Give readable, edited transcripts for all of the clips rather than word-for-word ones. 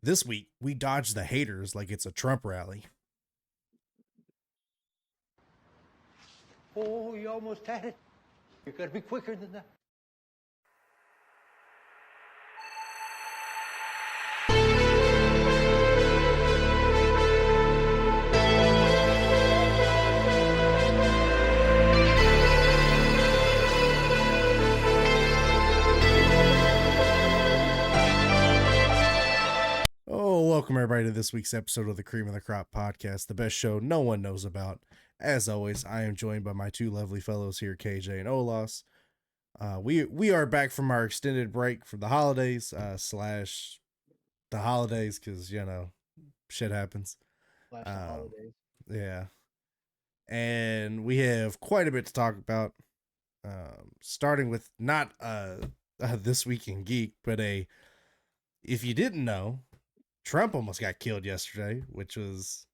This week, we dodged the haters like it's a Trump rally. Oh, you almost had it. You gotta be quicker than that. Oh, welcome everybody to this week's episode of the Cream of the Crop podcast, the best show no one knows about. As always, I am joined by my two lovely fellows here, KJ and Olas. We are back from our extended break for the holidays, slash the holidays, because shit happens. Slash the holidays. Yeah, and we have quite a bit to talk about. Starting with not this week in geek, but if you didn't know, Trump almost got killed yesterday, which was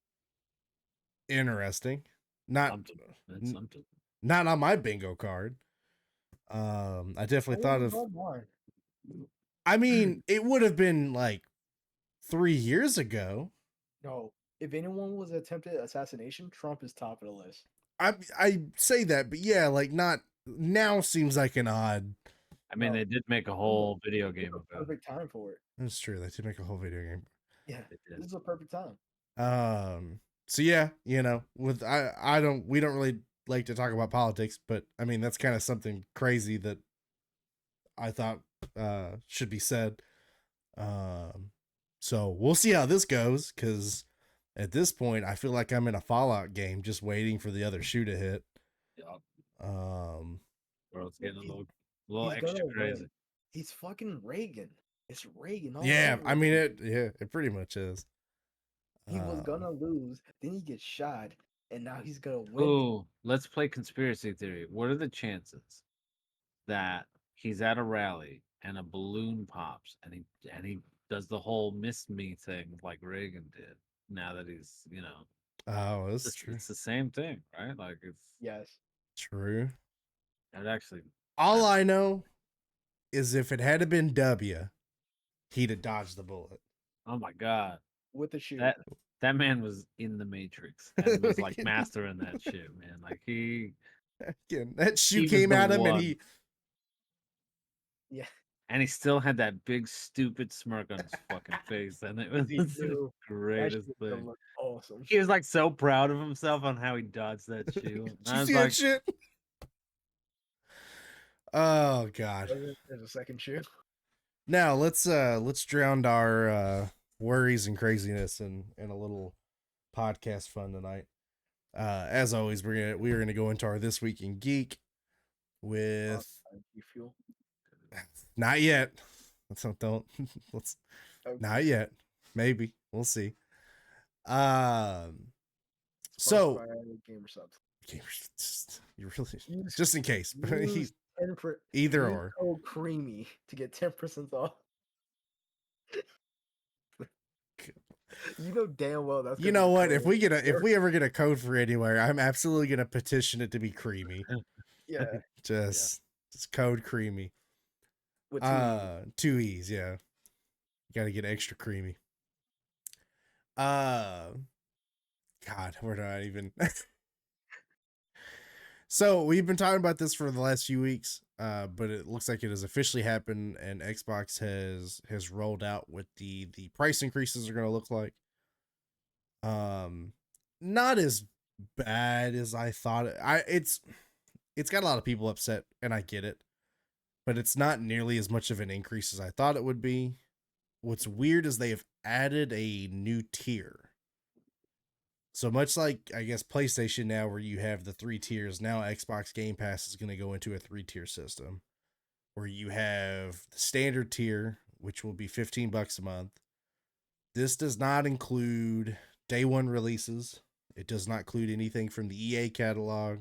interesting. Not on my bingo card. I definitely thought of. I mean, it would have been like 3 years ago. No, if anyone was attempted assassination, Trump is top of the list. I say that, but yeah, like not now seems like an odd. I mean, they did make a whole video game about it. Perfect time for it. That's true. They did make a whole video game. Yeah, this is a perfect time. So yeah, we don't really like to talk about politics, but I mean that's kind of something crazy that I thought should be said. So we'll see how this goes, because at this point I feel like I'm in a Fallout game just waiting for the other shoe to hit. Yeah. World's getting a little extra crazy. He's fucking Reagan. It's Reagan. Yeah, I mean it pretty much is. He was gonna lose, then he gets shot, and now he's gonna win. Ooh, let's play conspiracy theory. What are the chances that he's at a rally and a balloon pops and he does the whole miss me thing like Reagan did? Now that he's Oh, that's true. It's the same thing, right? Like it's yes, true. It actually. All I know is if it had been W, he'd have dodged the bullet. Oh my god. With the shoe. That man was in the Matrix and was like mastering that shit, man. Like that shoe came at him and he. Yeah. And he still had that big stupid smirk on his fucking face, and it was the greatest thing. Awesome. He was like so proud of himself on how he dodged that shoe. Did you see that shit? Oh god. There's a second shoe. Now let's drown our worries and craziness in a little podcast fun tonight. As always, we're gonna go into our This Week in Geek with not yet. Let's not yet. Maybe we'll see. So gamer subs. You really just in case. Either or. So creamy to get 10% off. You know damn well that's. You know what? If we ever get a code for anywhere, I'm absolutely gonna petition it to be creamy. Yeah. just code creamy. With 2 E's, yeah. You gotta get extra creamy. God, where do I even? So we've been talking about this for the last few weeks, but it looks like it has officially happened, and Xbox has rolled out what the price increases are going to look like. Not as bad as I thought. It's got a lot of people upset, and I get it, but it's not nearly as much of an increase as I thought it would be. What's weird is they have added a new tier. So much like, I guess, PlayStation now, where you have the 3 tiers, now Xbox Game Pass is going to go into a 3-tier system where you have the standard tier, which will be $15 a month. This does not include day one releases. It does not include anything from the EA catalog,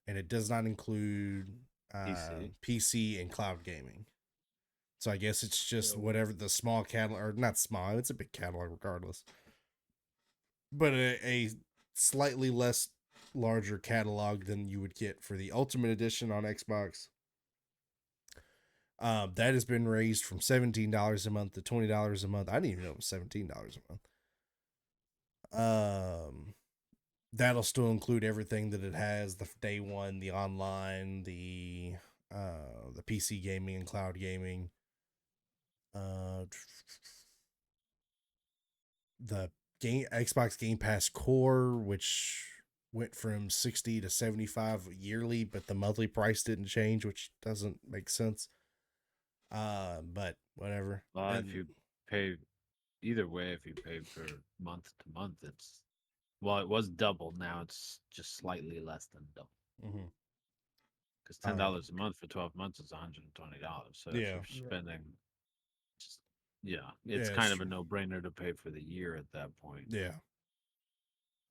and it does not include PC and cloud gaming. So I guess it's just whatever the small catalog, or not small, it's a big catalog regardless. But a slightly less larger catalog than you would get for the Ultimate Edition on Xbox. That has been raised from $17 a month to $20 a month. I didn't even know it was $17 a month. That'll still include everything that it has: the day one, the online, the PC gaming and cloud gaming, the Xbox Game Pass Core, which went from 60 to 75 yearly, but the monthly price didn't change, which doesn't make sense. But whatever. Well, And if you pay either way, if you pay for month to month, it's it was double. Now it's just slightly less than double. mhm. Because $10 a month for 12 months is $120. So if Yeah. you're spending, just it's Yeah, kind it's of a true. no-brainer to pay for the year at that point. Yeah.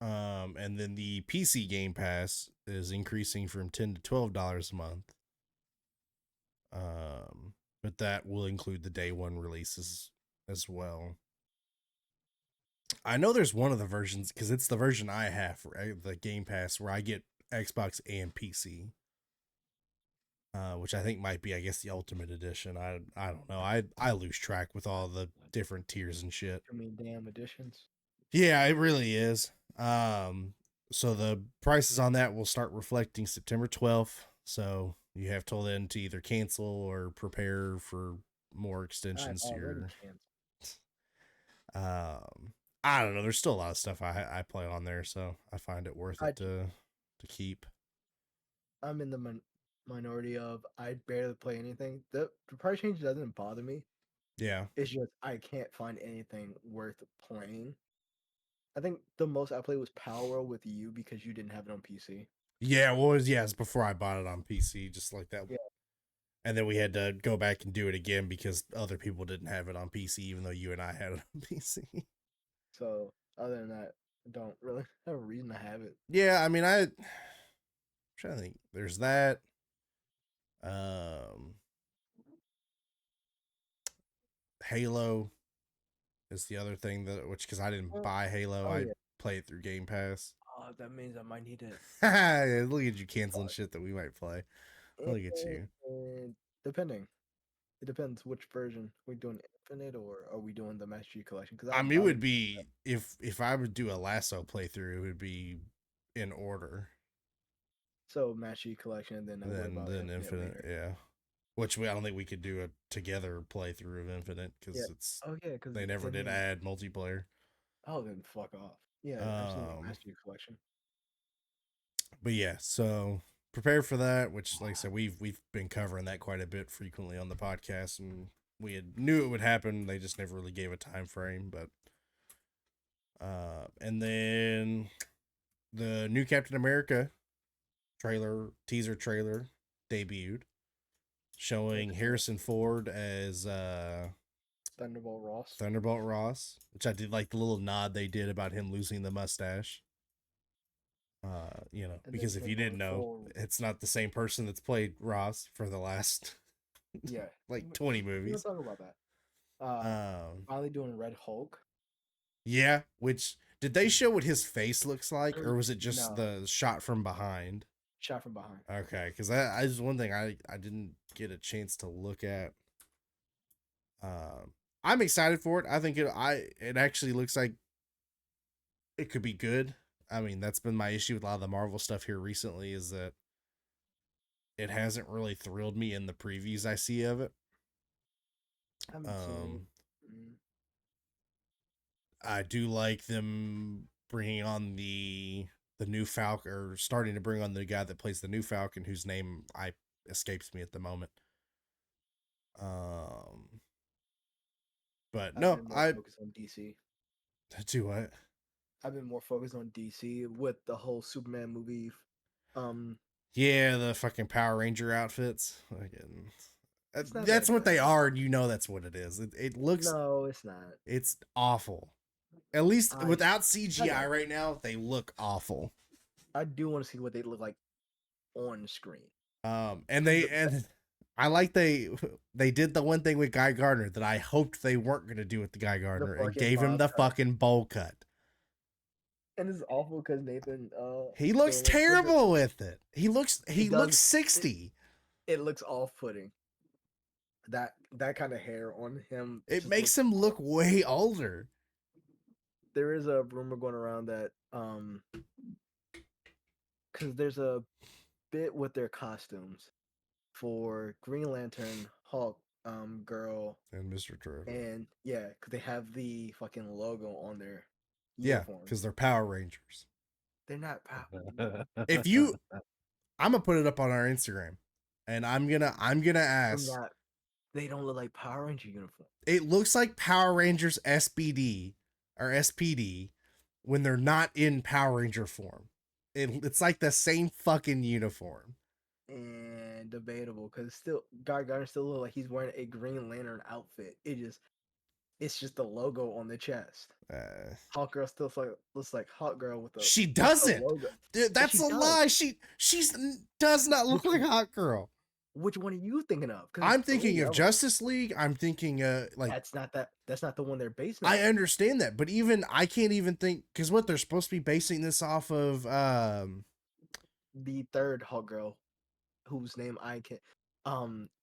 And then the PC Game Pass is increasing from $10 to $12 a month. But that will include the day one releases as well. I know there's one of the versions, because it's the version I have for the Game Pass, where I get Xbox and PC. Which I think might be, I guess, the Ultimate Edition. I don't know. I lose track with all the different tiers and shit. I mean, damn editions. Yeah, it really is. So the prices on that will start reflecting September 12th. So you have till then to either cancel or prepare for more I've extensions to already your. canceled. I don't know. There's still a lot of stuff I play on there, so I find it worth it to keep. I'm in the minority of I barely play anything. The price change doesn't bother me. Yeah. It's just I can't find anything worth playing. I think the most I played was Power with you because you didn't have it on PC. Yeah, well, it's before I bought it on PC, just like that. Yeah. And then we had to go back and do it again because other people didn't have it on PC, even though you and I had it on PC. So other than that, I don't really have a reason to have it. Yeah, I mean, I'm trying to think. There's that. Um, Halo is the other thing because I didn't buy Halo, I yeah. play it through Game Pass. Oh, that means I might need it. Look at you canceling shit that we might play. Look at you. Depending. It depends which version. Are we doing Infinite or are we doing the Master Chief Collection? Because I mean, it would be if I would do a Lasso playthrough, it would be in order. So Master Chief Collection, and then Then Infinite, later. yeah. Which I don't think we could do a together playthrough of Infinite because it's because they never did add multiplayer. Oh, then fuck off. Yeah, I'm saying Master Chief Collection. But yeah, so prepare for that. Which, like I said, we've been covering that quite a bit frequently on the podcast, and we knew it would happen. They just never really gave a time frame. But and then the new Captain America teaser trailer debuted, showing Harrison Ford as Thunderbolt Ross, which I did like the little nod they did about him losing the mustache. Because if you didn't know, it's not the same person that's played Ross for the last like 20 movies. We'll talk about that. Finally doing Red Hulk. Yeah, which did they show what his face looks like, or was it just the shot from behind? Shot from behind. Okay, because I just one thing I didn't get a chance to look at. I'm excited for it. I think it actually looks like it could be good. I mean, that's been my issue with a lot of the Marvel stuff here recently, is that it hasn't really thrilled me in the previews I see of it. I do like them bringing on the new Falcon, or starting to bring on the guy that plays the new Falcon, whose name escapes me at the moment. But no, I focus on DC. Do what? I've been more focused on DC with the whole Superman movie. Yeah, the fucking Power Ranger outfits. That's what they are, and you know that's what it is. It looks. No, it's not. It's awful. At least without CGI right now, they look awful. I do want to see what they look like on screen. And I like they did the one thing with Guy Gardner that I hoped they weren't gonna do with the Guy Gardner, and gave him the fucking bowl cut. And it's awful because Nathan. He looks terrible with it. He looks 60. It looks off-putting. that kind of hair on him. It just makes looks him look awful. way older. There is a rumor going around that because there's a bit with their costumes for Green Lantern, Hulk, Girl, And Mr. Terrific. and yeah, because they have the fucking logo on their Yeah, uniform. because they're Power Rangers. They're not power. If you, I'm gonna put it up on our Instagram, and I'm gonna ask. They don't look like Power Ranger uniform. It looks like Power Rangers SBD or SPD when they're not in Power Ranger form. It's like the same fucking uniform. And debatable because still Guy Gardner still look like he's wearing a Green Lantern outfit. It's just the logo on the chest. Hot Girl still looks like Hot Girl with the she doesn't. logo. Dude, that's a lie. She does not look like Hot Girl. Which one are you thinking of? I'm thinking of Justice League. I'm thinking like that's not the one they're basing. I understand that, but even I can't even think because what they're supposed to be basing this off of the third Hot Girl, whose name I can't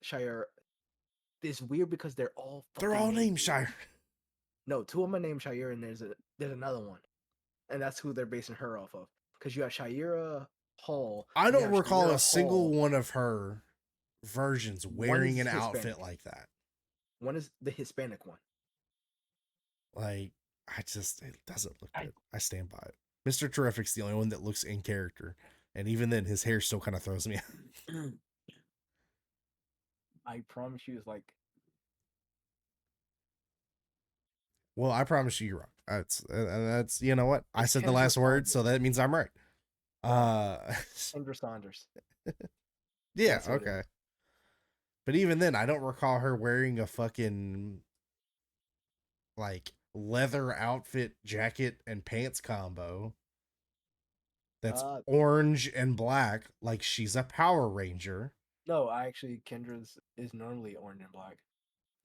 Shire. It's weird because they're all named Shire. No, two of them are named Shire, and there's another one, and that's who they're basing her off of. Because you have Shira Hall. I don't recall a single one of her versions wearing an outfit like that. One is the Hispanic one. Like, it doesn't look good. I stand by it. Mr. Terrific's the only one that looks in character, and even then, his hair still kind of throws me out. I promise you, it's like. Well, I promise you, you're wrong. That's you know what I said the last word, so that means I'm right. Kendra Saunders. Yeah, okay. But even then, I don't recall her wearing a fucking like leather outfit, jacket, and pants combo that's orange and black, like she's a Power Ranger. No, Kendra's is normally orange and black.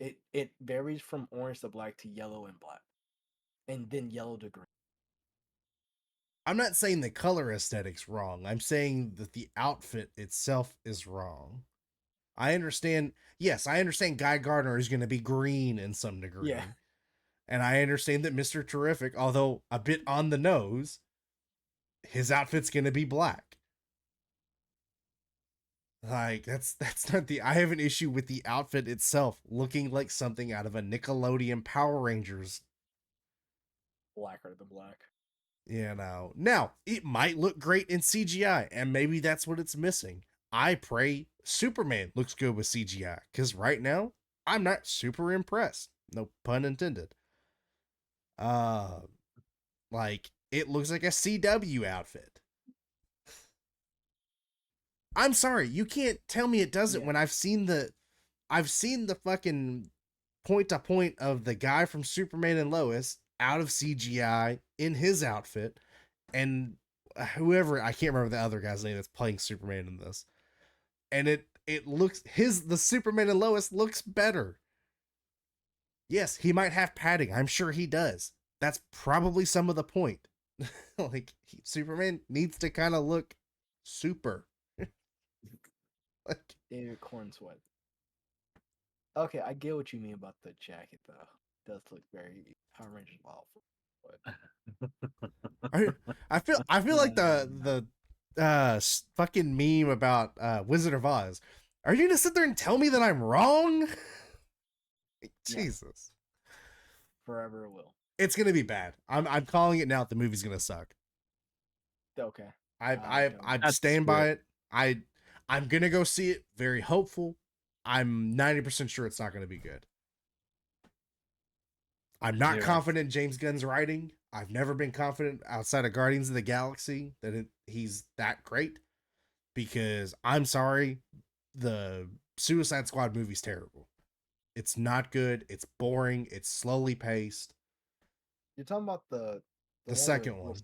It varies from orange to black to yellow and black, and then yellow to green. I'm not saying the color aesthetic's wrong. I'm saying that the outfit itself is wrong. I understand. Yes, I understand Guy Gardner is going to be green in some degree. Yeah. And I understand that Mr. Terrific, although a bit on the nose, his outfit's going to be black. Like, that's not I have an issue with the outfit itself looking like something out of a Nickelodeon Power Rangers. Blacker than black. You know. Now, it might look great in CGI, and maybe that's what it's missing. I pray Superman looks good with CGI, because right now, I'm not super impressed. No pun intended. Like, it looks like a CW outfit. I'm sorry, you can't tell me it doesn't when I've seen the fucking point to point of the guy from Superman and Lois out of CGI in his outfit, and whoever, I can't remember the other guy's name that's playing Superman in this. And it looks the Superman and Lois looks better. Yes, he might have padding. I'm sure he does. That's probably some of the point. Like, Superman needs to kind of look super. Like David Corn sweat. Okay, I get what you mean about the jacket though. It does look very Power Rangers awful. I feel like the fucking meme about Wizard of Oz. Are you gonna sit there and tell me that I'm wrong? Jesus. Forever will. It's gonna be bad. I'm calling it now. The movie's gonna suck. Okay. I stand by it. I'm gonna go see it. Very hopeful. I'm 90% sure it's not gonna be good. I'm not confident James Gunn's writing. I've never been confident outside of Guardians of the Galaxy that he's that great. Because I'm sorry, the Suicide Squad movie's terrible. It's not good. It's boring. It's slowly paced. You're talking about the second one.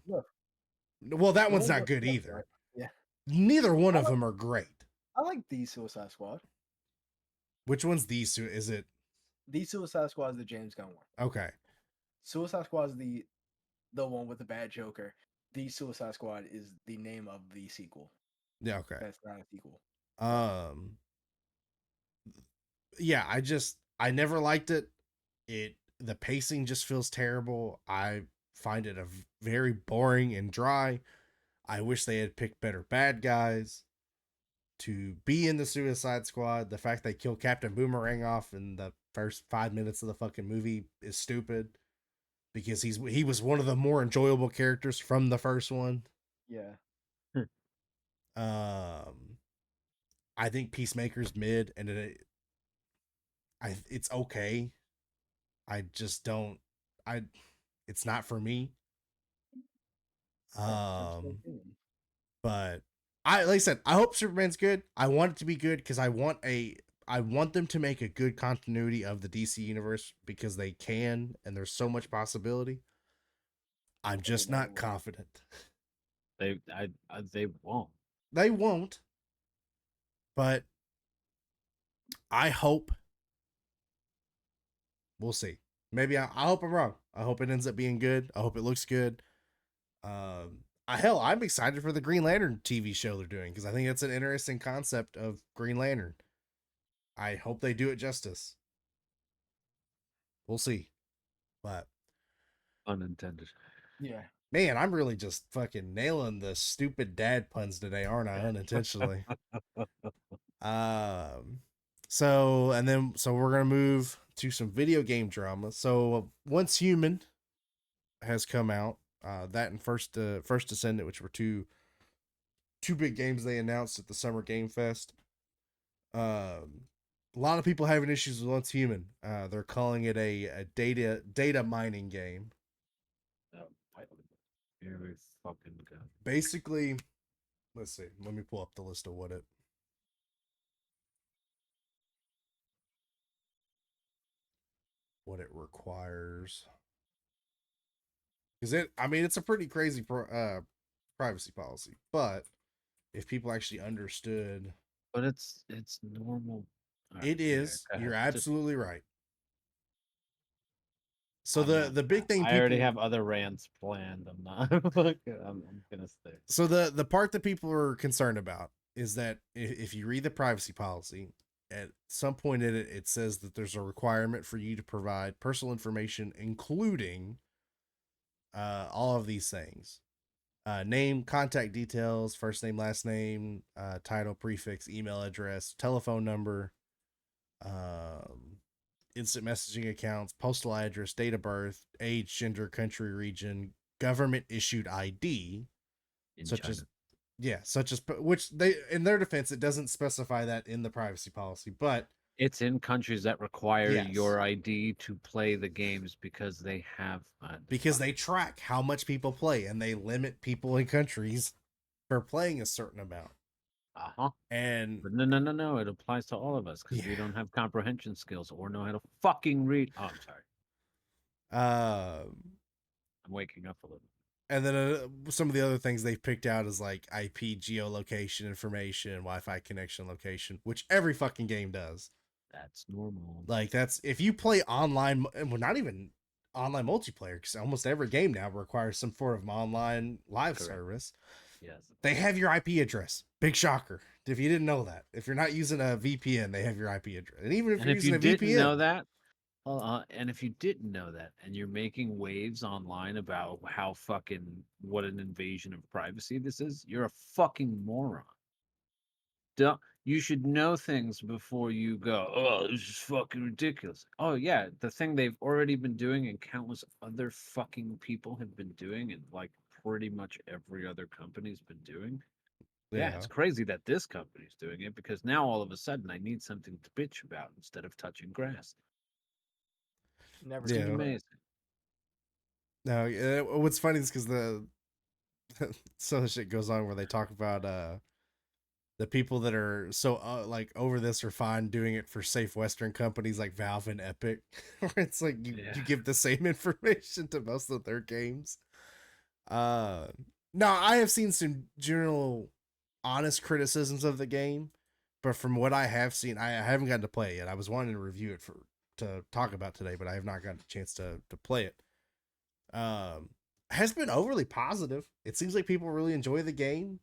Well, that one's not good either. Right? Yeah. Neither one of them are great. I like the Suicide Squad. Which one's the is it? The Suicide Squad is the James Gunn one. Okay. Suicide Squad is the one with the bad Joker. The Suicide Squad is the name of the sequel. Yeah, okay. That's not a sequel. yeah, I never liked it. The pacing just feels terrible. I find it very boring and dry. I wish they had picked better bad guys to be in the Suicide Squad. The fact they kill Captain Boomerang off in the first 5 minutes of the fucking movie is stupid because he was one of the more enjoyable characters from the first one. Yeah. Um, I think Peacemaker's mid, and it's okay. I just don't. I It's not for me. Personal Um, opinion. but like I said, I hope Superman's good. I want it to be good because I want them to make a good continuity of the DC universe because they can, and there's so much possibility. I'm just not confident. They won't. They won't, but I hope. We'll see. Maybe I hope I'm wrong. I hope it ends up being good. I hope it looks good. Hell, I'm excited for the Green Lantern TV show they're doing because I think it's an interesting concept of Green Lantern. I hope they do it justice. We'll see. But Unintended. Yeah. man, I'm really just fucking nailing the stupid dad puns today, aren't I? Unintentionally. So we're gonna move to some video game drama. So Once Human has come out. That and First Descendant, which were two big games they announced at the Summer Game Fest. A lot of people having issues with Once Human. They're calling it a data mining game. Very fucking good. Basically, let's see. Let me pull up the list of what it requires. Because it's a pretty crazy privacy policy. But if people actually understood, But it's normal. it is. Go ahead. You're Just- absolutely right. So I'm not- the big thing I already have other rants planned. I'm not. I'm gonna stay. So the part that people are concerned about is that if you read the privacy policy, at some point in it, it says that there's a requirement for you to provide personal information, including all of these things: name, contact details, first name, last name, title, prefix, email address, telephone number, instant messaging accounts, postal address, date of birth, age, gender, country, region, government issued ID, such as which they, in their defense, it doesn't specify that in the privacy policy, but it's in countries that require Yes. your ID to play the games because they have because they track how much people play and they limit people in countries for playing a certain amount. And But no, it applies to all of us because we Yeah. don't have comprehension skills or know how to fucking read. Oh, I'm sorry. I'm waking up a little. And then some of the other things they've picked out is like IP geolocation information, Wi-Fi connection location, which every fucking game does. That's normal. Like that's if you play online, well, not even online multiplayer, because almost every game now requires some form of online live Correct. service. Yes. They have your IP address. Big shocker. If you didn't know that, if you're not using a VPN, they have your IP address. And even if And you're if using you a didn't VPN, know that, and if you didn't know that, and you're making waves online about how fucking what an invasion of privacy this is, you're a fucking moron. You should know things before you go, oh, this is fucking ridiculous. Oh, yeah, the thing they've already been doing and countless other fucking people have been doing, and like pretty much every other company's been doing. Yeah, it's crazy that this company's doing it because now all of a sudden I need something to bitch about instead of touching grass. Never. It's Yeah. amazing. No, what's funny is because some of the shit goes on where they talk about the people that are so like over this are fine doing it for safe Western companies like Valve and Epic, where it's like you give the same information to most of their games. Now I have seen some general honest criticisms of the game, but from what I have seen, I haven't gotten to play it yet. I was wanting to review it to talk about today, but I have not gotten a chance to play it. Has been overly positive. It seems like people really enjoy the game.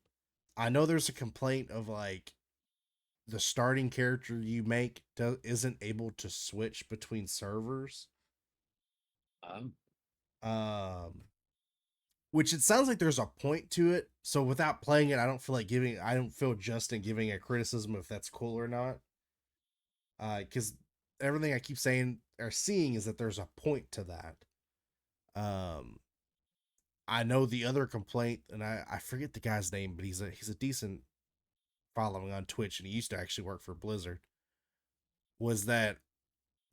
I know there's a complaint of like the starting character you make isn't able to switch between servers. Um, which it sounds like there's a point to it. So without playing it, I don't feel just in giving a criticism if that's cool or not. Because everything I keep saying or seeing is that there's a point to that. I know the other complaint, and I forget the guy's name, but he's a decent following on Twitch, and he used to actually work for Blizzard. Was that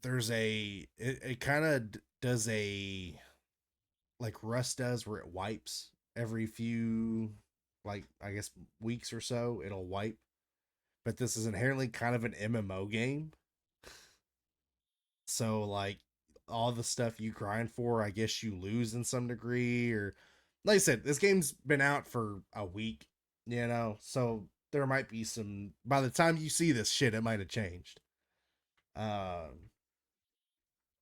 there's it kind of does a like Rust does, where it wipes every few, like, I guess, weeks or so, it'll wipe. But this is inherently kind of an MMO game. So, like, all the stuff you grind for, I guess you lose in some degree. Or, like I said, this game's been out for a week, so there might be some, by the time you see this shit, it might have changed. I'm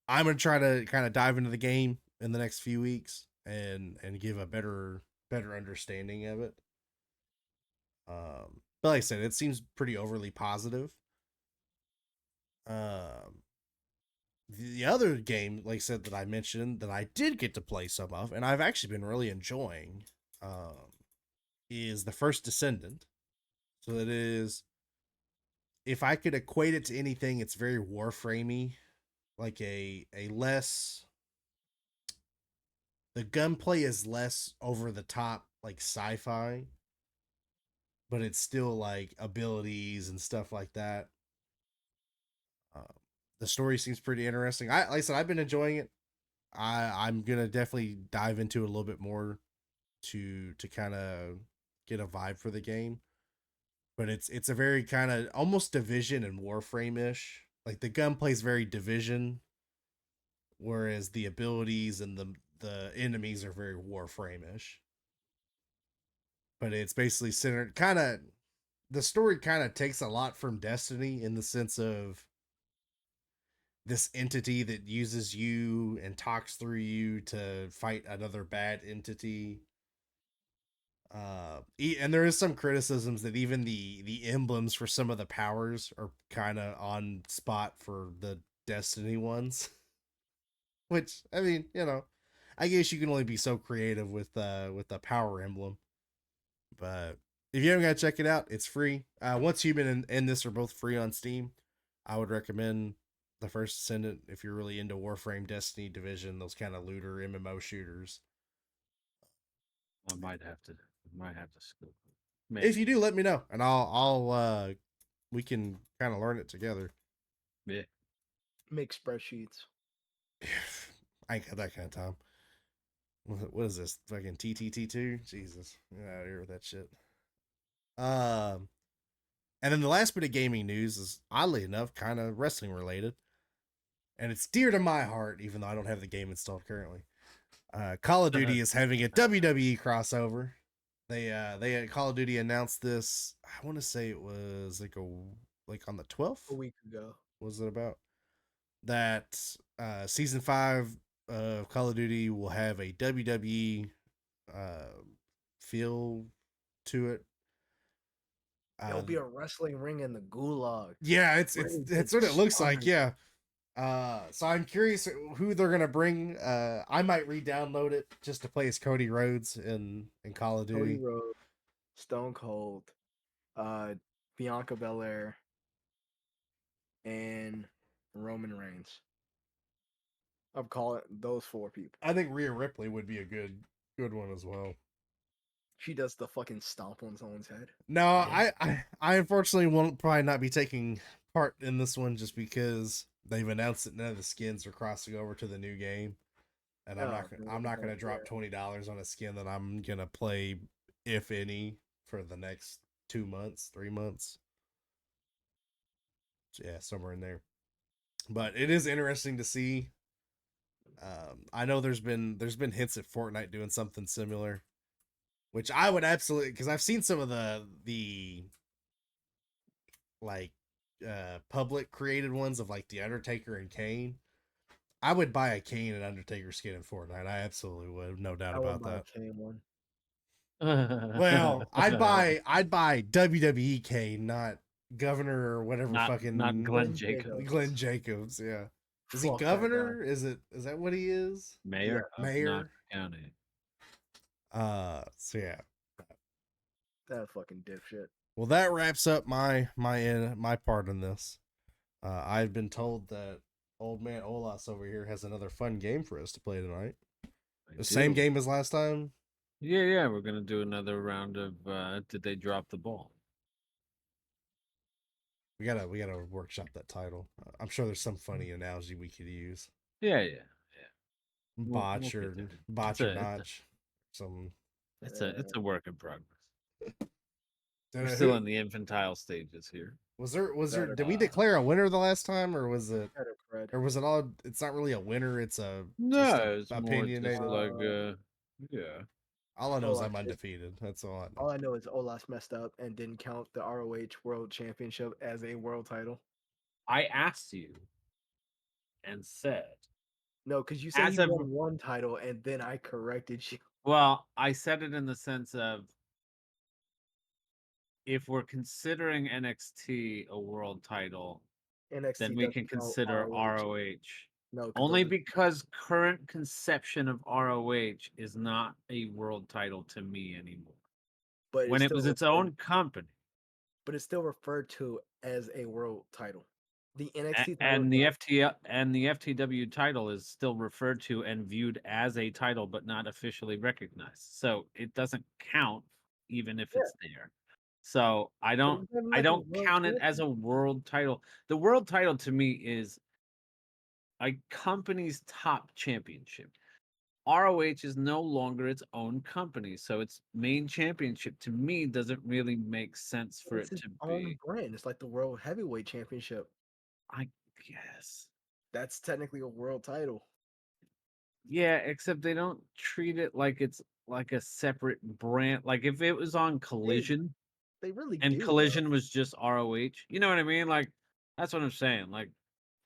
going to try to kind of dive into the game in the next few weeks and give a better understanding of it. But like I said, it seems pretty overly positive. The other game, like I said, that I mentioned that I did get to play some of, and I've actually been really enjoying, is the First Descendant. So it is, if I could equate it to anything, it's very Warframey, like a less, the gunplay is less over the top, like sci-fi, but it's still like abilities and stuff like that. The story seems pretty interesting. Like I said, I've been enjoying it. I'm gonna definitely dive into it a little bit more to kind of get a vibe for the game. But it's a very kind of almost Division and Warframe ish. Like the gunplay is very Division, whereas the abilities and the enemies are very Warframe ish. But it's basically centered, kind of, the story kind of takes a lot from Destiny in the sense of this entity that uses you and talks through you to fight another bad entity. And there is some criticisms that even the emblems for some of the powers are kind of on spot for the Destiny ones. Which, I mean, I guess you can only be so creative with the power emblem. But if you haven't got to check it out, it's free. Once Human and this are both free on Steam, I would recommend the First Descendant if you're really into Warframe, Destiny, Division, those kind of looter MMO shooters. I might have to scoop it. Maybe. If you do, let me know, and I'll we can kind of learn it together. Yeah. Make spreadsheets. I ain't got that kind of time. What is this? Fucking TTT2? Jesus. Get out of here with that shit. And then the last bit of gaming news is, oddly enough, kind of wrestling related. And it's dear to my heart, even though I don't have the game installed currently. Call of Duty is having a WWE crossover. They Call of Duty announced this. I want to say it was like on the 12th. A week ago. Was it about that? Season 5 of Call of Duty will have a WWE feel to it. There'll be a wrestling ring in the gulag. Yeah, it's what it looks like. Yeah. So I'm curious who they're gonna bring. I might re-download it just to play as Cody Rhodes in Call of Duty. Cody Rhodes, Stone Cold, Bianca Belair, and Roman Reigns. I'm calling those 4 people. I think Rhea Ripley would be a good one as well. She does the fucking stomp on someone's head. No, I unfortunately won't probably not be taking part in this one just because they've announced that none of the skins are crossing over to the new game, and I'm not gonna drop $20 on a skin that I'm gonna play, if any, for the next 2 months, 3 months. So yeah, somewhere in there. But it is interesting to see. I know there's been hints at Fortnite doing something similar, which I would absolutely, because I've seen some of the like public created ones of like the Undertaker and Kane. I would buy a Kane and Undertaker skin in Fortnite. I absolutely would, no doubt about that. A Kane one. Well, I'd buy WWE Kane, not governor or whatever not fucking Glenn Glenn Jacobs. Jacobs. Glenn Jacobs. Yeah, is he Fuck that governor? Is that what he is? Mayor of Mayor. Knox County. So yeah. That fucking dipshit. Well, that wraps up my part in this. I've been told that old man Olas over here has another fun game for us to play tonight. The same game as last time. Yeah. We're gonna do another round of Did They Drop the Ball? We gotta workshop that title. I'm sure there's some funny analogy we could use. Yeah. Botch We'll or get there. botch or notch. Some. It's a work in progress. We're Who- still in the infantile stages here. Was there Better did we not. declare a winner the last time, or was it Better cred. or was it all? It's not really a winner. It's a No, it's more opinionated. just like yeah. All I know is Olas I'm just- undefeated. That's all I know. All I know is Olas messed up and didn't count the ROH World Championship as a world title. I asked you and said, No, because you said As you of- won one title and then I corrected you. well, I said it in the sense of if we're considering NXT a world title, NXT then we doesn't can count consider ROH. No, 'cause Only those are- because current conception of ROH is not a world title to me anymore. but When it's it was still its own company. but it's still referred to as a world title. The NXT title And is the not- FTW title is still referred to and viewed as a title, but not officially recognized. So it doesn't count, even if it's there. So I but don't it's not I like a don't world count it as a champion. world title. The world title to me is a company's top championship. ROH is no longer its own company, so its main championship to me doesn't really make sense for It's it its to own be. brand. It's like the World Heavyweight Championship. I guess. That's technically a world title. Yeah, except they don't treat it like it's like a separate brand. Like if it was on Collision They really and do. Collision was just ROH, you know what I mean? Like that's what I'm saying. Like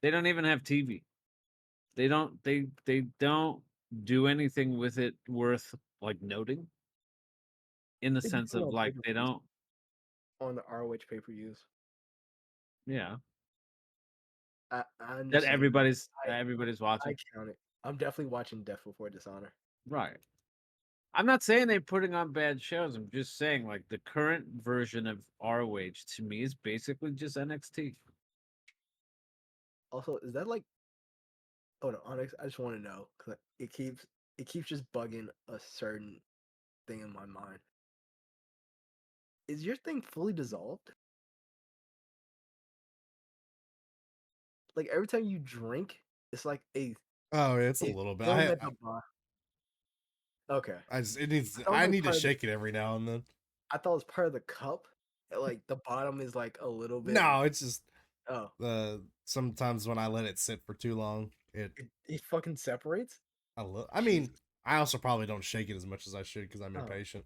they don't even have TV. They don't do anything with it worth like noting. In the They do sense put it of on like they pay-per-views. don't. On the ROH pay-per-views. Yeah, I'm that just saying, everybody's I watching. count it. I'm definitely watching Death Before Dishonor. Right. I'm not saying they're putting on bad shows. I'm just saying like the current version of ROH to me is basically just NXT. Also, is that like? Oh no, Onyx. I just want to know because it keeps just bugging a certain thing in my mind. Is your thing fully dissolved? Like every time you drink, it's like a Oh, it's a little bit. film at the bottom. Okay, I was need to part of the- shake it every now and then. I thought it was part of the cup. Like the bottom is like a little bit. No, it's just Oh, sometimes when I let it sit for too long, it fucking separates. I mean, I also probably don't shake it as much as I should because I'm Oh. impatient.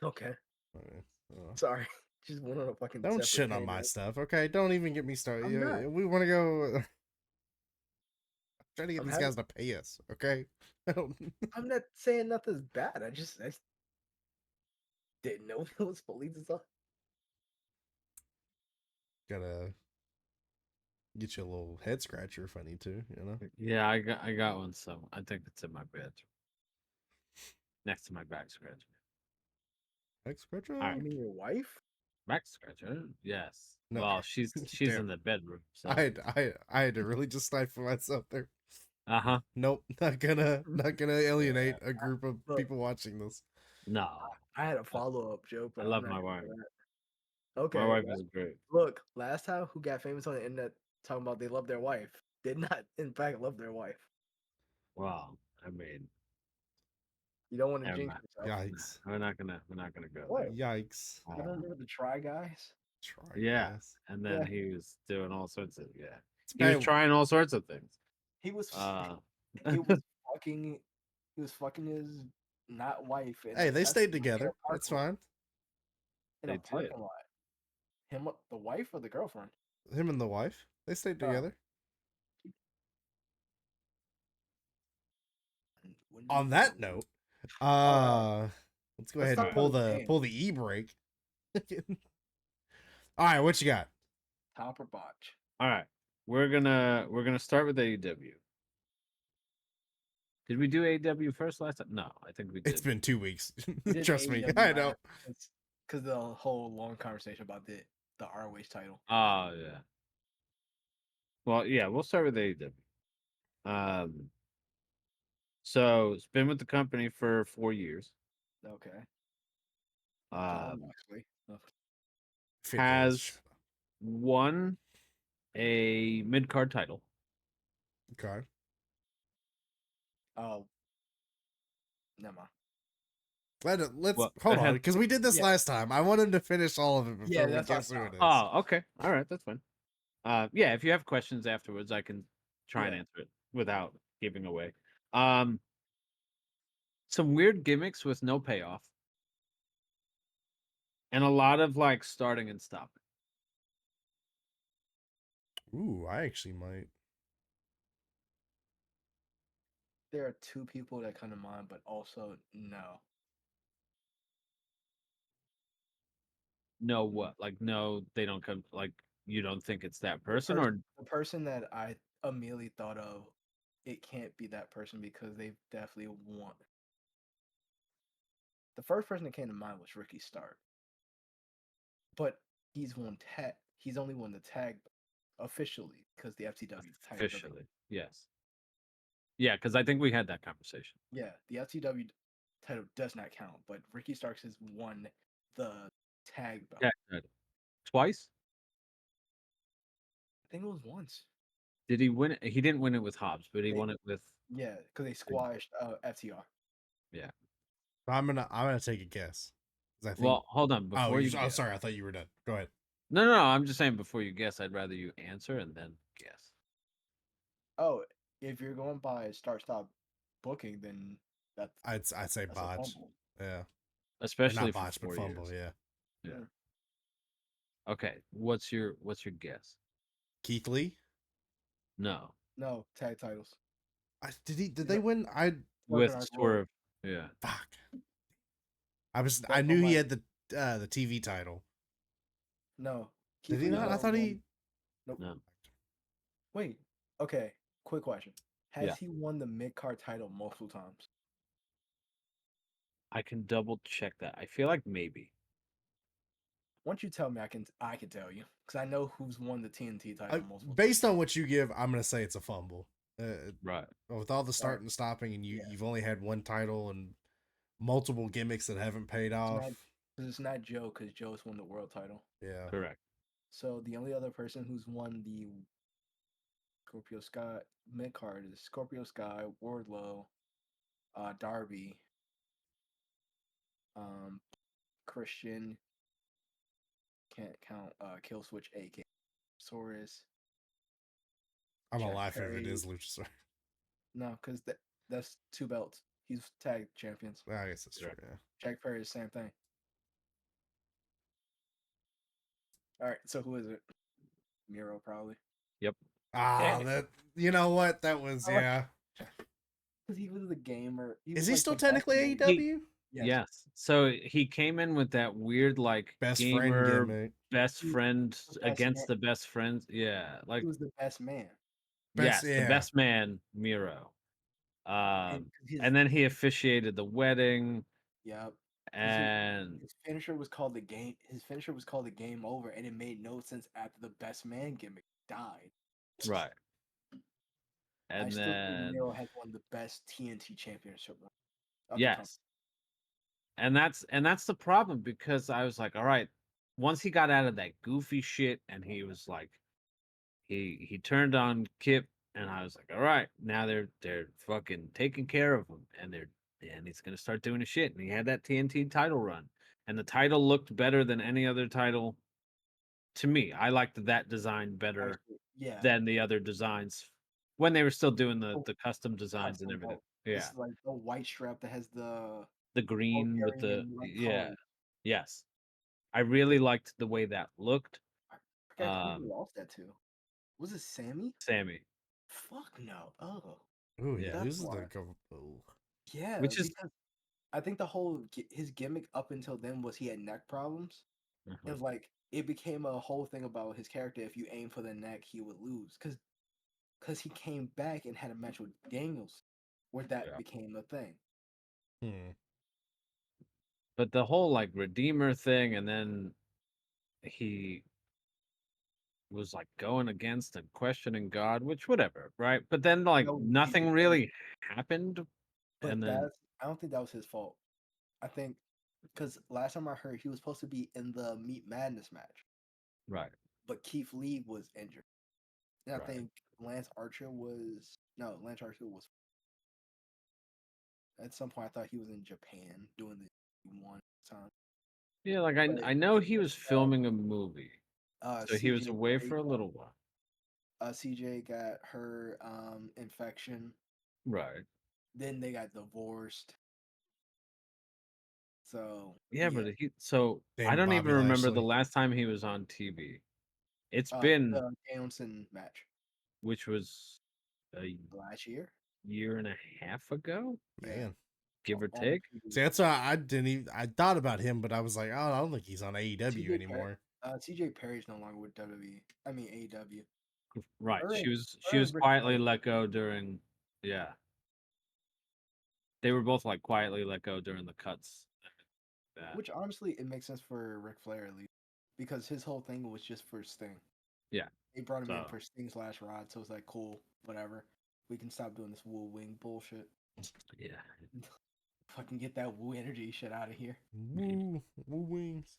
Okay, Uh, sorry. Just went on a fucking. Don't separate shit on tangent. my stuff, okay? Don't even get me started. I'm not. We want to go. I'm trying to get I'm these guys to pay us, okay? I'm not saying nothing's bad. I didn't know it was fully dissolved. Gotta get you a little head scratcher if I need to, you know? Yeah, I got one. So I think it's in my bed, next to my back scratcher. Head scratcher? All right. You mean your wife? Back scratcher. Yes. No. Well, she's Damn. in the bedroom. So. I had to really just stifle myself there. Uh-huh. Nope, not gonna alienate a group of Look. people watching this. No. I had a follow-up joke, but I I'm love not my gonna wife. do that. Okay. My wife is great. Look, last time who got famous on the internet talking about they love their wife did not, in fact, love their wife. Wow. I mean, You don't want to never jinx mind. yourself. Yikes. We're not gonna go What? there. Yikes. You don't remember the Try Guys? Try Yeah. guys. And then Yeah. he was doing all sorts of He Hey, was trying all sorts of things. He was Uh he was fucking his not wife. In Hey, a they Tesla stayed in a together. That's parking lot- fine. In They a did. parking lot. Him, the wife or the girlfriend? Him and the wife, they stayed Oh. together. When On did that you- note, let's go Let's ahead and talk about his game. pull the e brake. All right, what you got? Top or botch? All right, we're gonna start with AEW. Did we do AEW first last time? No, I think we did. It's been 2 weeks. We did Trust me, AEW I know. because the whole long conversation about the ROH title. Oh yeah. Well, yeah, we'll start with AEW. So it's been with the company for 4 years. Okay. Um, Actually. has won a mid card title. Okay. Oh. Never mind. Let's Well, hold it has- on, because we did this Yeah. last time. I want him to finish all of it Yeah, before we that's what I guess who it is. Oh, okay. All right, that's fine. Yeah, if you have questions afterwards, I can try and Yeah. answer it without giving away. Some weird gimmicks with no payoff. And a lot of like starting and stopping. Ooh, I actually might. There are two people that come to mind, but also no. No, what? Like, no, they don't come. Like, you don't think it's that person, The person that I immediately thought of, it can't be that person because they've definitely won. The first person that came to mind was Ricky Stark, but he's only won the tag officially because the FTW title officially? Yes. Yeah, because I think we had that conversation. Yeah, the FTW title does not count, but Ricky Starks has won the tag belt. Yeah, twice. I think it was once. Did he win it? He didn't win it with Hobbs, but he won it with. Yeah, because they squashed FTR. Yeah. I'm gonna take a guess. 'Cause I think. Well, hold on. Oh, Before you. oh, guess. sorry. I thought you were done. Go ahead. No. I'm just saying before you guess, I'd rather you answer and then guess. Oh, if you're going by start stop booking, then that's I'd say a botch. fumble. Yeah. Or Especially not for botch, but 4 fumble. years. Yeah. Yeah. Okay. What's your guess? Keith Lee. No. No tag titles. Did they win? With Organized Swerve. Yeah. Fuck. But I knew I'm he like, had the TV title. no. Did Keith he Lee not? I never thought won. he. Nope. No. Wait. Okay. Quick question. Has Yeah. he won the mid card title multiple times? I can double check that. I feel like maybe. Once you tell me, I can tell you because I know who's won the TNT title multiple Based on what you give, I'm gonna say it's a fumble. Right. With all the starting and stopping, and Yeah. you've only had one title and multiple gimmicks that haven't paid off. It's not Joe because Joe's won the world title. Yeah. Correct. So the only other person who's won the Scorpio Sky mid card is Scorpio Sky, Wardlow, Darby, Christian. Can't count Kill Switch, AK, Saurus. I'm gonna Jack laugh if Perry. it is Luchasaurus. No, because that's 2 belts. He's tag champions. I guess that's true. Correct. Yeah. Jack Perry is the same thing. All right, so who is it? Miro, probably. Yep. That. You know what? That was Because he was the gamer. Is he still technically AEW? Yes. So he came in with that weird like Best gamer friend gimmick. best friend best against man. the best friends. Yeah. Like He was the best man. Best, yes, the best man, Miro. And And then he officiated the wedding. Yep. And his finisher was called the game. His finisher was called the game over, and it made no sense after the best man gimmick died. right. And I still think then Miro has won the best TNT championship run. of the company. yes. And that's the problem because I was like, all right, once he got out of that goofy shit and he was like he turned on Kip and I was like, all right, now they're fucking taking care of him and he's gonna start doing his shit. And he had that TNT title run. And the title looked better than any other title to me. I liked that design better than the other designs when they were still doing the custom designs and everything. Yeah. It's like the white strap that has the green with the Bulgarian, colors. Yes. I really liked the way that looked. I forgot who we lost that to. Was it Sammy? Sammy. Fuck no. Oh. Ooh, Yeah. he loses why. Yeah, Which is because I think the whole his gimmick up until then was he had neck problems. It was like it became a whole thing about his character. If you aim for the neck, he would lose because he came back and had a match with Daniels, where that became a thing. But the whole like Redeemer thing, and then he was like going against and questioning God, which whatever, right? But then like That was nothing weird, really happened, but and then I don't think that was his fault. I think because last time I heard, he was supposed to be in the Meat Madness match, right, but Keith Lee was injured, and I right. think Lance Archer was at some point. I thought he was in Japan doing the one time. Yeah, like But I know he was filming a movie, so he was CJ away for a little while. CJ got her infection. Right. Then they got divorced. So Yeah, but I Damn don't even Bobby remember the Lashley. last time he was on TV. It's been, the Danielson match which was a last year. year and a half ago, Man. give or On take. TV. See, that's why I didn't even. I thought about him, but I was like, oh, I don't think he's on AEW anymore. CJ Perry's no longer with WWE. I mean AEW. Right. Her She and was Ric quietly Flair. let go during, yeah. They were both like quietly let go during the cuts. That. Which honestly, it makes sense for Ric Flair at least because his whole thing was just for Sting. Yeah. They brought him in So for Sting / Rod, so it's like cool, whatever. We can stop doing this Woo Wing bullshit. yeah. Fucking get that Woo energy shit out of here. Woo wings.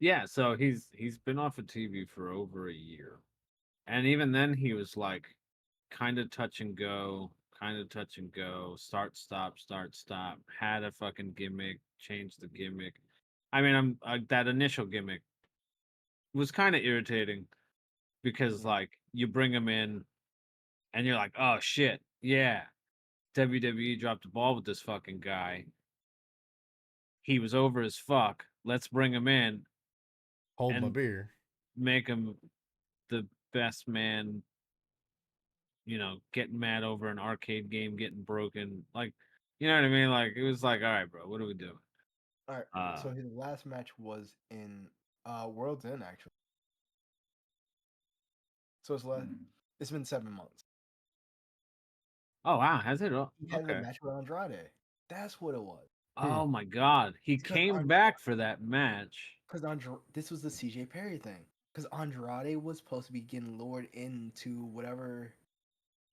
Yeah, so he's been off of TV for over a year. And even then he was like kind of touch and go, start stop, had a fucking gimmick, changed the gimmick. I mean, that initial gimmick was kind of irritating because like you bring him in and you're like, "Oh shit. Yeah. WWE dropped the ball with this fucking guy. He was over as fuck. Let's bring him in Hold my and beer. make him the best man, getting mad over an arcade game getting broken. Like, you know what I mean? Like, it was like, all right, bro, what are we doing? All right. So his last match was in World's End actually. So it's been 7 months. Oh, wow. Has it? He had a Okay. match with Andrade. That's what it was. Oh, my God. He came back for that match. Because this was the CJ Perry thing. Because Andrade was supposed to be getting lured into whatever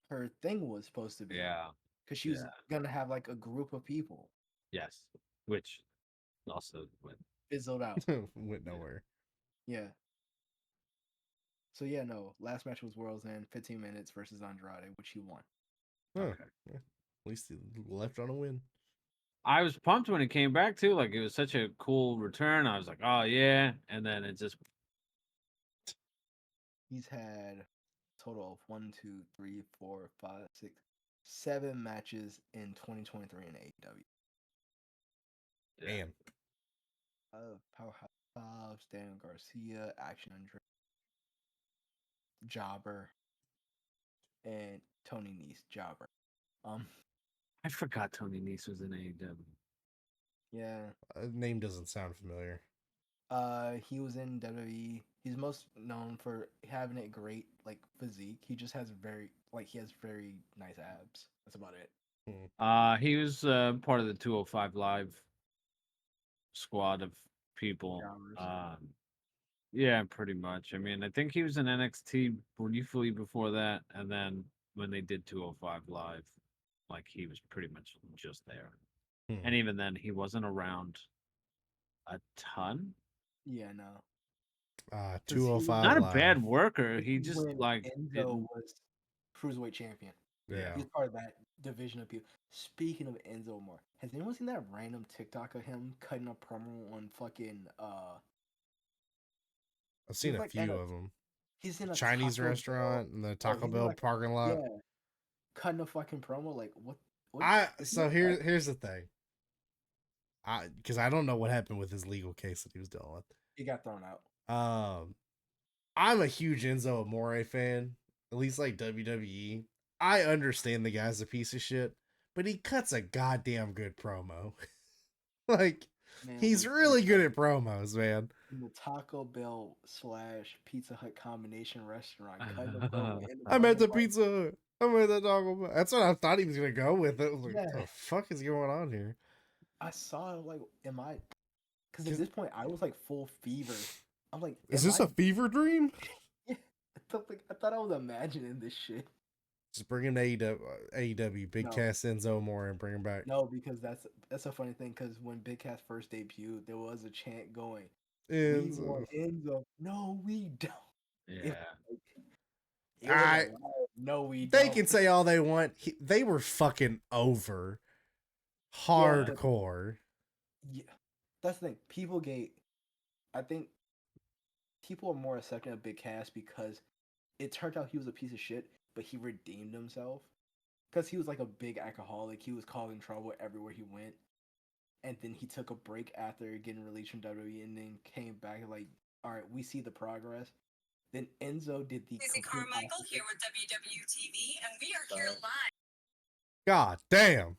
her thing was supposed to be. Yeah. Because she was going to have like a group of people. Yes. Which also went fizzled out. Went nowhere. Yeah. So yeah, no. Last match was World's End, 15 minutes versus Andrade, which he won. Okay. Yeah. At least he left on a win. I was pumped when he came back too. Like, it was such a cool return. I was like, oh yeah. And then it just He's had a total of 1, 2, 3, 4, 5, 6, 7 matches in 2023 in AEW. Man. Powerhouse Hobbs, Daniel Garcia, Action Andre, Jobber, and Tony Nese. Jobber. I forgot Tony Nese was in AEW. Yeah. Name doesn't sound familiar. He was in WWE. He's most known for having a great like physique. He just has very nice abs. That's about it. He was part of the 205 Live squad of people. Yeah, pretty much. I mean, I think he was in NXT briefly before that, and then when they did 205 Live, like he was pretty much just there. And even then, he wasn't around a ton. Yeah, no. 205 not a Live. bad worker. He just when like Enzo was cruiserweight champion. Yeah. He's part of that division of people. Speaking of Enzo Moore, has anyone seen that random TikTok of him cutting a promo on fucking I've seen a like few of them. He's in a Chinese Taco restaurant Bell. and the Taco Bell like, parking lot. Yeah, cutting a fucking promo. Like what So here's the thing. Because I don't know what happened with his legal case that he was dealing with. He got thrown out. I'm a huge Enzo Amore fan, at least like WWE. I understand the guy's a piece of shit, but he cuts a goddamn good promo. Like, Man, He's really good at promos, man. in the Taco Bell / Pizza Hut combination restaurant, cutting a promo in the I'm at the fucking mic. Pizza Hut. I'm at the Taco Bell. That's what I thought he was gonna go with. It was like, what Yeah, the fuck is going on here? I saw it like, am I? Because at 'Cause- this point, I was like full fever. I'm like, Is am this I? a fever dream? Yeah, I thought I was imagining this shit. Just bring in AEW, Big No, Cass, Enzo More, and bring him back. no, because that's a funny thing. Because when Big Cat first debuted, there was a chant going, "We Enzo. want Enzo." No, we don't. It, Yeah. it was a I loud, no, we They don't. can say all they want. They were fucking over. Yeah, but Hardcore. yeah, that's the thing. I think people are more accepting of Big Cass because it turned out he was a piece of shit, but he redeemed himself. Because he was like a big alcoholic. He was causing trouble everywhere he went. And then he took a break after getting released from WWE and then came back and like, all right, we see the progress. Then Enzo did the Casey complete Carmichael opposite. here with WWTV, and we are here live. God damn.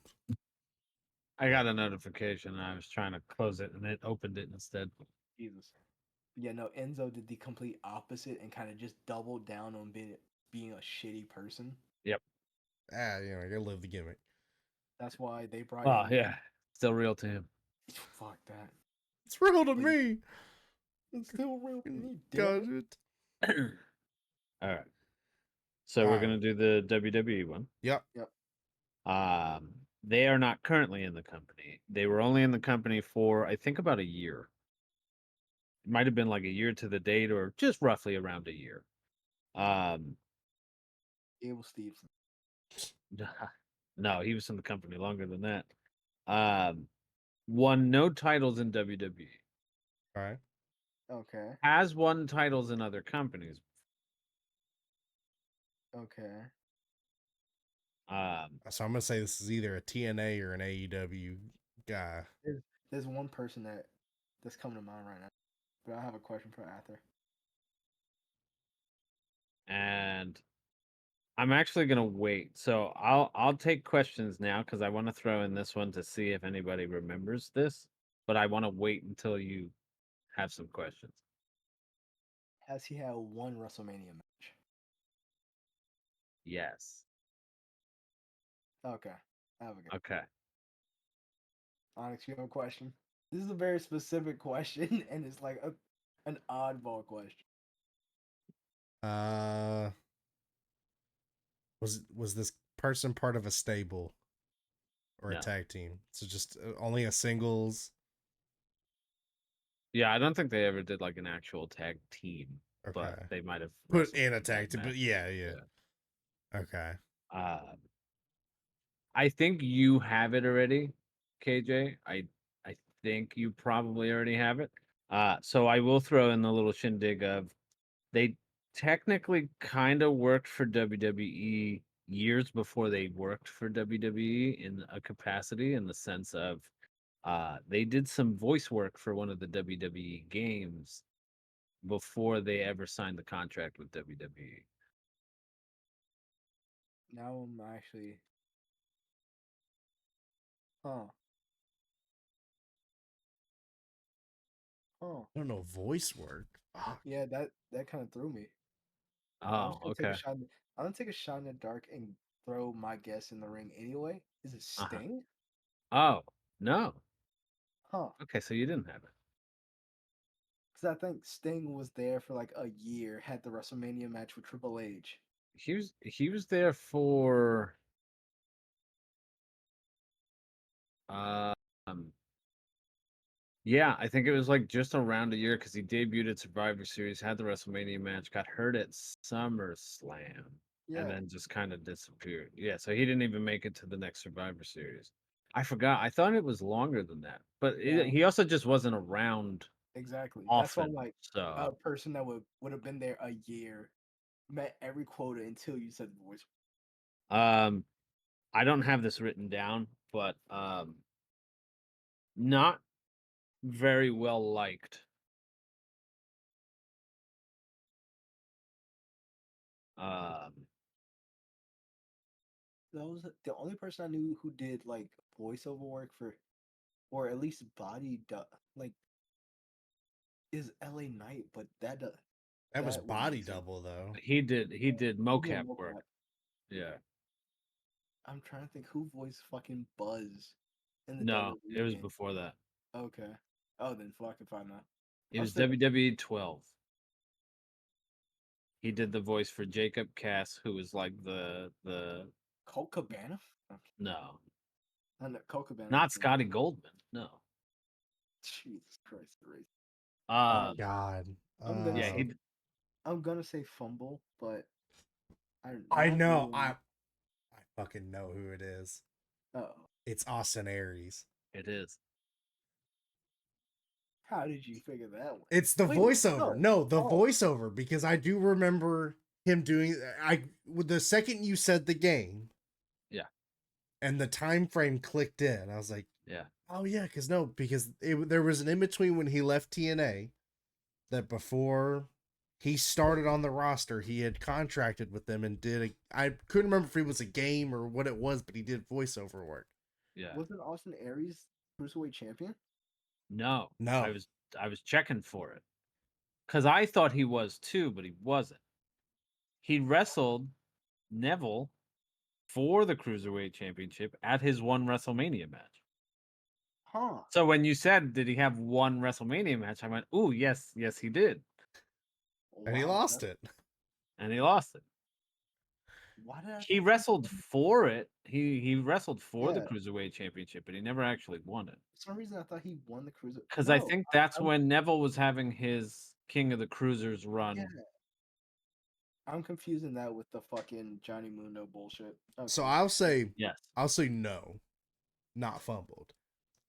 I got a notification. I was trying to close it and it opened it instead. Jesus. Yeah, no, Enzo did the complete opposite and kind of just doubled down on being a shitty person. Yep. I gotta live the gimmick. That's why they brought Oh, in. yeah. Still real to him. Fuck that. It's real to But me. It's still real to me. damn Got it. it. All right. So we're going to do the WWE one. Yep. Yep. They are not currently in the company. They were only in the company for, I think, about a year. It might have been like a year to the date or just roughly around a year. Gable Stevenson. No, he was in the company longer than that. Won no titles in WWE. All right. Okay. Has won titles in other companies. Okay. So I'm gonna say this is either a TNA or an AEW guy. There's one person that's coming to mind right now, but I have a question for Arthur. And I'm actually gonna wait. So I'll take questions now because I want to throw in this one to see if anybody remembers this. But I want to wait until you have some questions. Has he had one WrestleMania match? Yes. Okay. I have a good. Okay. Onyx, you have a question? This is a very specific question, and it's like an oddball question. Was this person part of a stable or a No. tag team? So just only a singles. Yeah, I don't think they ever did like an actual tag team, Okay. but they might have Put wrestled in a that tag team, but match. yeah. Okay. I think you have it already, KJ. I think you probably already have it. So I will throw in the little shindig of they technically kind of worked for WWE years before they worked for WWE in a capacity, in the sense of they did some voice work for one of the WWE games before they ever signed the contract with WWE. Now I'm actually, huh? Huh? I don't know voice work. Fuck. Yeah, that kind of threw me. Oh, okay. I'm gonna take a shot in the dark and throw my guess in the ring anyway. Is it Uh-huh. Sting? Oh, no. Huh? Okay, so you didn't have it. Because I think Sting was there for like a year, had the WrestleMania match with Triple H. He was there for um yeah, I think it was like just around a year because he debuted at Survivor Series, had the WrestleMania match, got hurt at SummerSlam, and Yeah, then just kind of disappeared. Yeah, so he didn't even make it to the next Survivor Series. I forgot. I thought it was longer than that, but no, he also just wasn't around exactly. That's why I'm often. like a So person that would have been there a year, met every quota until you said the voice. um I don't have this written down, but not very well liked. Um That was the only person I knew who did like voiceover work for or at least body like is LA Knight, but That was that was body insane. double though. He did mocap mocap. work. Yeah. I'm trying to think who voiced fucking Buzz in the No, WWE it was game. before that. Okay. Oh, then fuck if I know. It I'm was still- WWE 12. He did the voice for Jacob Cass, who was like the Colt Cabana? no, I know Colt Cabana. not Scotty Goldman. No. Jesus Christ, Grace. Oh God. I'm gonna yeah, say I'm gonna say Fumble, but I know. Really. I fucking know who it is. Oh, It's Austin Aries. it is. how did you figure that one? It's the Wait, voiceover. No, the Oh. voiceover, because I do remember him doing. With the second you said the game, Yeah. and the time frame clicked in, I was like, Yeah. oh yeah, because there was an in between when he left TNA, that before he started on the roster, he had contracted with them and I couldn't remember if it was a game or what it was, but he did voiceover work. Yeah. Wasn't Austin Aries Cruiserweight champion? No. No. I was checking for it. Cuz I thought he was too, but he wasn't. He wrestled Neville for the Cruiserweight Championship at his one WrestleMania match. Huh. So when you said, did he have one WrestleMania match? I went, ooh, yes, he did. And he lost it. And he lost it. Why did I He think wrestled for it. He wrestled for the Yeah. Cruiserweight Championship, but he never actually won it. For some reason I thought he won the cruiser? Because I No, think that's when Neville was having his King of the Cruisers run. Yeah. I'm confusing that with the fucking Johnny Mundo bullshit. So Okay. I'll say Yes. no, not Fumbled.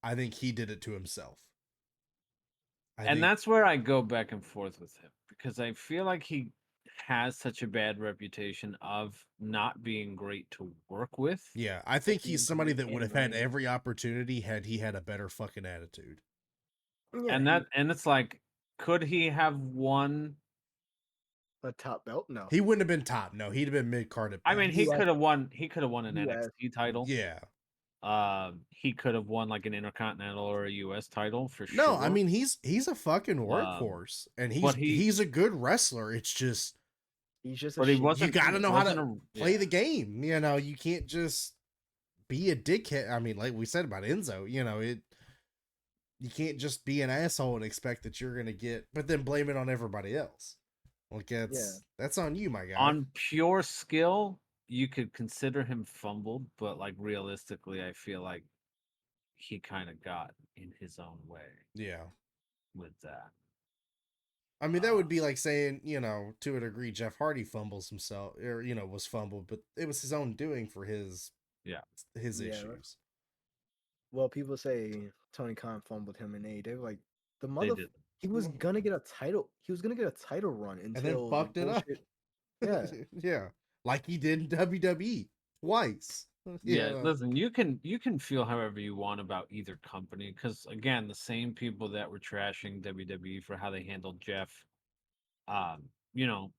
I think he did it to himself. And that's where I go back and forth with him, because I feel like he has such a bad reputation of not being great to work with. Yeah, I think being he's somebody great that would in have had ring. every opportunity had he had a better fucking attitude. Yeah, And it's like, could he have won? a top belt? No. He wouldn't have been top. No, he'd have been mid card at I mean, he US could have won. He could have won an US. NXT title. Yeah. He could have won like an Intercontinental or a US title for sure. No, I mean he's a fucking workhorse, and he's a good wrestler. It's just He's just but he shit- wasn't. you got to know how wasn't to play the game. You know, you can't just be a dickhead. I mean, like we said about Enzo, you know, you can't just be an asshole and expect that you're gonna get, but then blame it on everybody else. Like that's on you, my guy. On pure skill, you could consider him fumbled, but like realistically, I feel like he kind of got in his own way Yeah. with that. I mean, that would be like saying, you know, to a degree, Jeff Hardy fumbles himself, or you know, was fumbled, but it was his own doing for his issues. Well, people say Tony Khan fumbled him in AEW. Like the They mother, did. he was gonna get a title. He was gonna get a title run until And then fucked it up. Yeah. Yeah. Like he did in WWE twice. Yeah, listen, you can feel however you want about either company, because again, the same people that were trashing WWE for how they handled Jeff, you know,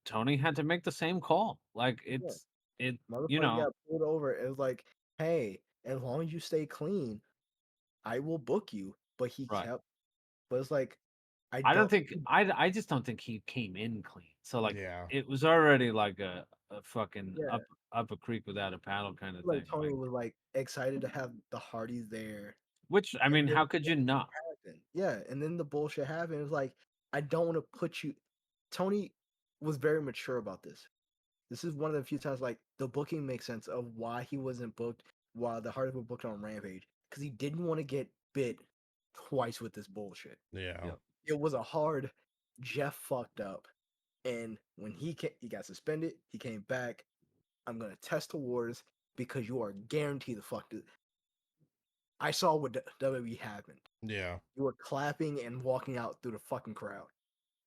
Tony had to make the same call. Like Motherfucker got pulled over. It was like, hey, as long as you stay clean, I will book you. But he kept. But it's like, I don't think I just don't think he came in clean. So like, it was already like a fucking up a creek without a paddle kind of like thing. Tony was like excited to have the Hardys there. Which I mean, how could you not? Yeah, and then the bullshit happened. It was like, I don't want to put you. Tony was very mature about this. This is one of the few times like the booking makes sense of why he wasn't booked while the Hardys were booked on Rampage, because he didn't want to get bit twice with this bullshit. Yeah. It was a hard. Jeff fucked up, and when he got suspended, he came back. I'm gonna test the waters because you are guaranteed to fuck this. I saw what WWE happened. Yeah. You were clapping and walking out through the fucking crowd.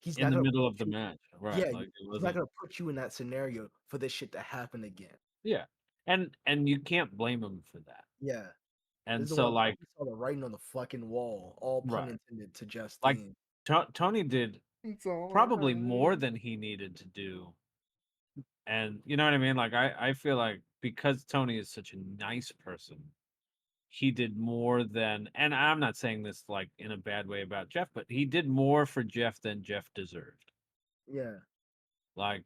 He's in not the gonna middle put of the you- match, right? Yeah, Like, he's not gonna put you in that scenario for this shit to happen again. Yeah, and you can't blame him for that. Yeah, And this is so the one like he saw the writing on the fucking wall, all pun Right. intended to Justine. like Tony did probably more than he needed to do, and you know what I mean. Like I feel like because Tony is such a nice person, he did more than, and I'm not saying this like in a bad way about Jeff, but he did more for Jeff than Jeff deserved. Yeah. Like,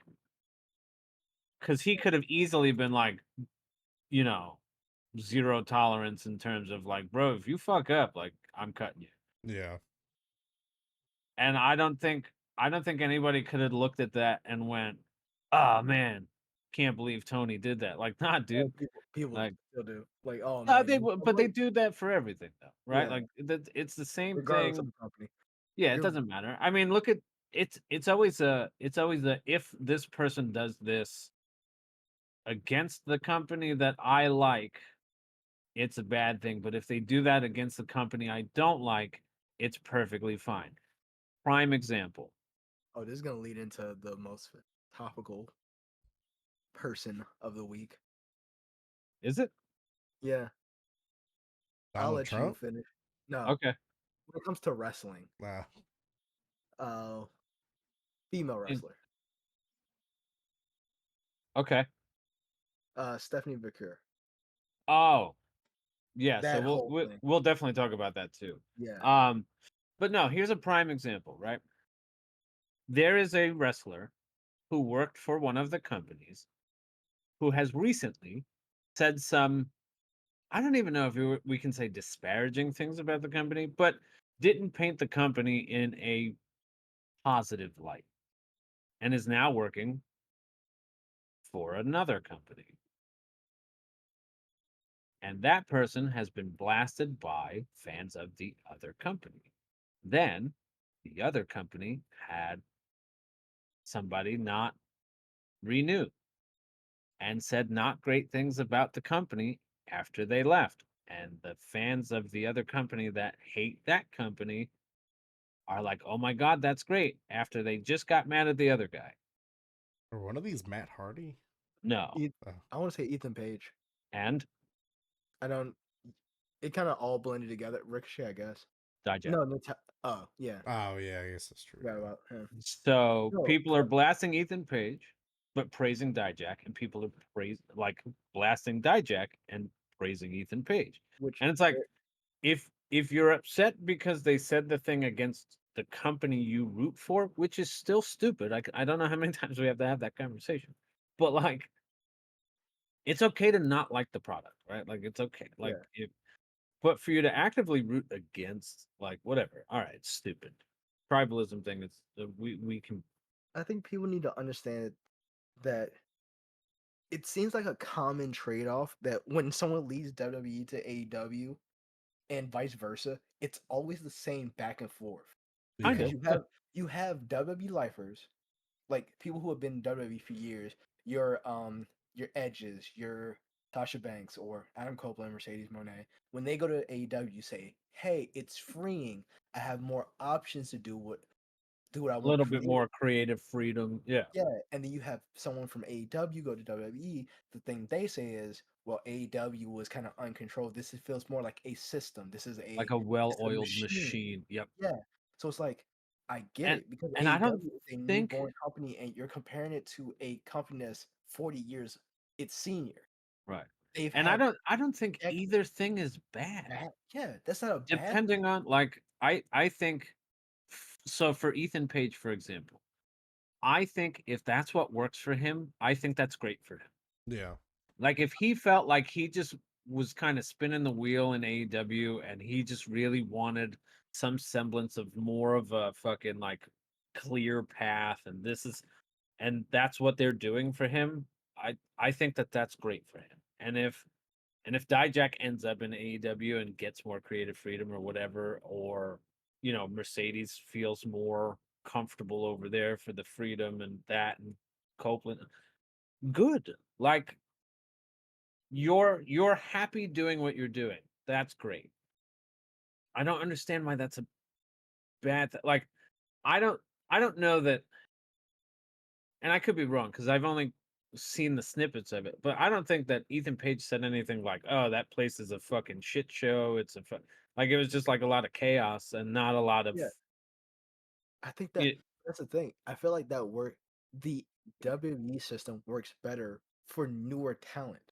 because he could have easily been like, you know, zero tolerance in terms of like, bro, if you fuck up, like, I'm cutting you. Yeah. And I don't think anybody could have looked at that and went, "Oh man, can't believe Tony did that." Like, nah, Oh, dude. people Like, still do. Like, oh no, man, they you would, so but they great. do that for everything, though, right? Yeah, Like, it's the same regardless of thing. the company. Yeah, it You're doesn't matter. I mean, look at it's always a if this person does this against the company that I like, it's a bad thing. But if they do that against the company I don't like, it's perfectly fine. Prime example. oh, this is gonna lead into the most topical person of the week. Is it? Yeah, I'll Donald let you Trump? finish. No, Okay. when it comes to wrestling, Nah. uh, female Is- wrestler, Okay. Stephanie Vicur. Oh, yeah. So That whole we'll thing. we'll definitely talk about that too. Yeah. But no, here's a prime example, right? There is a wrestler who worked for one of the companies who has recently said some, I don't even know if we can say disparaging things about the company, but didn't paint the company in a positive light and is now working for another company. And that person has been blasted by fans of the other company. Then the other company had somebody not renew and said not great things about the company after they left. And the fans of the other company that hate that company are like, oh my God, that's great. After they just got mad at the other guy. Or one of these Matt Hardy? No. Oh. I want to say Ethan Page. And I don't. It kind of all blended together. Ricochet, I guess. Dijak. No, oh yeah, Oh yeah, I guess that's true. forgot about him. So No, people are blasting Ethan Page, but praising Dijak, and people are blasting Dijak and praising Ethan Page. which And it's like, if you're upset because they said the thing against the company you root for, which is still stupid. I don't know how many times we have to have that conversation, but like, it's okay to not like the product, right? Like, it's okay. Like, yeah, but for you to actively root against, like, whatever. All right, it's stupid. Tribalism thing. It's we can. I think people need to understand that it seems like a common trade-off that when someone leaves WWE to AEW and vice versa, it's always the same back and forth I because Yeah. know. you have WWE lifers, like people who have been in WWE for years, your Edges, your Tasha Banks or Adam Copeland, Mercedes Monet, when they go to AEW, say, "Hey, it's freeing. I have more options to do what I A want little bit creative." more creative freedom. Yeah. Yeah, and then you have someone from AEW go to WWE. The thing they say is, "Well, AEW was kind of uncontrolled. Feels more like a system. Like a This is a well-oiled machine." machine. Yep. Yeah. So it's like I get And it because and I don't AEW is a think newborn company and you're comparing it to a company that's 40 years its senior. right. They've And had I don't think decades either thing is bad. yeah, that's not a bad thing. Depending on, like, I think so for Ethan Page, for example, I think if that's what works for him, I think that's great for him. Yeah. Like, if he felt like he just was kind of spinning the wheel in AEW and he just really wanted some semblance of more of a fucking like clear path, and that's what they're doing for him, I think that that's great for him. And if Dijak ends up in AEW and gets more creative freedom or whatever, or Mercedes feels more comfortable over there for the freedom and that, and Copeland, good. Like, you're happy doing what you're doing. That's great. I don't understand why that's a bad like, I don't I don't know that, and I could be wrong because I've only seen the snippets of it, but I don't think that Ethan Page said anything like, "Oh, that place is a fucking shit show." Like, it was just like a lot of chaos and not a lot of Yeah. I think it. that's the thing. I feel like the WWE system works better for newer talent.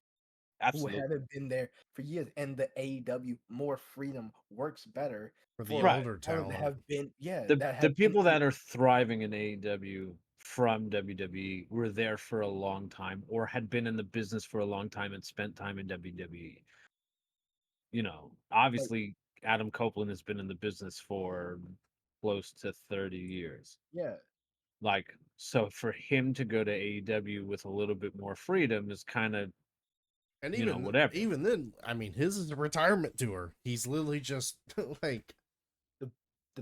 Absolutely. haven't been there for years, and the AEW more freedom works better For the Right. older people that talent. have been The have been people that are thriving in AEW from WWE were there for a long time or had been in the business for a long time and spent time in WWE. You know, obviously Adam Copeland has been in the business for close to 30 years. yeah. Like, so for him to go to AEW with a little bit more freedom is kind of, And you know, whatever. even then, I mean, his is a retirement tour. He's literally just like The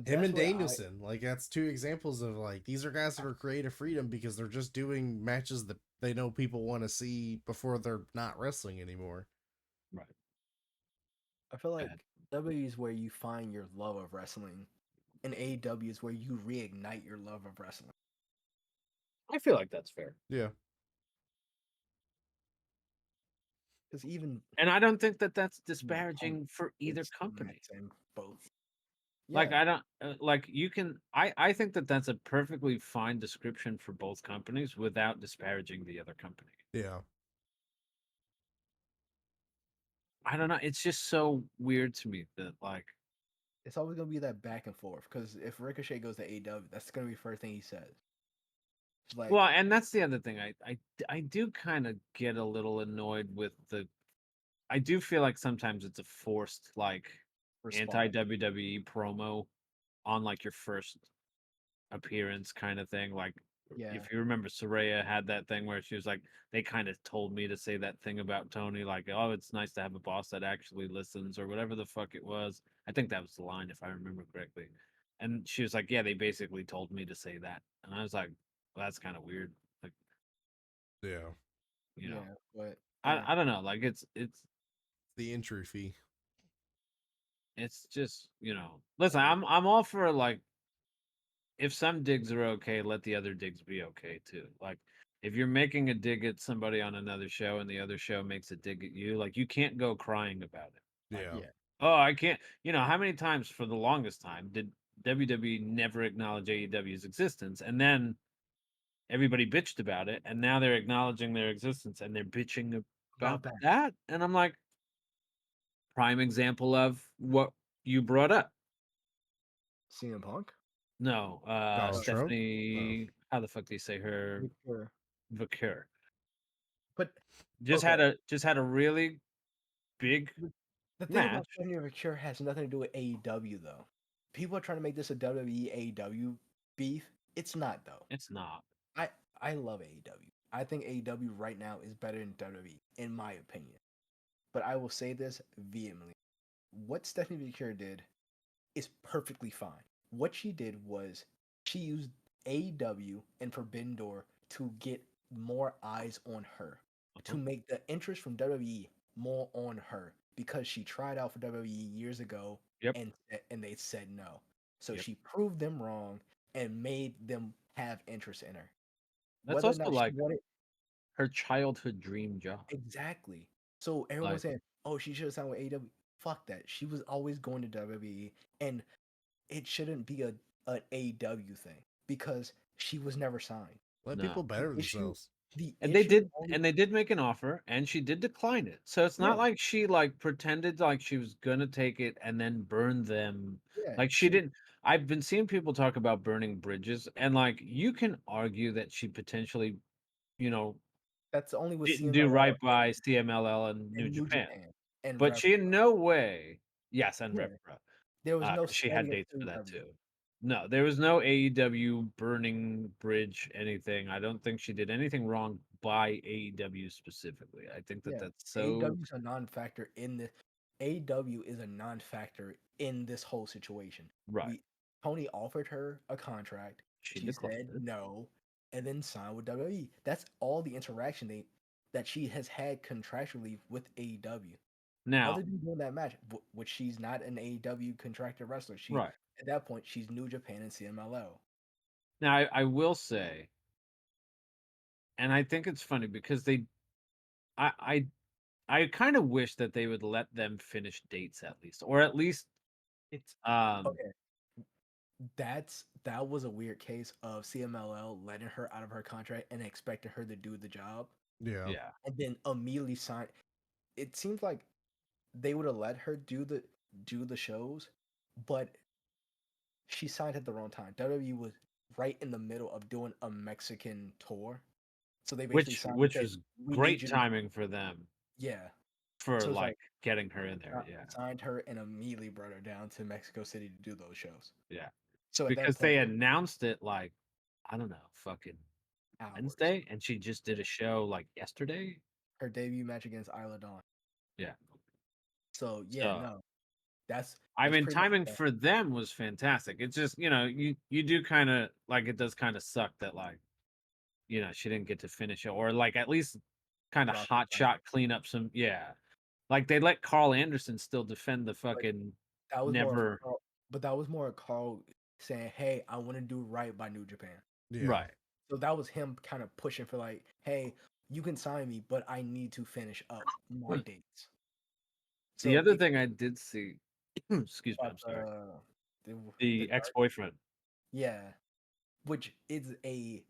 him best and way Danielson. Like that's two examples of like these are guys that are creative freedom because they're just doing matches that they know people want to see before they're not wrestling anymore. Right. I feel like ahead. W is where you find your love of wrestling, and AEW is where you reignite your love of wrestling. I feel like that's fair. Yeah. Because even And I don't think that that's disparaging for either it's the company. max and both. Like Yeah, I don't like you can I think that that's a perfectly fine description for both companies without disparaging the other company. Yeah. I don't know, it's just so weird to me that like it's always gonna be that back and forth. Because if Ricochet goes to AEW, that's gonna be the first thing he says. It's like, well, and that's the other thing. I do kind of get a little annoyed with the I do feel like sometimes it's a forced like response. anti WWE promo on like your first appearance kind of thing. Like Yeah, if you remember, Soraya had that thing where she was like, they kind of told me to say that thing about Tony, like, oh, it's nice to have a boss that actually listens, or whatever the fuck it was. I think that was the line, if I remember correctly. And she was like, yeah, they basically told me to say that. And I was like, well, that's kind of weird. Like, Yeah. you know, yeah, but I don't know. Like The entry fee. it's just, you know, listen, I'm all for like if some digs are okay, let the other digs be okay too. Like if you're making a dig at somebody on another show and the other show makes a dig at you, like you can't go crying about it. Like, Yeah. yeah, oh, I can't. You know, how many times for the longest time did WWE never acknowledge AEW's existence, and then everybody bitched about it, and now they're acknowledging their existence and they're bitching about that that, and I'm like, prime example of what you brought up. CM Punk. No, Donald Trump? Stephanie, how the fuck do you say her? Sure. Vicur. But Just okay, had a really big the thing about match. Stephanie Vicur has nothing to do with AEW though. People are trying to make this a WWE AEW beef. It's not though. It's not. I I love AEW. I think AEW right now is better than WWE in my opinion. But I will say this vehemently: what Stephanie Vicur did is perfectly fine. What she did was she used AEW and Forbidden Door to get more eyes on her, to make the interest from WWE more on her because she tried out for WWE years ago Yep. and they said no. So Yep. she proved them wrong and made them have interest in her. That's Whether or also not she like wanted her childhood dream job. exactly. So everyone was Like, saying, "Oh, she should have signed with AEW." Fuck that. She was always going to WWE, and it shouldn't be an AEW thing because she was never signed. Let people no. better The issue, themselves. the And issue only, they did make an offer and she did decline it. So it's yeah, not like she like pretended like she was gonna take it and then burn them. yeah, Like she didn't I've been seeing people talk about burning bridges and like you can argue that she potentially, you know, that's only with didn't do CMLL right by CMLL and New and New Japan. Japan and But Rev she in Pro. no way yes, and Yeah, RevPro. there was no 'Cause she had standing up dates for to that Rev. too. No, there was no AEW burning bridge anything. I don't think she did anything wrong by AEW specifically. I think that Yeah, that's so AEW is a non-factor in this. AEW is a non-factor in this whole situation. right. We Tony offered her a contract. She She declined said it. no, and then signed with WWE. That's all the interaction that she has had contractually with AEW. Now, Other than doing that match, which she's not an AEW contracted wrestler. She right. at that point she's New Japan and CMLL. Now I will say, and I think it's funny because I I I kind of wish that they would let them finish dates at least, or at least It's um okay. That was a weird case of CMLL letting her out of her contract and expecting her to do the job, Yeah. yeah. and then immediately sign. it seems like they would have let her do the shows, but she signed at the wrong time. WWE was right in the middle of doing a Mexican tour, so they basically signed and which said, was "We need great you to." timing for them Yeah, for so it's like like getting her in there. Yeah, signed her and immediately brought her down to Mexico City to do those shows. yeah. So at that Because they point, announced it like I don't know, fucking hours. Wednesday, and she just did a show like yesterday. Her debut match against Isla Dawn. Yeah. So yeah, So no, that's I that's mean, pretty much timing that. for them was fantastic. It's just you do kind of like it does kind of suck that like she didn't get to finish it or like at least kind of Rock the hot title. shot clean up some like they let Carl Anderson still defend the But fucking that was more of never Carl, but that was more of Carl saying, "Hey, I want to do right by New Japan." Yeah. right. So that was him kind of pushing for like, "Hey, you can sign me, but I need to finish up my dates." The So other it thing I did see, excuse me, about I'm sorry, the the dark, ex-boyfriend. yeah, which is a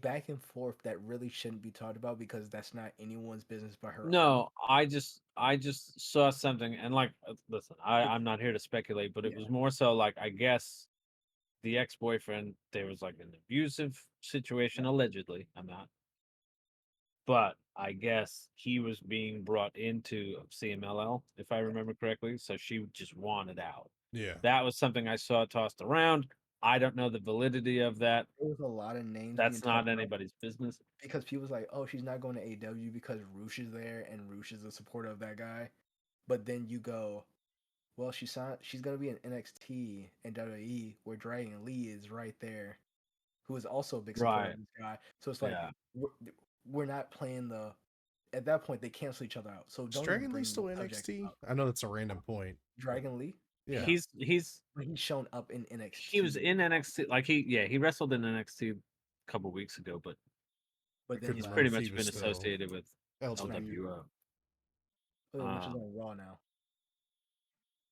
back and forth that really shouldn't be talked about because that's not anyone's business but her own. No, I just saw something and like listen, It, I'm not here to speculate, but it yeah, was more so like I guess the ex-boyfriend there was like an abusive situation yeah, allegedly. I'm not, but I guess he was being brought into CMLL if I yeah. remember correctly, so she just wanted out. Yeah. That was something I saw tossed around. I don't know the validity of that. There was a lot of names being That's talked not about anybody's business. because people's like, "Oh, she's not going to AW because Roosh is there and Roosh is a supporter of that guy." But then you go, well, she's gonna be in NXT and WWE where Dragon Lee is right there, who is also a big supporter of Right. this guy. So it's like Yeah. we're, we're not playing the. At that point, they cancel each other out. So Is don't even Dragon Lee bring the still subject NXT? up. I know that's a random point. Dragon Lee, Yeah. no, He's but he's shown up in he was NXT, in NXT, like he wrestled in NXT a couple weeks ago, but I but then couldn't he's remember left. pretty if he much was been still associated with Right, LW. LWO. which is Um, on Raw now.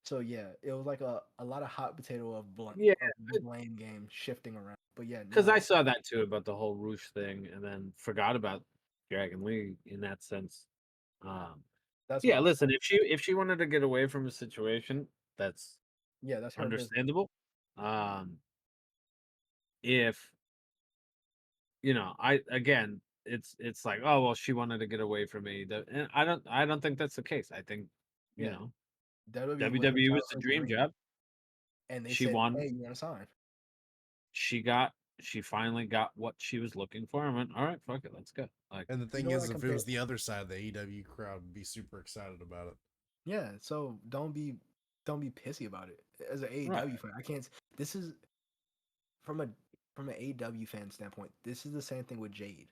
So yeah, it was like a lot of hot potato of blunt yeah, of blame game shifting around. But yeah, because I no, saw that too about the whole Roosh thing, and then forgot about Dragon Lee in that sense. Um, that's what yeah, I was listen, saying. if she wanted to get away from a situation, that's Yeah, that's her business. understandable. Um, if I again, it's like, oh well, she wanted to get away from me. And I don't think that's the case. I think you Yeah, know WWE was her WWE was the childhood dream dream, job. and they She said, won. "Hey, you want to sign?" She finally got what she was looking for. I went, all right, fuck it, let's go. Like, And the You thing know what I is, if it compare? was the other side, the AEW crowd would be super excited about it. Yeah, so don't be pissy about it. As an right, AEW fan, I can't. This is from a from an AEW fan standpoint. This is the same thing with Jade.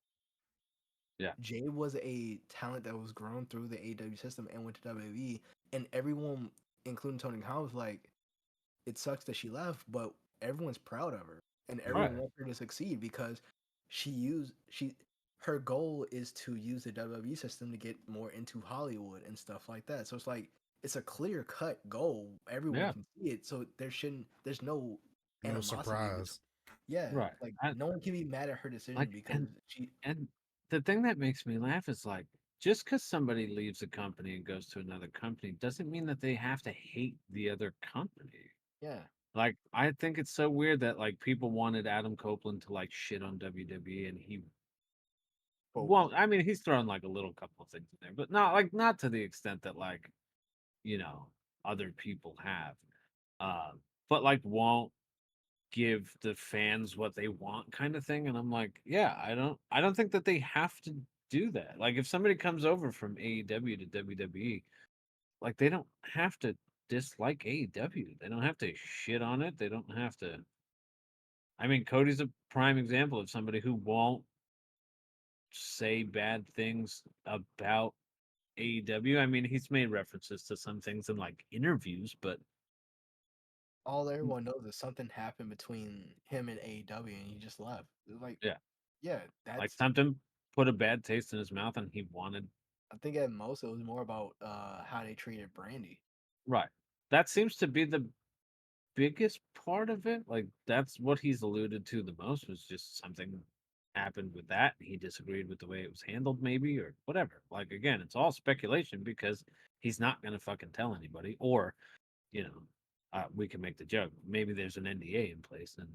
yeah, Jade was a talent that was grown through the AEW system and went to WWE, and everyone, including Tony Khan, was like, "It sucks that she left, but everyone's proud of her, and Yeah. right, everyone wants her to succeed because she her goal is to use the WWE system to get more into Hollywood and stuff like that. So it's like it's a clear cut goal. Everyone yeah, can see it. So there's no No animosity between. surprise. Yeah, right. like I, no one can be mad at her decision like, because she. and the thing that makes me laugh is like, just because somebody leaves a company and goes to another company doesn't mean that they have to hate the other company. Yeah, Like, I think it's so weird that like people wanted Adam Copeland to like shit on WWE, and he but well, I mean, he's thrown like a little couple of things in there, but not to the extent that like you know other people have. Um, but like won't give the fans what they want kind of thing. And I'm like, yeah, I don't think that they have to do that. Like if somebody comes over from AEW to WWE, like they don't have to dislike AEW. They don't have to shit on it. They don't have to. I mean, Cody's a prime example of somebody who won't say bad things about AEW. I mean, he's made references to some things in like interviews, but all everyone knows is something happened between him and AEW, and he just left. It's like, yeah, yeah, like that's. something put a bad taste in his mouth, and he wanted I think at most it was more about how they treated Brandy. right. That seems to be the biggest part of it. Like that's what he's alluded to the most was just something happened with that. He disagreed with the way it was handled, maybe, or whatever. Like, again, it's all speculation because he's not going to fucking tell anybody. Or, you know, we can make the joke. Maybe there's an NDA in place and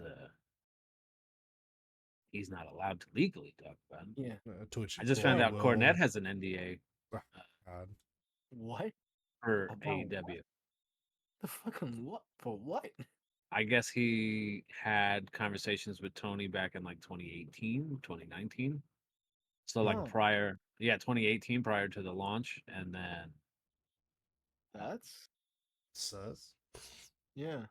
he's not allowed to legally talk about it. Yeah. Twitch. I just found out Cornette has an NDA God. What? for About AEW. The fucking what? For what? I guess he had conversations with Tony back in like 2018, 2019. So like Oh. prior, 2018 prior to the launch, and then That's Sus. yeah.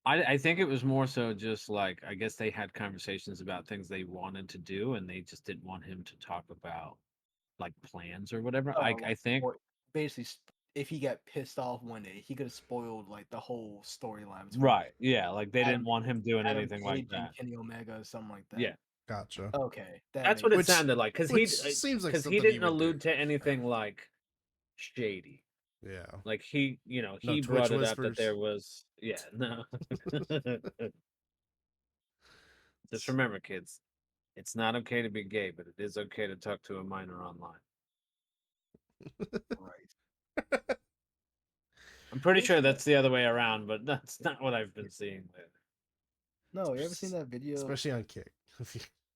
I think it was more so just like I guess they had conversations about things they wanted to do, and they just didn't want him to talk about like plans or whatever. Oh, I like, think or basically, if he got pissed off one day, he could have spoiled like the whole storyline between right, yeah, like they Adam, didn't want him doing Adam anything like Page and that. Kenny Omega or something like that. Yeah, Gotcha. Okay, that's what it Which- sounded like because which seems like he something he didn't would allude do. to anything like shady. Yeah. Like he, No he Twitch brought it up whispers. that there was, no. Just remember, kids, it's not okay to be gay, but it is okay to talk to a minor online. Right. I'm pretty What's sure that? that's the other way around, but that's not what I've been seeing lately. No, you ever seen that video? Especially on Kick.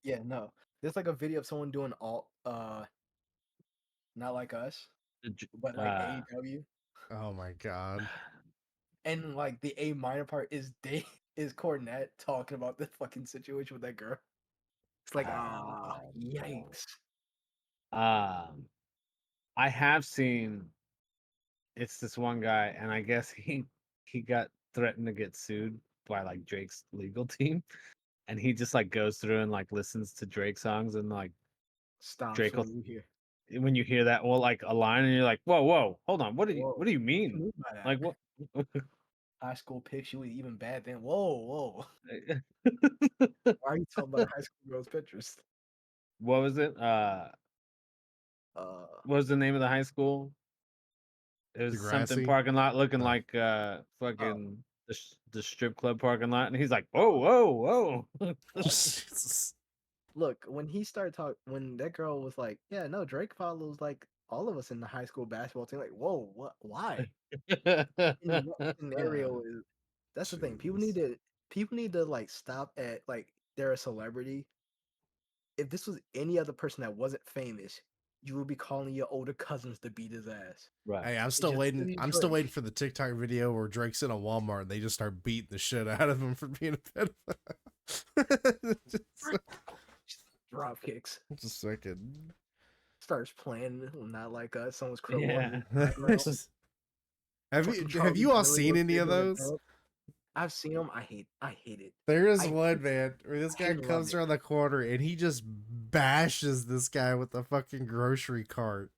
Yeah, no. There's like a video of someone doing all not like us, but like AEW. Oh my god. And like the A minor part is is Cornette talking about the fucking situation with that girl. It's like yikes. I have seen it's this one guy, and I guess he got threatened to get sued by like Drake's legal team, and he just like goes through and like listens to Drake songs and like Stop Drake will, you here. when you hear that like a line and you're like, whoa, hold on, what do Whoa. you What mean? you mean by that? Like what? High school pics, you was even bad then. Whoa. Why are you talking about high school girls' pictures? What was it? What was the name of the high school? It was something Degrassi? parking lot looking Oh. like fucking the strip club parking lot, and he's like, whoa. Jesus. Look, when he started talking, when that girl was like, "Yeah, no, Drake follows like all of us in the high school basketball team." Like, whoa, what? Why? In what scenario is? That's the thing. Jeez. People need to like stop at like they're a celebrity. If this was any other person that wasn't famous, you would be calling your older cousins to beat his ass. Right. Hey, I'm It's still just waiting. he's I'm still Drake. waiting for the TikTok video where Drake's in a Walmart and they just start beating the shit out of him for being a pedophile. Drop kicks. Just second. Starts playing not like us. Someone's crib. Yeah. Have you all seen any of those? I've seen them. I hate it. There is I one, man, where this guy love comes it. around the corner and he just bashes this guy with a fucking grocery cart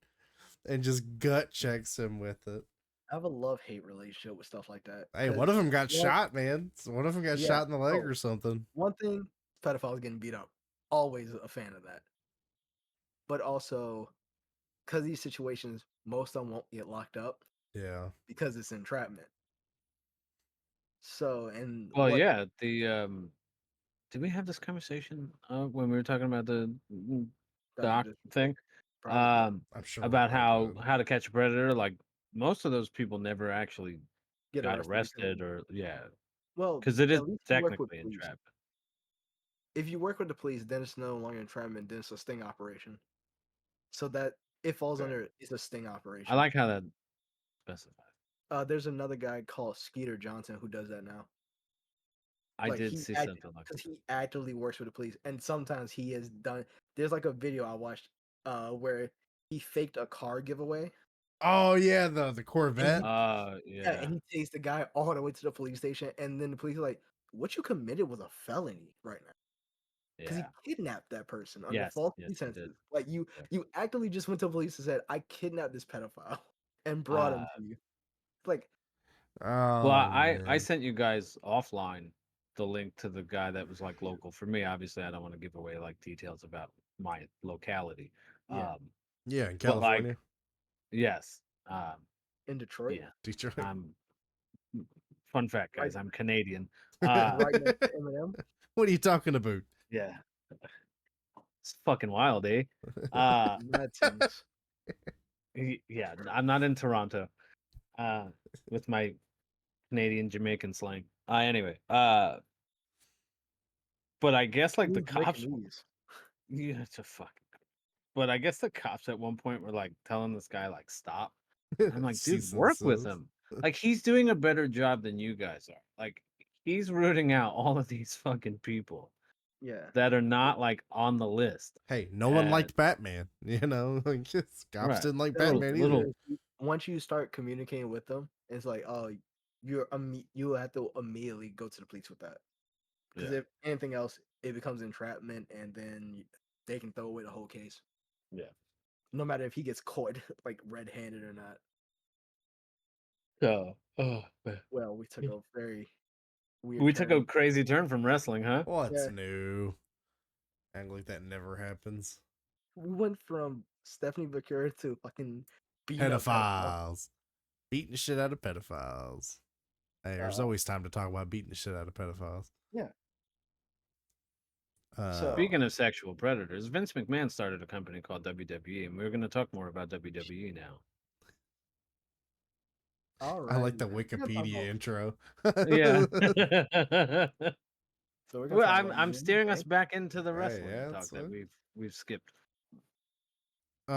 and just gut checks him with it. I have a love-hate relationship with stuff like that. Hey, one of them got 'cause shot, man. So one of them got Yeah. shot in the leg Oh. or something. one thing, pedophiles getting beat up. Always a fan of that. But also, because these situations, most of them won't get locked up Yeah. because it's entrapment. So, and Well, what yeah. Did we have this conversation when we were talking about the doc just thing? probably I'm sure we About probably did. how to catch a predator. Like most of those people never actually get got arrested. arrested, or Well, because it is at least you work with technically police. entrapment. If you work with the police, then it's no longer entrapment, then it's a sting operation. So that it falls under it's a sting operation. I like how that specifies. There's another guy called Skeeter Johnson who does that now. I did see something like because that. he actively works with the police, and sometimes he has done. There's like a video I watched, where he faked a car giveaway. Oh yeah, the Corvette. Yeah, and he takes the guy all the way to the police station, and then the police are like, "What you committed was a felony right now." Because he kidnapped that person under false pretenses. Like you actively just went to the police and said, "I kidnapped this pedophile and brought him to you." Like, Oh, well, I man. sent you guys offline the link to the guy that was like local for me. Obviously, I don't want to give away like details about my locality. Yeah. Yeah, in but, like, California. yes. in Detroit. Yeah. Detroit. Fun fact, guys, I'm Canadian. Right next to Eminem. What are you talking about? Yeah. It's fucking wild, eh? Uh, Mad things. yeah, I'm not in Toronto. With my Canadian Jamaican slang. Anyway, but I guess like the Who's cops, making these? yeah, it's a fucking. But I guess the cops at one point were like telling this guy like stop. I'm like, dude, Cease and work with desist. him. Like he's doing a better job than you guys are. Like he's rooting out all of these fucking people Yeah. that are not like on the list. Hey, no one liked Batman. You know, like cops Right. didn't like No, Batman little- either. once you start communicating with them, it's like, oh, you have to immediately go to the police with that. Because Yeah. if anything else, it becomes entrapment, and then they can throw away the whole case. Yeah. No matter if he gets caught like red-handed or not. Oh, man. Well, we took a very weird. We took turn. a crazy turn from wrestling, huh? What's Yeah. new? Act like that never happens. We went from Stephanie Bakura to fucking beating up Pedophiles. Beating the shit out of pedophiles. Hey, there's Uh, always time to talk about beating the shit out of pedophiles. Yeah. So Speaking of sexual predators, Vince McMahon started a company called WWE, and we're going to talk more about WWE now. All right. I like the man. We're gonna talk Wikipedia about- intro. Yeah. So we're gonna Well, talk I'm about I'm Money in the steering us Bank. back into the Hey, wrestling yeah, talk that's that fine. we've skipped. Look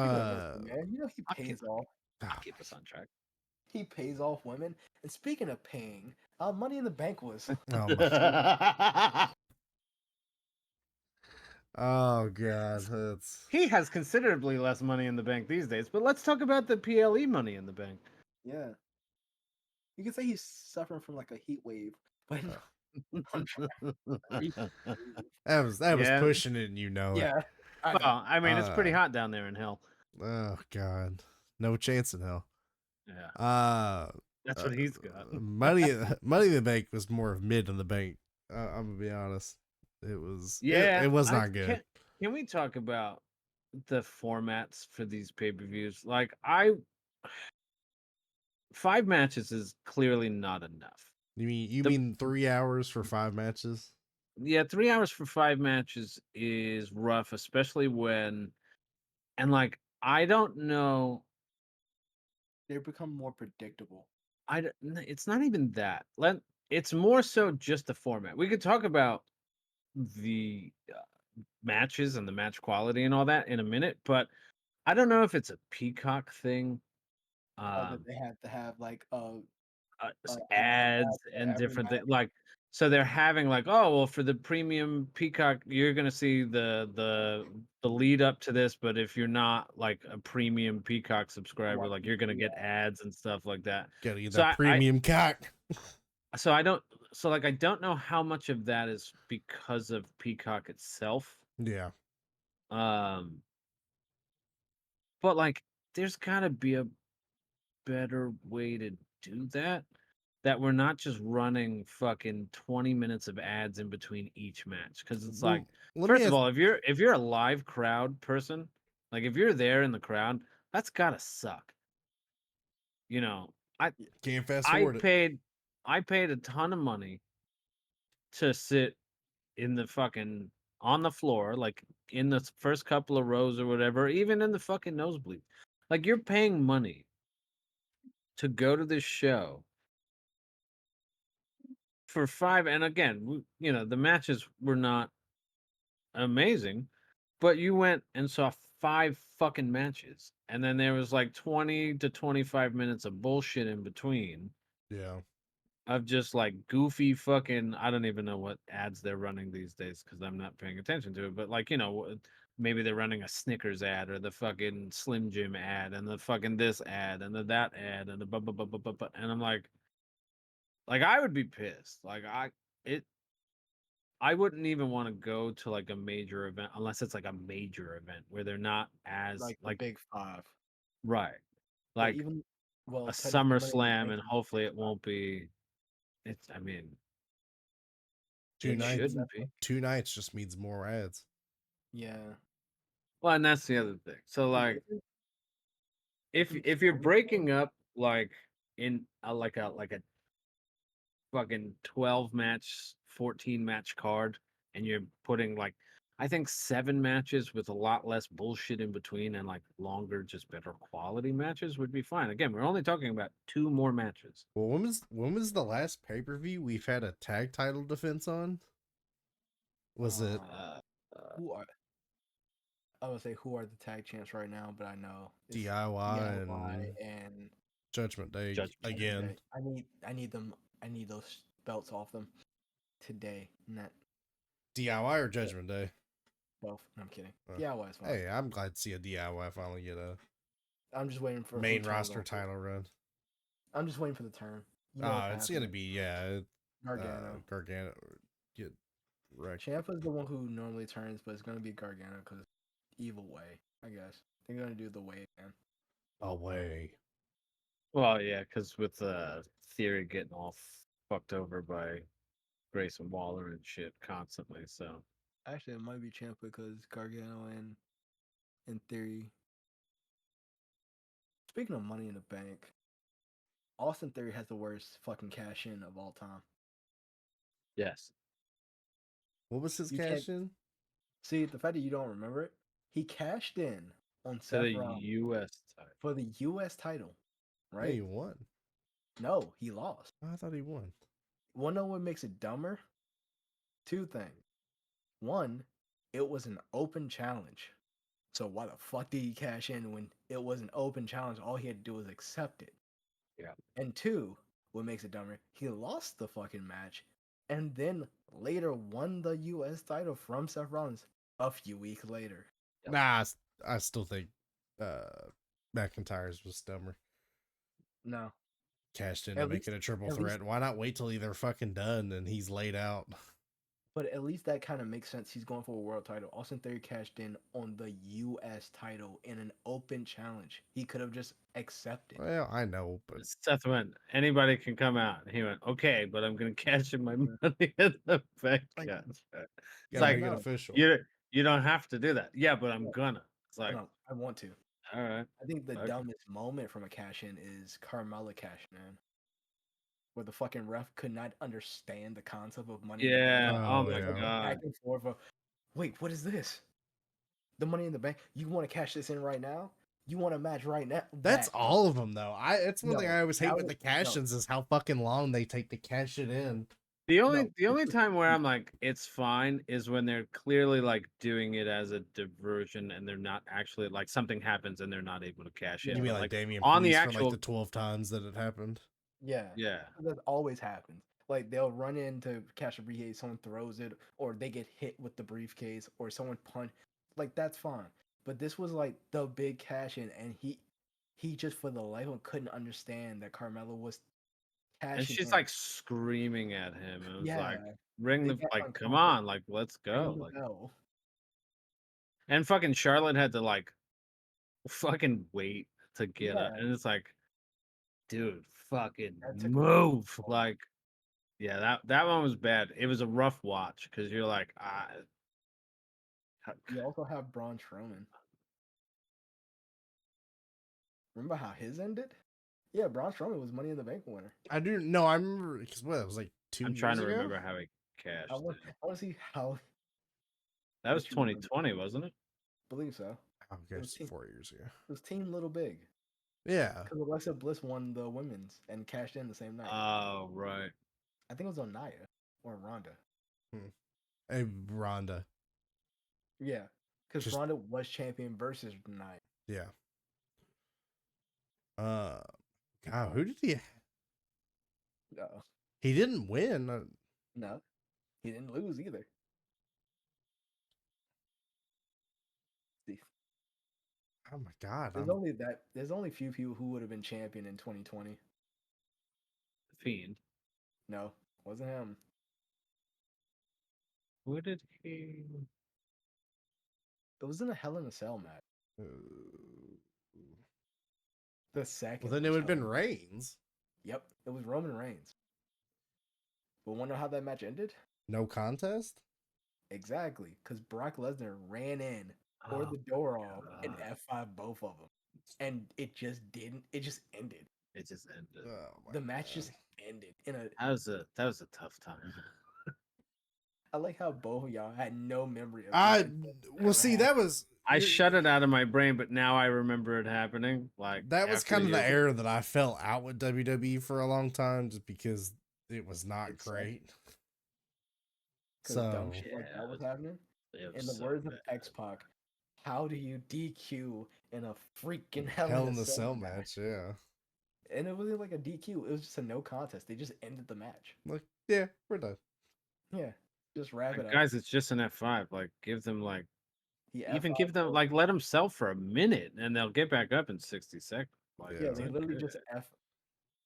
at Vince, man. You know he I'll pays keep- off. ah, Keep us on track. He pays off women. And speaking of paying, Money in the Bank was. oh my oh god, that's He has considerably less money in the bank these days, but let's talk about the PLE money in the bank. Yeah. You could say he's suffering from like a heat wave, but that was Yeah. pushing it, and you know it. yeah. I know. Well, I mean, it's pretty hot down there in hell. Oh god, no chance in hell. Yeah, that's what he's got. Money in the Bank was more of mid in the bank. I'm gonna be honest. It was Yeah, it was not good. Can we talk about the formats for these pay-per-views? Like, 5 matches is clearly not enough. You The- mean 3 hours for 5 matches? Yeah, 3 hours for 5 matches is rough, especially when, and like, I don't know. They become more predictable. It's not even that. It's more so just the format. We could talk about the matches and the match quality and all that in a minute, but I don't know if it's a Peacock thing. That they have to have like Ads for and every different match. things. Like, so they're having like, oh well, for the premium Peacock, you're gonna see the lead up to this, but if you're not like a premium Peacock subscriber, like you're gonna get ads and stuff like that. Gotta get So that premium cock. I don't know how much of that is because of Peacock itself. Yeah. But like there's gotta be a better way to do that we're not just running fucking 20 minutes of ads in between each match, because it's like, first of all, if you're a live crowd person, like if you're there in the crowd, that's gotta suck. You know, can't fast I forward it. paid a ton of money to sit in the fucking on the floor, like in the first couple of rows or whatever, even in the fucking nosebleed. Like you're paying money to go to this show for 5, and again, you know, the matches were not amazing, but you went and saw 5 fucking matches, and then there was like 20 to 25 minutes of bullshit in between. Yeah. Of just like goofy fucking, I don't even know what ads they're running these days because I'm not paying attention to it, but like, you know, maybe they're running a Snickers ad or the fucking Slim Jim ad and the fucking this ad and the that ad and the blah, blah, blah, blah, blah, blah. And I'm like I would be pissed. Like I wouldn't even want to go to like a major event unless it's like a major event where they're not as Like the big 5. right, But like even a technically Money in the SummerSlam, Bank and is hopefully big it won't be. It's, I mean, Two it nights. shouldn't be. 2 nights just means more ads. Yeah. Well, and that's the other thing. So like, if you're breaking up like in like a fucking 12 match, 14 match card, and you're putting like, I think 7 matches with a lot less bullshit in between and like longer, just better quality matches would be fine. Again, we're only talking about 2 more matches. Well, when was the last pay-per-view we've had a tag title defense on? Was it Who are? I would say who are the tag champs right now, but I know it's DIY and and Judgment Day Judgment again? Day. I need them. I need those belts off them today. Not DIY or Judgment Day? both. No, I'm kidding. Uh, DIY is fine. Hey, I'm glad to see a DIY finally get a I'm just waiting for main who turns roster on. title run. I'm just waiting for the turn. You know what's It's gonna happening. be Gargano. Gargano get wrecked. Ciampa's the one who normally turns, but it's gonna be Gargano because evil way. I guess they're gonna do the way again. Away. Well, yeah, because with Theory getting all fucked over by Grayson Waller and shit constantly. So Actually, it might be Ciampa because Gargano and in theory. Speaking of Money in the Bank, Austin Theory has the worst fucking cash in of all time. yes, What was his You cash can't in? see the fact that you don't remember it. He cashed in on to Seth the Rollins U.S. title. for the U.S. title, Hey, right? he won. No, he lost. Oh, I thought he won. Wanna know what makes it dumber? 2 things. One, it was an open challenge. So why the fuck did he cash in when it was an open challenge? All he had to do was accept it. Yeah. And 2, what makes it dumber? He lost the fucking match and then later won the US title from Seth Rollins a few weeks later. Yep. Nah, I still think McIntyre's was dumber. No. Cashed in At to make least- it a triple at threat. least- Why not wait till they're fucking done and he's laid out? But at least that kind of makes sense. He's going for a world title. Austin Theory cashed in on the US title in an open challenge. He could have just accepted. Well, I know, but Seth went, anybody can come out. And he went, okay, but I'm going to cash in my money in the bank Like, contract. It's gotta like, make it no. official. you don't have to do that. Yeah, but I'm Yeah. gonna. It's like, No, I want to. all right. I think the Okay. dumbest moment from a cash in is Carmella cashing in, where the fucking ref could not understand the concept of money in the bank. Yeah. Oh, Oh, my yeah. God. Back and forth. Wait, what is this? The money in the bank. You want to cash this in right now? You want a match right now? That's That- all of them, though. It's one thing No, I always hate that with was- the cash-ins is how fucking long they take to cash it in. The only No. time where I'm like, it's fine is when they're clearly like doing it as a diversion and they're not actually like something happens and they're not able to cash in. You mean But, like Damian on the Priest for actual, like the 12 times that it happened? Yeah. yeah. That always happens. Like they'll run into cash a briefcase, someone throws it, or they get hit with the briefcase, or someone punch. Like that's fine. But this was like the big cash in, and he just for the life of him couldn't understand that Carmella was cashing And she's in. like screaming at him. It was like, Yeah, ring they the, got like, come uncomfortable. on, like, let's Ring go. the Like, bell. and fucking Charlotte had to like fucking wait to get up. Yeah. And it's like, dude, fucking That took a move. while. Like, yeah, that one was bad. It was a rough watch because you're like, You also have Braun Strowman. Remember how his ended? Yeah, Braun Strowman was Money in the Bank winner. I do. No, I remember because what it was like 2 I'm years trying to ago? remember how he cashed. I want to see how. That was what you remember. 2020, wasn't it? Believe so. Oh, It okay, was it's 4 years ago. It was Team Little Big. Yeah. Because Alexa Bliss won the women's and cashed in the same night. Oh, right. I think it was on Nia or Ronda. Hey, Rhonda. Yeah, because Just- Ronda was champion versus Nia. Yeah. God, who did he? No, He didn't win. no, he didn't lose either. See, Oh my God. There's only few people who would have been champion in 2020. Fiend. No, wasn't him. Who did he? It was in a Hell in a Cell match. The second. Well, then it was would have been Hell- Reigns. Yep, it was Roman Reigns. But wonder how that match ended? No contest. Exactly, because Brock Lesnar ran in, tore Oh, the door off, and God. F5 both of them. And it just didn't. It just ended. It just ended. Oh my The match God. just ended in a. That was a tough time. I like how both of y'all had no memory of I this. well, see, that was I shut it out of my brain, but now I remember it happening. Like that was after kind of the years era that I fell out with WWE for a long time, just because it was not It sucked. great. Because dumb So shit like Yeah, that was happening. it In was the so words of bad. X Pac, how do you DQ in a freaking Hell Hell in in a the Cell Cell match? match, yeah. And it wasn't like a DQ. It was just a no contest. They just ended the match. Like, yeah, we're done. Yeah, just wrap it up. Guys, it's just an F5. Like, give them like He even F5 give them both. like let them sell for a minute, and they'll get back up in 60 seconds. Like, Yeah, Yeah. they it's literally okay. just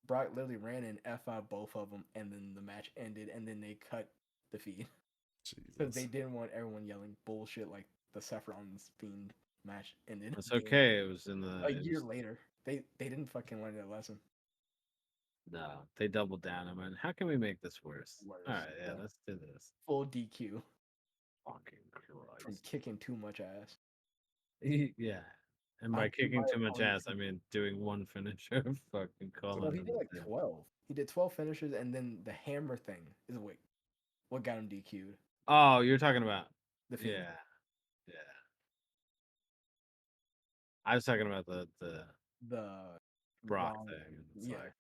Brock literally ran in F5 both of them, and then the match ended, and then they cut the feed because they Jesus. didn't want everyone yelling bullshit like the Seth Rollins Fiend match ended. It's being okay. It was in the A it year was- later, they didn't fucking learn their lesson. No, they doubled down. I mean, how can we make this worse? Worse, All right, yeah, yeah. let's do this. Full DQ Fucking from Christ. kicking too much ass. Yeah. And by kicking too much ass, I mean doing one finisher. Fucking So calling he it did a like day. 12. He did 12 finishers, and then the hammer thing is what got him DQ'd. Oh, you're talking about The Fiend. yeah, yeah. I was talking about the The Brock wrong- thing. It's Yeah. like,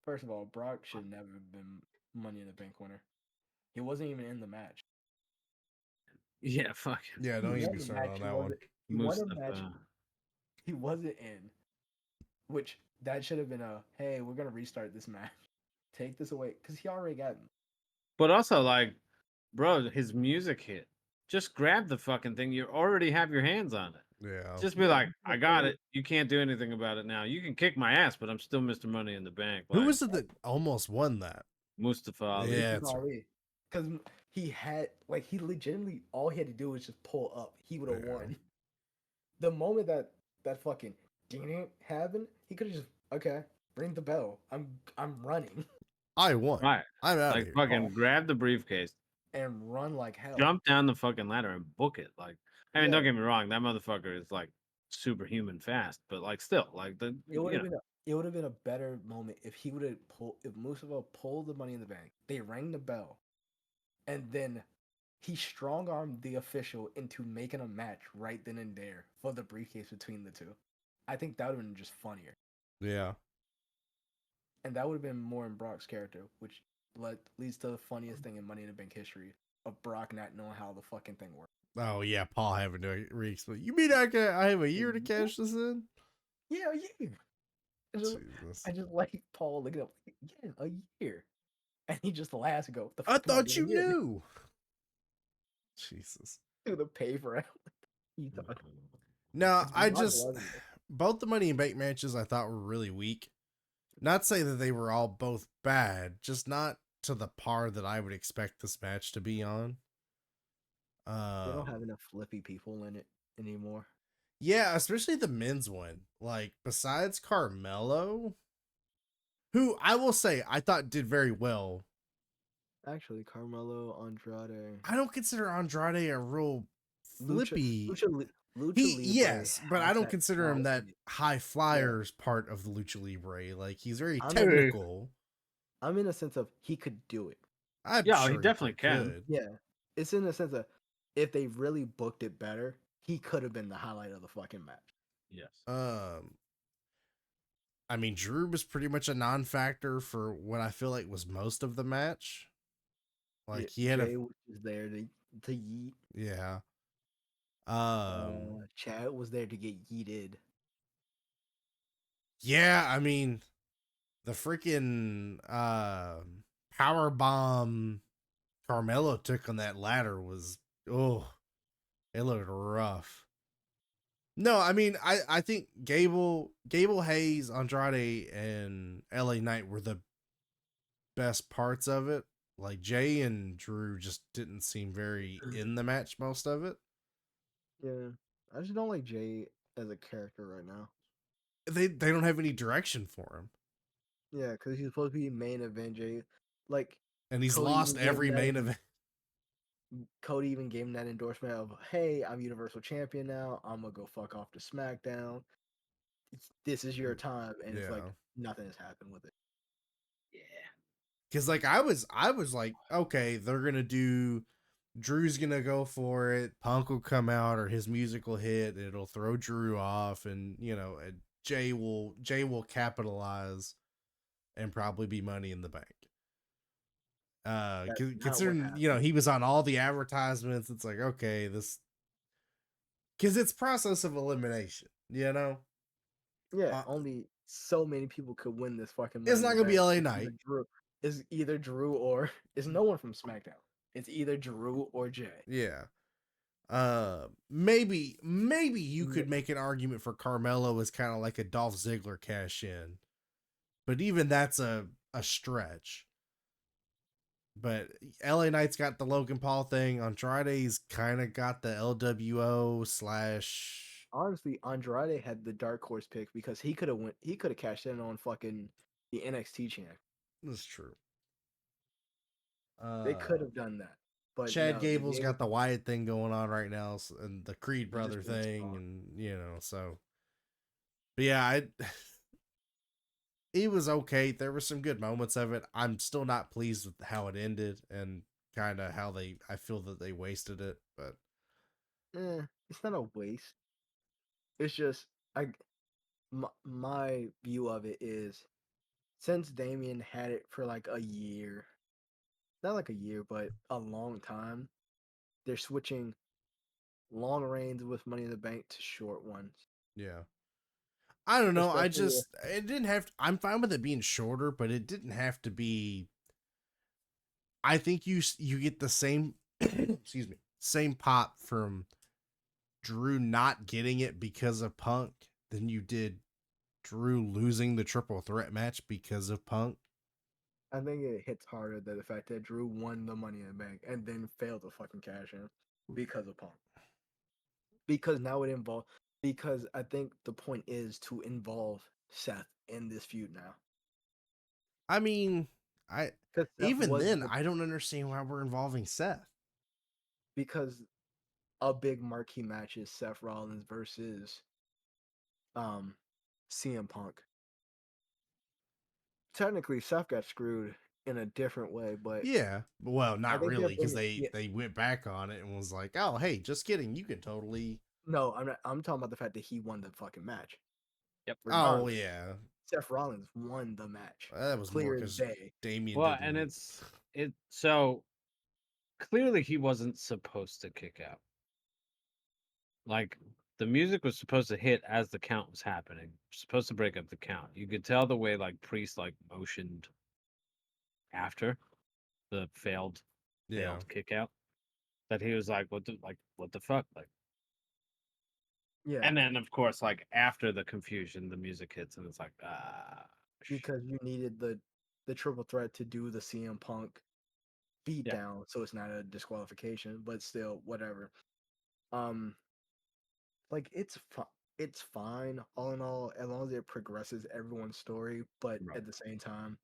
First of all, Brock should never have been Money in the Bank winner. He wasn't even in the match. yeah, fucking Yeah, don't He even won be the started match, on he that one. wasn't- He won a match Mustafa. he wasn't in. Which that should have been a hey, we're gonna restart this match. Take this away because he already got him. But also, like, bro, his music hit. Just grab the fucking thing. You already have your hands on it. Yeah. Just be like, I got it. You can't do anything about it now. You can kick my ass, but I'm still Mr. Money in the Bank. Who Like, was it that almost won that? Mustafa Ali. Yeah, that's right. Because he had he legitimately all he had to do was just pull up. He would have Yeah. won. The moment that fucking didn't happen, he could have just ring the bell. I'm running I won. Right. I'm out Like, of here. fucking Oh. grab the briefcase, and run like hell. jump down the fucking ladder and book it. Like, I mean, Yeah. don't get me wrong, that motherfucker is like superhuman fast, but like, still, like It would have been a better moment if he would have if Mustafa pulled the Money in the Bank. They rang the bell, and then he strong armed the official into making a match right then and there for the briefcase between the two. I think that would have been just funnier, Yeah. and that would have been more in Brock's character, which leads to the funniest thing in Money in the Bank history of Brock not knowing how the fucking thing works. Oh yeah, Paul having to re-explain. You mean I have a year to cash this in? Yeah, a year. Jesus. I just like Paul looking up. Yeah, a year, and he just laughs and go, "The I fuck am thought you doing here?" knew. Jesus. To the paper. You thought No, It's I Brock just Lesnar. both the Money in Bank matches I thought were really weak. Not say that they were all both bad, just not to the par that I would expect this match to be on. They don't have Um, enough flippy people in it anymore. yeah, especially the men's one. Like besides Carmelo, who I will say I thought did very well. Actually, Carmelo, Andrade, I don't consider Andrade a real flippy. Lucha He Libre yes, but I has don't that consider him style that in it. high flyers part of the Lucha Libre. Like he's very I'm- technical. I'm in a sense of he could do it. I'm Yeah, sure he definitely can. could. Yeah, it's in the sense of if they really booked it better, he could have been the highlight of the fucking match. Yes. I mean, Drew was pretty much a non-factor for what I feel like was most of the match. Like he had Jay a was just there to yeet. yeah. Chad was there to get yeeted. Yeah, I mean, the freaking power bomb Carmelo took on that ladder was it looked rough. No, I mean, I think Gable Hayes, Andrade, and LA Knight were the best parts of it. Like Jay and Drew just didn't seem very in the match most of it. Yeah, I just don't like Jay as a character right now. They don't have any direction for him. Yeah, because he's supposed to be main event Jay. Like And he's Cody lost even gave every that main en- event. Cody even gave him that endorsement of, "Hey, I'm Universal Champion now. I'm gonna go fuck off to SmackDown. This is your time," and it's like Yeah. nothing has happened with it. Yeah. Cause like I was like, okay, they're gonna do Drew's gonna go for it. Punk will come out, or his music will hit. It'll throw Drew off, and Jay will capitalize and probably be Money in the Bank. That's not what Considering happened. he was on all the advertisements, it's like, okay, this, because it's process of elimination. Yeah, Uh, only so many people could win this fucking it's Money not in the gonna be Bank. LA It's Knight. either Drew or it's no one from SmackDown. It's either Drew or Jay. Yeah. Maybe you Yeah. could make an argument for Carmelo as kind of like a Dolph Ziggler cash in, but even that's a stretch. But LA Knight's got the Logan Paul thing. Andrade's kind of got the LWO slash. Honestly, Andrade had the dark horse pick because he could have cashed in on fucking the NXT champ. That's true. They could have done that, but Chad no, they Gable's gave got it the Wyatt thing going on right now, and the Creed he just brother being thing, strong. and so. But yeah, it was okay. There were some good moments of it. I'm still not pleased with how it ended and kind of how I feel that they wasted it, but It's not a waste. It's just my view of it is since Damien had it for like a year, not like a year, but a long time, they're switching long reigns with Money in the Bank to short ones. yeah. I don't know. Especially It didn't have to, I'm fine with it being shorter, but it didn't have to be. I think you get the same excuse me, same pop from Drew not getting it because of Punk than you did Drew losing the triple threat match because of Punk. I think it hits harder than the fact that Drew won the Money in the Bank and then failed to fucking cash in because of Punk. Because now it involves. Because I think the point is to involve Seth in this feud now. I mean, I Because even then I don't understand why we're involving Seth. Because a big marquee match is Seth Rollins versus CM Punk. Technically, Seth got screwed in a different way, but Yeah, well, not think they're really, because bringing- they went back on it and was like, oh, hey, just kidding, you can totally. no, I'm not. I'm talking about the fact that he won the fucking match. Yep. Oh Regardless, yeah, Seth Rollins won the match. that was more Clear as because day. Damien Well, didn't. and so clearly he wasn't supposed to kick out. Like the music was supposed to hit as the count was happening. Supposed to break up the count. You could tell the way like Priest like motioned after the failed kick out that he was like, what the fuck? Like, Yeah, and then of course, like after the confusion, the music hits and it's like, because you needed the triple threat to do the CM Punk beat Yeah. down, so it's not a disqualification, but still, whatever. Like it's fine all in all, as long as it progresses everyone's story, but Right. at the same time,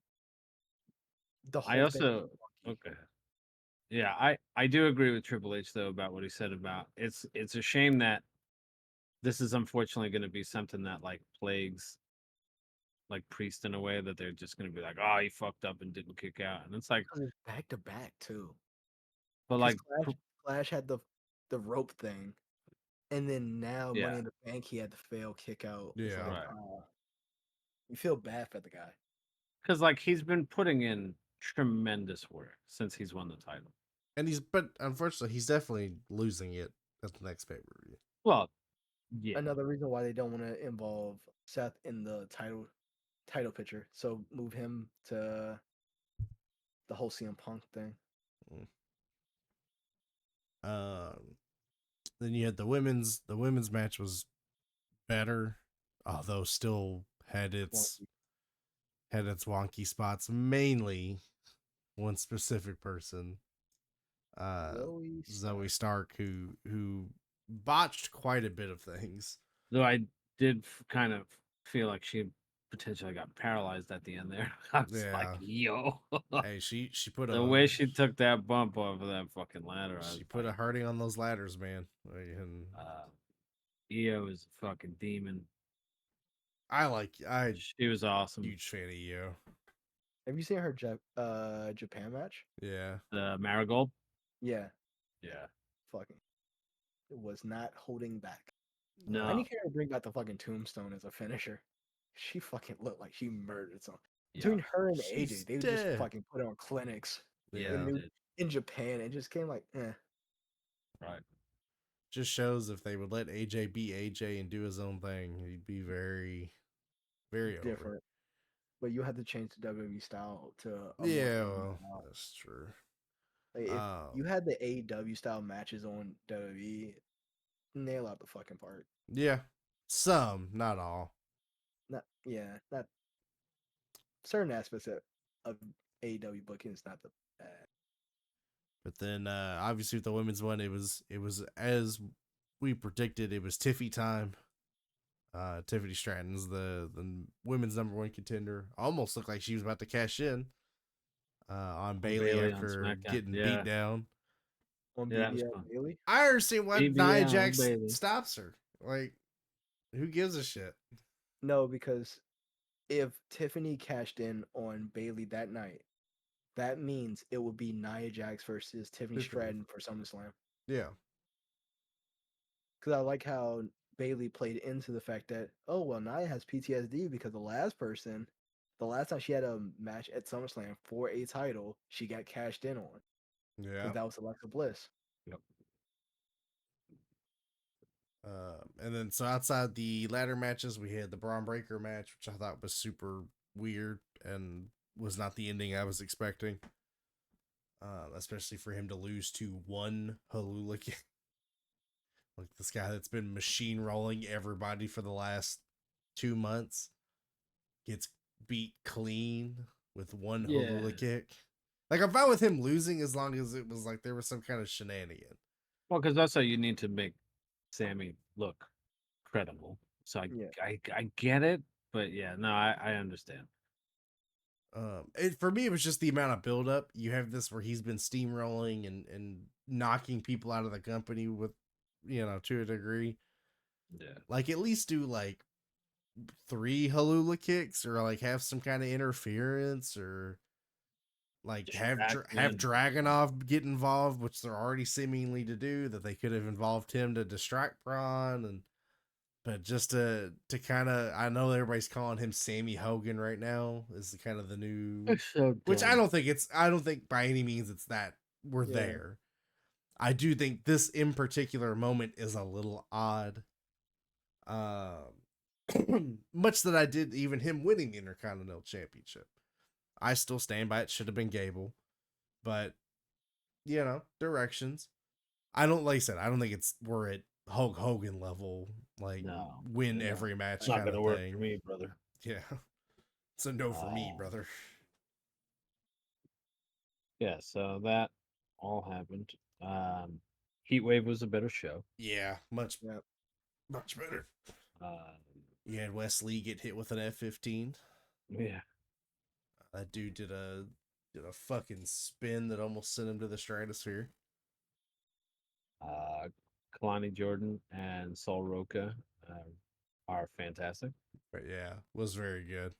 the I whole thing also was wonky. okay. Yeah, I do agree with Triple H though about what he said about it's a shame that this is unfortunately going to be something that like plagues like Priest in a way that they're just going to be like, oh, he fucked up and didn't kick out, and it's like, Because it's back to back too. but Because like, Clash had the rope thing, and then now Yeah. Money in the Bank he had the fail kick out. It's Yeah. like, Right. you feel bad for the guy. because like he's been putting in tremendous work since he's won the title. And but unfortunately, he's definitely losing it at the next pay-per-view. Well, yeah, Another reason why they don't want to involve Seth in the title picture, so move him to the whole CM Punk thing. Then you had the women's match was better, although still had its wonky spots, mainly one specific person, Zoe Stark, who botched quite a bit of things. though I did kind of feel like she potentially got paralyzed at the end there. I was like, yo, Hey, she put the way she took that bump off of that fucking ladder. She put a hurting on those ladders, man. And EO is a fucking demon. She was awesome. Huge fan of EO. Have you seen her Japan match? Yeah. The Marigold? Yeah. Yeah. Fucking, it was not holding back. No. I need to bring back the fucking tombstone as a finisher. She fucking looked like she murdered someone. Between her and AJ, She's they would just dead. fucking put on clinics Yeah. in, they New, did. in Japan. It just came like, eh. Right. Just shows if they would let AJ be AJ and do his own thing, he'd be very, very over. Different. But you had to change the WWE style to a more Yeah, indie well, style. that's true. Like, if you had the AEW style matches on WWE, nail out the fucking part. Yeah, some, not all. Not certain aspects of AEW booking is not the bad. But then obviously with the women's one, it was as we predicted, it was Tiffy time. Tiffany Stratton's the women's #1 contender. Almost looked like she was about to cash in on Bailey Bayley on after SmackDown. getting Yeah. beat down. On Yeah, that was BBL fun. Bailey? I understand why BBL Nia Jax Bayley. stops her. Like, who gives a shit? No, because if Tiffany cashed in on Bailey that night, that means it would be Nia Jax versus Tiffany Stratton for SummerSlam. Yeah. Because I like how Bailey played into the fact that, oh, well, Nia has PTSD because the last time she had a match at SummerSlam for a title, she got cashed in on. Yeah. Because that was Alexa Bliss. Yep. And then so outside the ladder matches, we had the Braun Breaker match, which I thought was super weird and was not the ending I was expecting. Especially for him to lose to one Halula King. Like this guy that's been machine rolling everybody for the last 2 months gets beat clean with one Halula kick. Like, I'm fine with him losing as long as it was like there was some kind of shenanigan. Well, because that's how you need to make Sammy look credible. So I get it, but yeah, no, I understand. For me, it was just the amount of buildup. You have this where he's been steamrolling and knocking people out of the company with, to a degree. Yeah. Like, at least do like 3 Halula kicks or like have some kind of interference or like have Dragunov get involved, which they're already seemingly to do, that they could have involved him to distract Braun. But just to kind of, I know everybody's calling him Sami Hogan right now is the kind of the new, which I don't think by any means it's that we're there. I do think this in particular moment is a little odd. Much that I did even him winning the Intercontinental Championship. I still stand by it. Should have been Gable, but directions. I don't think we're at Hulk Hogan level, like win every match. It's not gonna work for me, brother. Yeah, it's a no for me, brother. Yeah, so that all happened. Heatwave was a better show. Yeah, much better. You had Wesley get hit with an F-15. Yeah, that dude did a fucking spin that almost sent him to the stratosphere. Kalani Jordan and Sol Roca are fantastic. But yeah, was very good.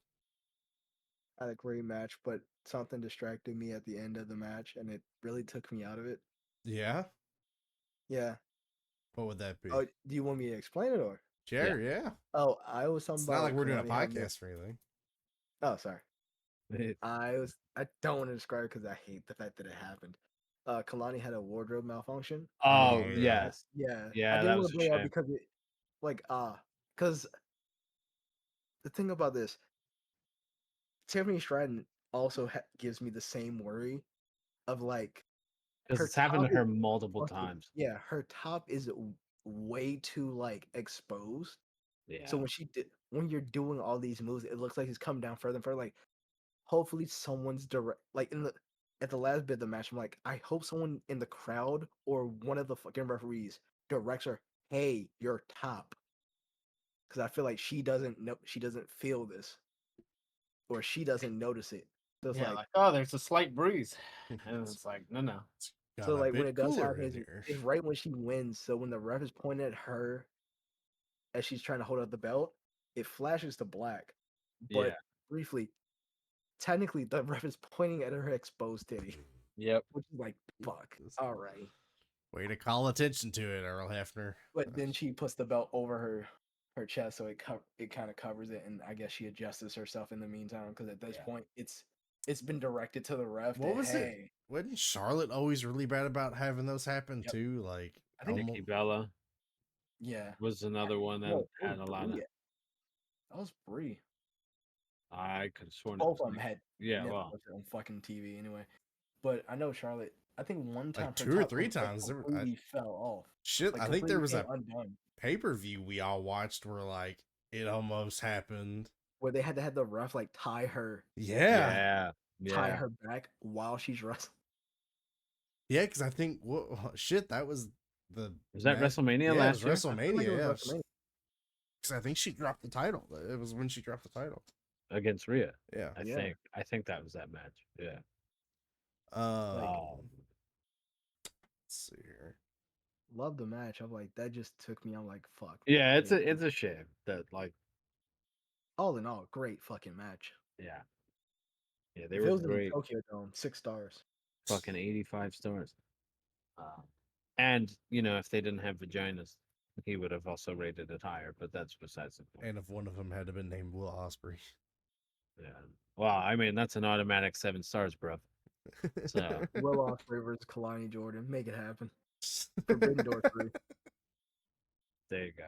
I had a great match, but something distracted me at the end of the match, and it really took me out of it. Yeah? Yeah. What would that be? Oh, do you want me to explain it or? Sure, yeah. Oh, I was talking it's about. Not like we're doing a podcast or anything. Oh, sorry. I don't want to describe it because I hate the fact that it happened. Kalani had a wardrobe malfunction. Oh yes, yeah. Yeah, I that didn't was want to a bring it up shame. because because the thing about this, Tiffany Stratton also gives me the same worry of like because it's happened to her multiple times. Yeah, her top is way too like exposed. Yeah. So when you're doing all these moves, it looks like it's coming down further and further. Like, hopefully someone's direct. Like at the last bit of the match, I'm like, I hope someone in the crowd or one of the fucking referees directs her, "Hey, you're top," because I feel like she doesn't know, she doesn't feel this, or she doesn't notice it. So it's like, oh, there's a slight breeze, and it's like, no. So like when it does happen, it's right when she wins. So when the ref is pointing at her as she's trying to hold out the belt, it flashes to black. But briefly, technically, the ref is pointing at her exposed titty. Yep. Which is like, fuck. All right. Way to call attention to it, Earl Hefner. But then she puts the belt over her chest, so it kind of covers it, and I guess she adjusts herself in the meantime because at this point it's been directed to the ref. What that, was it? hey, Wasn't Charlotte always really bad about having those happen Yep. too? Like, I think almo- Nikki Bella yeah, was another one that no, it had a was lot of. Brie. That was Brie. I could have sworn. Both of them had Yeah, nipples well, on fucking TV anyway. But I know Charlotte. I think one time like her 2 or top 3 rope, like, times. completely fell off. Shit, Like, I think there was a completely came undone. pay-per-view we all watched where like it almost happened. Where they had to have the ref like tie her Yeah. back while she's wrestling. Yeah, because I think shit, that was the was that match- WrestleMania Yeah, last it year? was I feel like WrestleMania. it was Yeah, WrestleMania. because I think she dropped the title. It was when she dropped the title. Against Rhea. Yeah. I think that was that match. Yeah. Let's see here. Love the match. I'm like, that just took me. I'm like, fuck. Yeah, it's a shame that like All in all, great fucking match. yeah. Yeah, they If were it was in the great. Tokyo Dome, 6 stars. Fucking 85 stars. And you know, if they didn't have vaginas, he would have also rated it higher, but that's besides the point. And if one of them had been named Will Ospreay. Yeah. Well, I mean, that's an automatic 7 stars, bro. So Will Ospreay versus Kalani Jordan. Make it happen. Forbidden Door 3. there you go.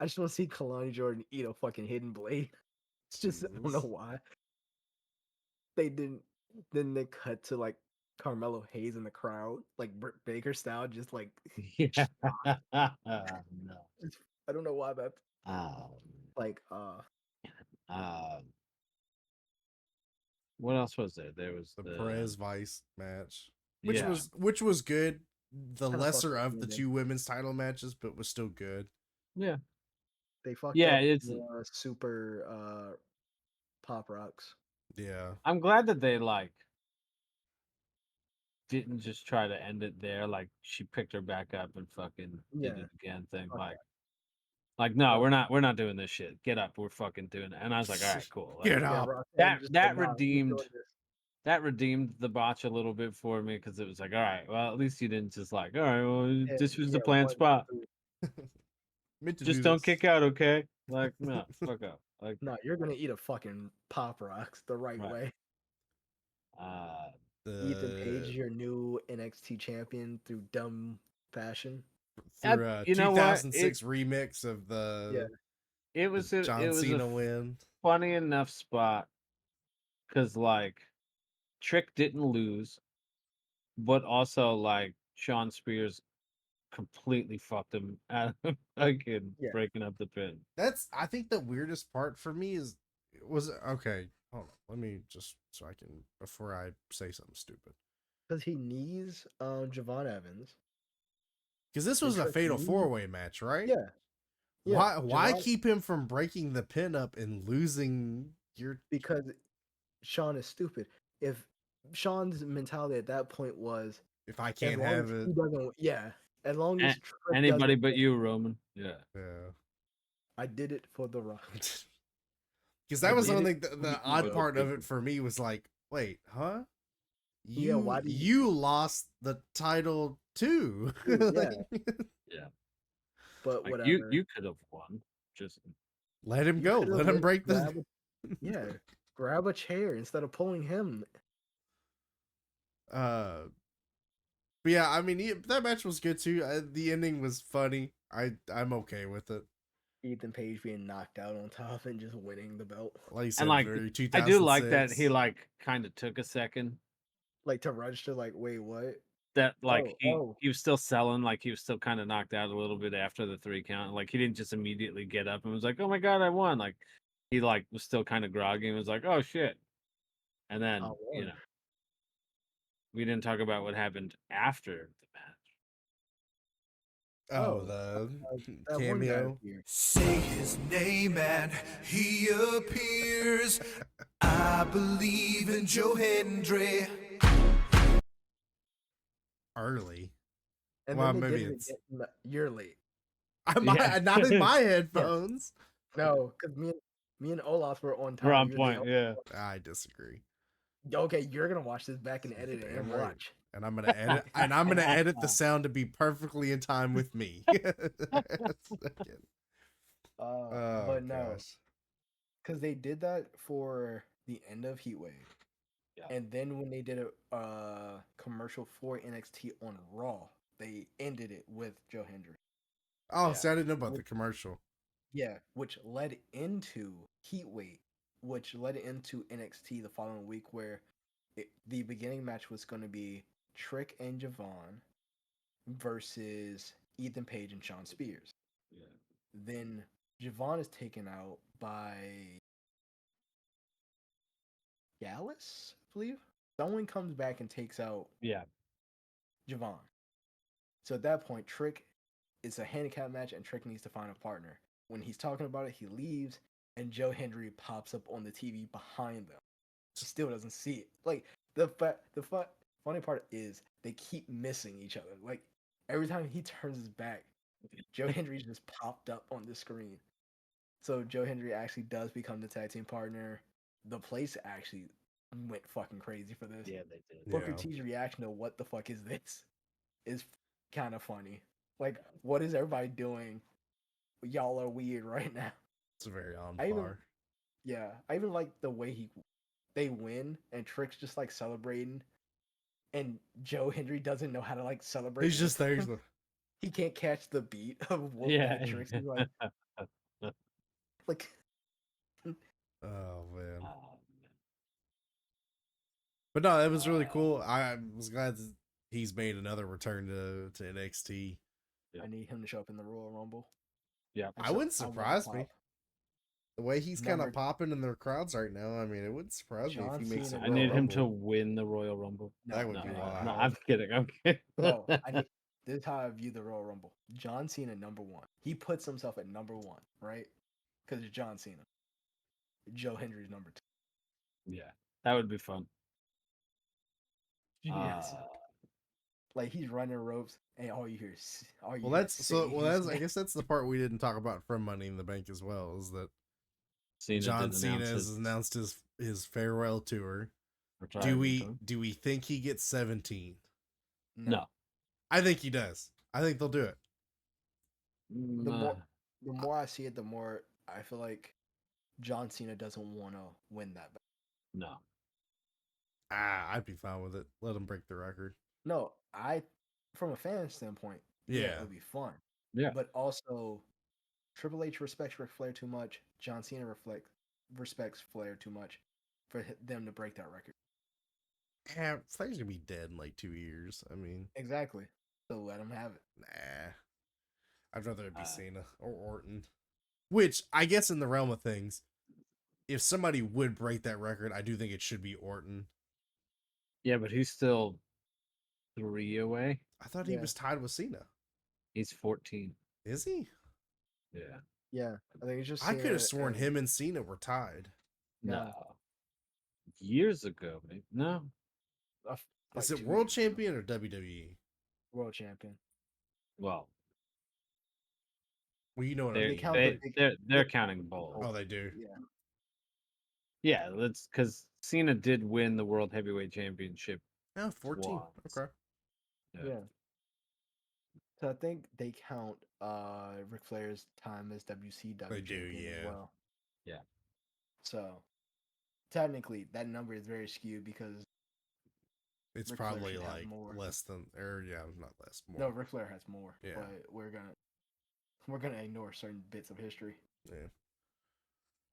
I just want to see Kalani Jordan eat a fucking hidden blade. It's just, I don't know why. They didn't. Then they cut to like Carmelo Hayes in the crowd, like Britt Baker style, just like, Yeah. No. I don't know why that, Um, like, what else was there? There was the Perez Vice match, yeah. which was good. The Kinda lesser fucked of me the then. 2 women's title matches, but was still good. Yeah. they fucked Yeah, up it's the super pop rocks. Yeah. I'm glad that they like didn't just try to end it there. Like she picked her back up and fucking did Yeah. it again thing. Okay. Like no, we're not doing this shit. Get up, we're fucking doing it. And I was like, all right, cool. Like, Get Yeah, up. Roxanne just that said, "Nah, keep redeemed doing this." that redeemed the botch a little bit for me because it was like, all right, well, at least you didn't just like, all right, well, this was the Yeah, planned 1, spot. 2, 3. Meant to Just do don't this. kick out, okay? Like, no, fuck up. Like, No, you're gonna eat a fucking pop rocks the right Right. way. Ethan Page is your new NXT champion through dumb fashion. Through a you know what? 2006 remix of the It was the a, John it was Cena a win. funny enough spot because like Trick didn't lose, but also like Sean Spears completely fucked him out of fucking Yeah. breaking up the pin. That's I think the weirdest part for me was okay. Hold on, let me just so I can before I say something stupid. Because he needs Javon Evans. Because this was a Trick fatal needs- 4-way match, right? Yeah. Yeah. Why Javon- keep him from breaking the pin up and losing your? Because Sean is stupid. If Sean's mentality at that point was, If I as can't long have as it, he doesn't, as long as Trick Anybody doesn't but win, you, Roman. Yeah. yeah. I did it for the Rock. Because that I was did something. it The for odd the part of it for me was like, wait, huh? Yeah, why did you lost the title too? Yeah. Yeah. But Like, whatever. you could have won. Just Let him You go. could've Let him break the. grab Yeah, grab a chair instead of pulling him. But yeah, I mean that match was good too. The ending was funny. I'm okay with it. Ethan Page being knocked out on top and just winning the belt. Like you said, and like very I do like that 2006. he like kind of took a second Like to register, like, wait, what? that like Oh. he was still selling, like he was still kind of knocked out a little bit after the 3 count. Like he didn't just immediately get up and was like, oh my god, I won. Like he like was still kind of groggy and was like, oh shit. And then I you won. know we didn't talk about what happened after the match. Oh, that one guy cameo. appeared. Say his name and he appears. I believe in Joe Hendry. Early. And Well, then they maybe did it it's- again. No, you're late. Yeah. Not in my headphones. No, because me and Olaf were on time. We're on You're the point, yeah. I disagree. Okay, you're gonna watch this back and edit it and Damn right. watch. and I'm gonna edit the sound to be perfectly in time with me. Oh But no, gosh. because they did that for the end of Heatwave. Yeah. And then when they did a commercial for NXT on Raw, they ended it with Joe Hendry. Oh, Yeah. see, I didn't know about the commercial. Yeah, which led into Heatwave, which led into NXT the following week, where the beginning match was going to be Trick and Javon versus Ethan Page and Shawn Spears. Yeah. Then Javon is taken out by Gallus, I believe. Someone comes back and takes out Yeah. Javon. So at that point, Trick, it's a handicap match, and Trick needs to find a partner. When he's talking about it, he leaves, and Joe Hendry pops up on the TV behind them. He still doesn't see it. Like the funny part is they keep missing each other. Like every time he turns his back, Joe Hendry's just popped up on the screen. So Joe Hendry actually does become the tag team partner. The place actually went fucking crazy for this. Yeah, they did. Booker Yeah. T's reaction to what the fuck is this is kind of funny. Like, what is everybody doing? Y'all are weird right now. It's very on I even- par. Yeah, I even like the way they win and Trick's just like celebrating, and Joe Hendry doesn't know how to like celebrate. He's just with there. them. He's like, He can't catch the beat of what Yeah. Trick's he's like. oh man. Oh, But no, it was really cool. I was glad that he's made another return to NXT. I need him to show up in the Royal Rumble. yeah. I wouldn't I want surprise me. pop. The way he's kind Number- of popping in their crowds right now, I mean, it wouldn't surprise me if John he makes Cena it. I Royal need him to Rumble. win the Royal Rumble. That would No, be no, wild. no, I'm kidding. I'm kidding. No, this is how I view the Royal Rumble. John Cena number one. He puts himself at number one, right? Because it's John Cena. Joe Hendry's number two. Yeah, that would be fun. Yes. Like he's running ropes, and all you hear is all you Well, hear that's is so. say Well, his that's. I name. guess that's the part we didn't talk about from Money in the Bank as well. Is that Cena John did Cena announce has his announced his farewell tour. retirement tour. Do we think he gets 17? No. I think he does. I think they'll do it. The Nah. more the more I see it, the more I feel like John Cena doesn't want to win that. No. I'd be fine with it. Let him break the record. No, from a fan standpoint, Yeah. it would be fun. Yeah. But also, Triple H respects Ric Flair too much. John Cena respects Flair too much for them to break that record. Flair's gonna be dead in like 2 years. I mean, Exactly. So let him have it. nah. I'd rather it be Cena or Orton. Which I guess in the realm of things, if somebody would break that record, I do think it should be Orton. Yeah, but he's still 3 away. I thought he Yeah. was tied with Cena. He's 14. Is he? Yeah. Yeah, I think it's just. I could Cena have sworn and- him and Cena were tied. No. Years ago, maybe. No. Is like it 2 world years ago. champion or WWE? World champion. Well, Well, you know what I they're mean. count the big- they're counting both. Oh, they do. Yeah. Yeah, that's because Cena did win the World Heavyweight Championship. Oh, 14. Once. Okay. Yeah. So I think they count Ric Flair's time as WCW They do, champion as yeah. well. Yeah. So technically that number is very skewed because It's Ric Flair probably should have like more. less than, or yeah, not less, more. no, Ric Flair has more. Yeah. But we're gonna ignore certain bits of history. Yeah.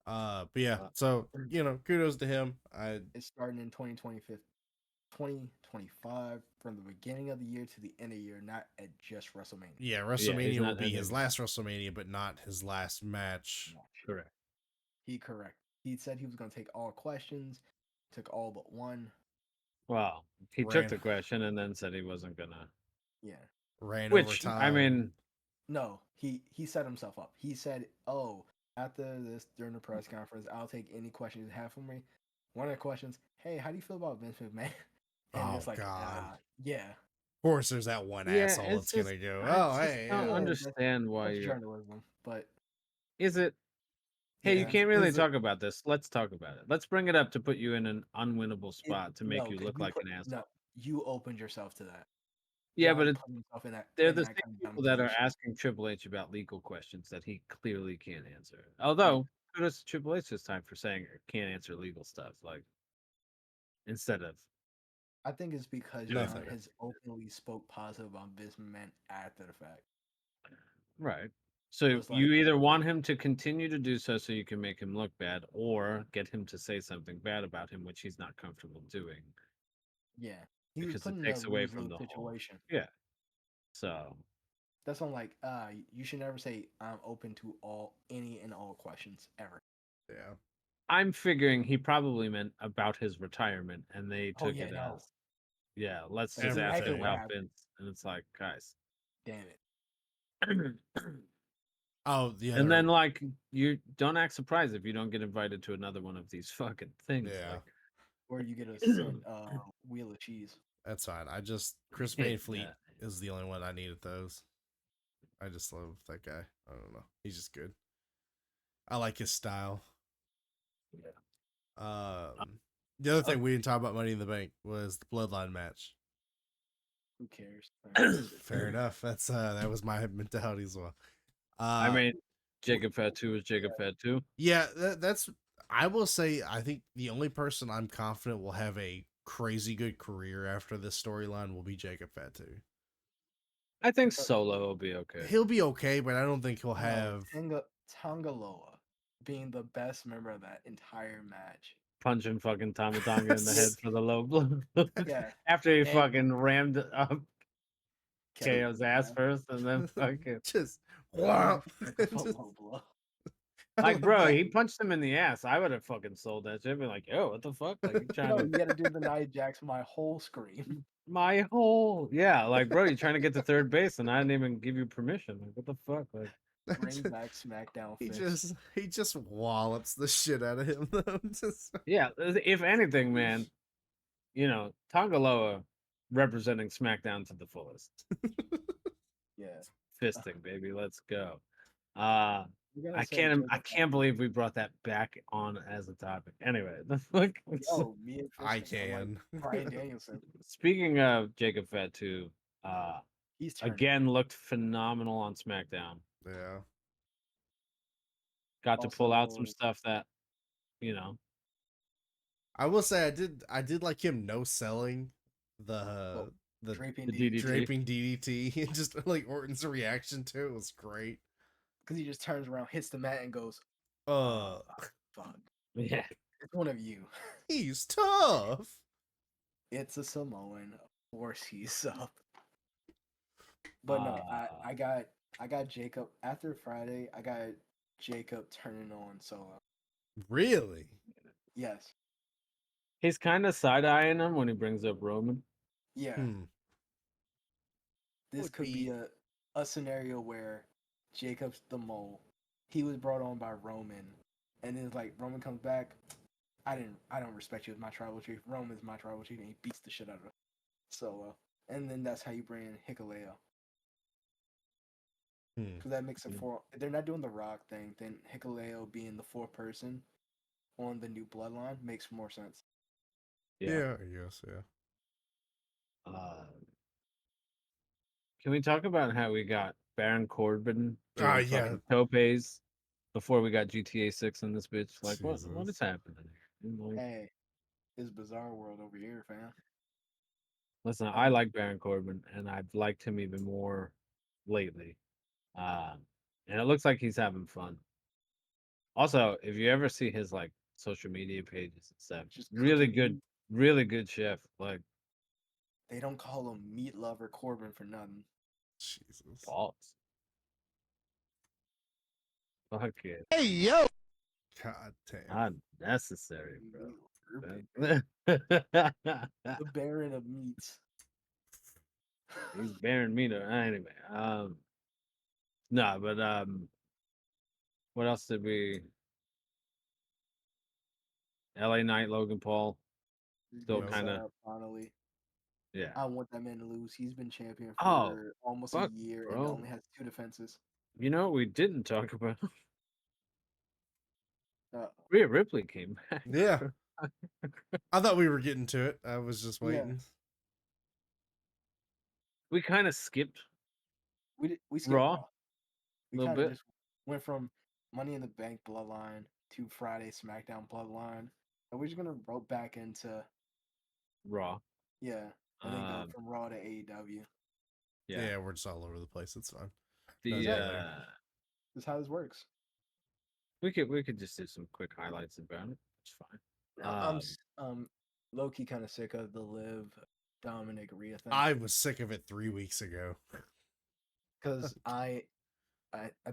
But yeah, so kudos to him. It's starting in 2025 from the beginning of the year to the end of the year, not at just WrestleMania. Yeah, WrestleMania will not be ending. his last WrestleMania, but not his last match. Correct. He said he was gonna take all questions, took all but one. Well, he Ran. took the question and then said he wasn't gonna. Yeah. Ran Which, over time. I mean, No, he set himself up. He said, "Oh, after this during the press conference, I'll take any questions you have for me." One of the questions, "Hey, how do you feel about Vince McMahon?" And Oh, it's like, God. yeah, Of course, there's that one Yeah, asshole it's that's gonna just- go, I "Oh, just hey, don't yeah." understand why that's you. journalism. But Is it? Hey, you Yeah. can't really Is it- talk about this. Let's talk about it. Let's bring it up to put you in an unwinnable spot to make no, you 'cause look we like put- an asshole. you opened yourself to that. Yeah, Why but put yourself in that? they're in the that same kind of dumb people that are position? asking Triple H about legal questions that he clearly can't answer. Although, kudos to Triple H this time for saying can't answer legal stuff, like instead of I think it's because doing John that. has openly spoke positive on Vince McMahon after the fact. Right. So it's like- you either want him to continue to do so you can make him look bad, or get him to say something bad about him, which he's not comfortable doing. Yeah, he was Because put it in takes a away lose-lose from the whole. situation. Yeah. So That's why I'm like, you should never say I'm open to any and all questions ever. Yeah. I'm figuring he probably meant about his retirement, and they took it no. as, yeah, let's That's just ask exactly him what about happened. Vince, and it's like, guys. Damn it. Oh, yeah. And then, like, you don't act surprised if you don't get invited to another one of these fucking things. Yeah. Like, Or you get a set wheel of cheese. That's fine. Chris Yeah. Mainfleet is the only one I needed those. I just love that guy. I don't know. He's just good. I like his style. Yeah. The other thing we didn't talk about Money in the Bank was the Bloodline match. Who cares? Fair enough. That was my mentality as well. I mean, Jacob Fatu is Jacob Fatu. Yeah, that's. I will say, I think the only person I'm confident will have a crazy good career after this storyline will be Jacob Fatu. I think Solo will be okay. He'll be okay, but I don't think he'll have Tongaloa being the best member of that entire match. Punching fucking Tama Tonga in the head for the low blow. Yeah. After he fucking rammed up KO's Kevin, ass first, and then fucking just wow. low blow. like, bro, he punched him in the ass. I would have fucking sold that shit. Be like, yo, what the fuck? Like, you trying No, to you gotta do the Nia Jax my whole scream. my whole like, bro, you're trying to get to third base, and I didn't even give you permission. Like, what the fuck? Like, Bring back SmackDown. He just wallops the shit out of him though. yeah, if anything, man, Tongaloa representing SmackDown to the fullest. Yeah. Fisting, baby, let's go. I can't believe we brought that back on as a topic. Anyway, the fuck. Me and I Fisting, can. like Bryan Danielson. Speaking of Jacob Fatu, He's turning. again looked phenomenal on SmackDown. Yeah. Got to pull out some stuff that, I will say I did like him no selling the draping DDT and just like Orton's reaction to it was great. Because he just turns around, hits the mat, and goes, fuck. Yeah. It's one of you. He's tough. It's a Samoan. Of course he's up. But no, I got Jacob after Friday. I got Jacob turning on Solo. Really? Yes. He's kind of side-eyeing him when he brings up Roman. Yeah. This could be a scenario where Jacob's the mole. He was brought on by Roman, and then like Roman comes back. I don't respect you as my tribal chief. Roman's my tribal chief, and he beats the shit out of Solo. And then that's how you bring in Hikuleo. Because that makes it four. They're not doing the Rock thing. Then Hikuleo being the fourth person on the new Bloodline makes more sense. Yeah, I guess, yeah. Can we talk about how we got Baron Corbin Yeah. fucking topes before we got GTA 6 in this bitch? Like, what is happening here? Like, Hey, it's bizarre world over here, fam. Listen, I like Baron Corbin, and I've liked him even more lately. And it looks like he's having fun. Also, if you ever see his like social media pages and stuff, just really good chef. Like, they don't call him Meat Lover Corbin for nothing. Jesus. Balls. Fuck it. Hey yo. God damn. Not necessary, bro. The Baron of Meats. He's Baron Meat. Anyway, no, but what else did we? LA Knight, Logan Paul, still kind of finally. Yeah. I want that man to lose. He's been champion for almost a year and only has 2 defenses. You know what we didn't talk about? Rhea Ripley came back. Yeah. I thought we were getting to it. I was just waiting. We kind of skipped We skipped Raw Raw. a We little kind of bit. just went from Money in the Bank Bloodline to Friday SmackDown Bloodline, and we're just gonna rope back into Raw. yeah, and then go Um, from Raw to AEW. yeah. Yeah, we're just all over the place. It's fine. The Doesn't matter. This is how this works. we could just do some quick highlights about it. It's fine. I'm low key kind of sick of the Liv Dominic Rhea thing I was sick of it 3 weeks ago. because I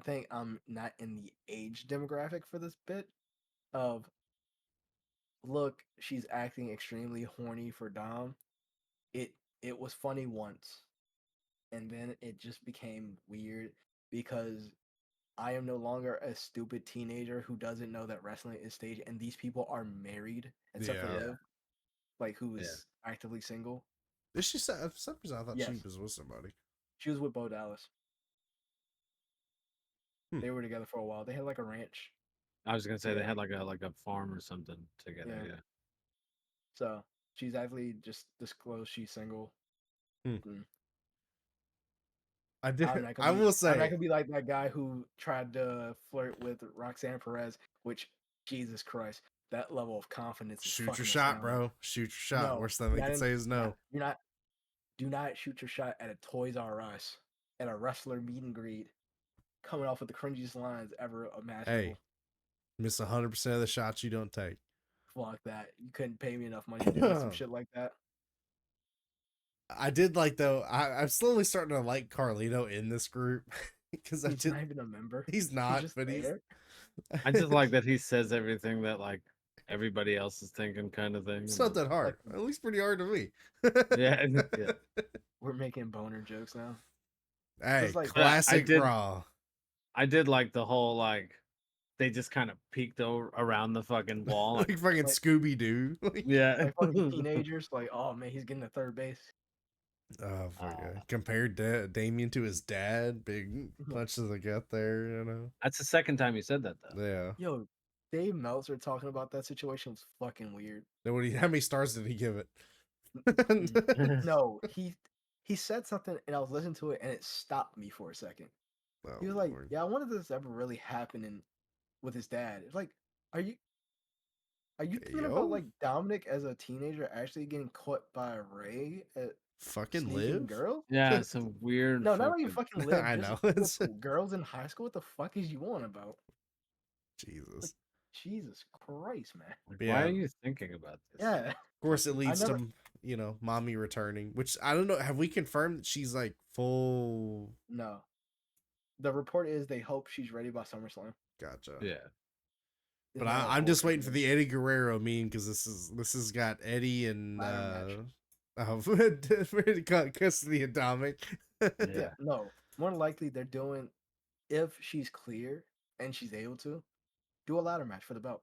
think I'm not in the age demographic for this bit of look, she's acting extremely horny for Dom. It was funny once, and then it just became weird because I am no longer a stupid teenager who doesn't know that wrestling is stage, and these people are married, except for Yeah. Liv, like who is Yeah. actively single. Is she for some reason I thought she Yes. was with somebody. She was with Bo Dallas. Hmm. They were together for a while. They had like a ranch. I was gonna say they Yeah. had like a farm or something together. Yeah. Yeah. So she's actually just disclosed she's single. Hmm. Mm. I did. I'm not I gonna be, will I'm say, not gonna be like that guy who tried to flirt with Roxanne Perez, which Jesus Christ, that level of confidence is shoot your fucking shot, astounding. bro. Shoot your shot. No, Worst thing they not can in- say is no. do not shoot your shot at a Toys R Us at a wrestler meet and greet, coming off with the cringiest lines ever imaginable. Hey, miss 100% of the shots you don't take. Fuck that. You couldn't pay me enough money to do some shit like that. I did like though. I'm slowly starting to like Carlito in this group because He's not even a member. He's not, just but there. I just like that he says everything that like everybody else is thinking, kind of thing. It's not that hard. Like- At least pretty hard to me. Yeah, yeah. We're making boner jokes now. Hey, It's like- classic did- Raw. I did like the whole like they just kind of peeked over around the fucking wall. Like Like, fucking like- Scooby Doo. yeah. Like fucking teenagers, like, oh man, he's getting to third base. Oh, compared Damien to his dad, big punch to the gut there, you know. That's the second time you said that though. Yeah. Yo, Dave Meltzer talking about that situation was fucking weird. Then how many stars did he give it? No, he said something and I was listening to it and it stopped me for a second. Oh, He was like, Lord. "Yeah, I wonder if this ever really happening with his dad." It's like, are you thinking Yo. about like Dominic as a teenager actually getting caught by Ray at Fucking sneaking live? girls? Yeah, some weird. No, not even fucking live. I just know, with girls in high school. What the fuck is you on about? Jesus. Jesus Christ, man. Like, Yeah. why are you thinking about this? Yeah. Of course, it leads never- to, mommy returning, which I don't know. Have we confirmed that she's like full? No. The report is they hope she's ready by SummerSlam. Gotcha. Yeah. It's But not like I'm just bullshit waiting for news. the Eddie Guerrero meme because this has got Eddie and Ladder custody of Dominic. Yeah, no. More than likely, they're doing, if she's clear and she's able to, do a ladder match for the belt.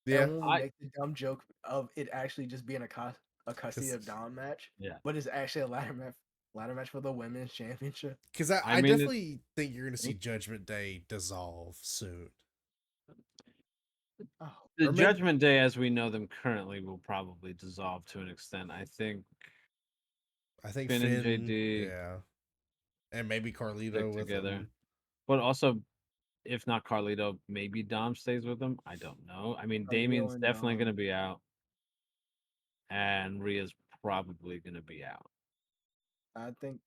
Yeah. And when we make the dumb joke of it actually just being a custody of Dom match, Yeah. but it's actually a ladder match for the women's championship. Because I I mean, definitely think you're going to see Judgment Day dissolve soon. Oh, The Or maybe- Judgment Day, as we know them currently, will probably dissolve to an extent. I think Finn and JD yeah, and maybe Carlito stick with together. them. But also, if not Carlito, maybe Dom stays with them. I don't know. I mean, Carlito Damien's and definitely Dom. going to be out, and Rhea's probably going to be out. I think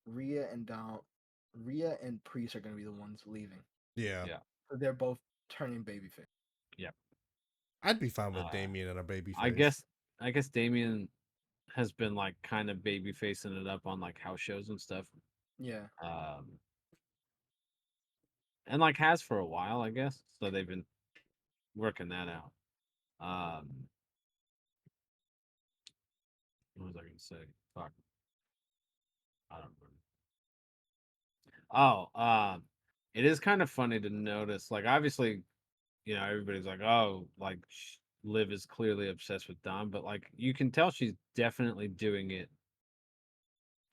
Rhea and Priest are gonna be the ones leaving. Yeah. Yeah. So they're both turning babyface. I'd be fine with Uh, Damien and a baby face. I guess Damien has been like kind of baby facing it up on like house shows and stuff. Yeah. And like has for a while, I guess. So they've been working that out. What was I gonna say? Fuck. I don't remember. Oh, it is kind of funny to notice. Like, obviously, everybody's like, "Oh, like Liv is clearly obsessed with Dom," but like, you can tell she's definitely doing it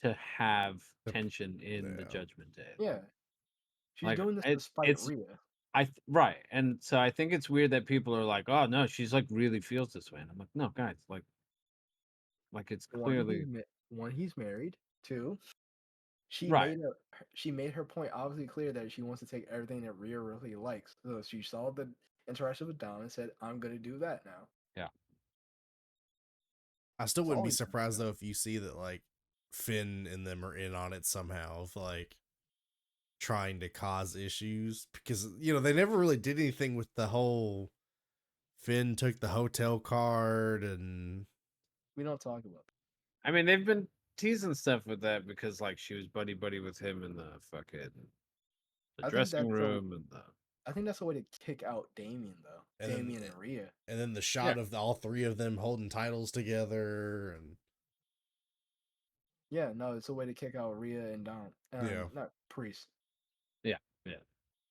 to have tension in the Yeah. Judgment Day. Yeah. She's Like, doing this it's- despite it's- Rhea. Right, and so I think it's weird that people are like, "Oh no, she's like really feels this way," and I'm like, "No, guys, like, Like it's One, clearly he's married. Two, she right. made her point obviously clear that she wants to take everything that Rhea really likes. So she saw the interaction with Dom and said, "I'm gonna do that now." Yeah. I still That's wouldn't all be he's gonna surprised do. though if you see that like Finn and them are in on it somehow of like trying to cause issues because they never really did anything with the whole Finn took the hotel card and We don't talk about I mean, they've been teasing stuff with that because like she was buddy buddy with him in the fucking the I think dressing that's a room and the I think that's a way to kick out Damien though. and then Damien and Rhea. and then the yeah. shot of all three of them holding titles together and Yeah, no, it's a way to kick out Rhea and Dom. yeah. Not Priest. Yeah.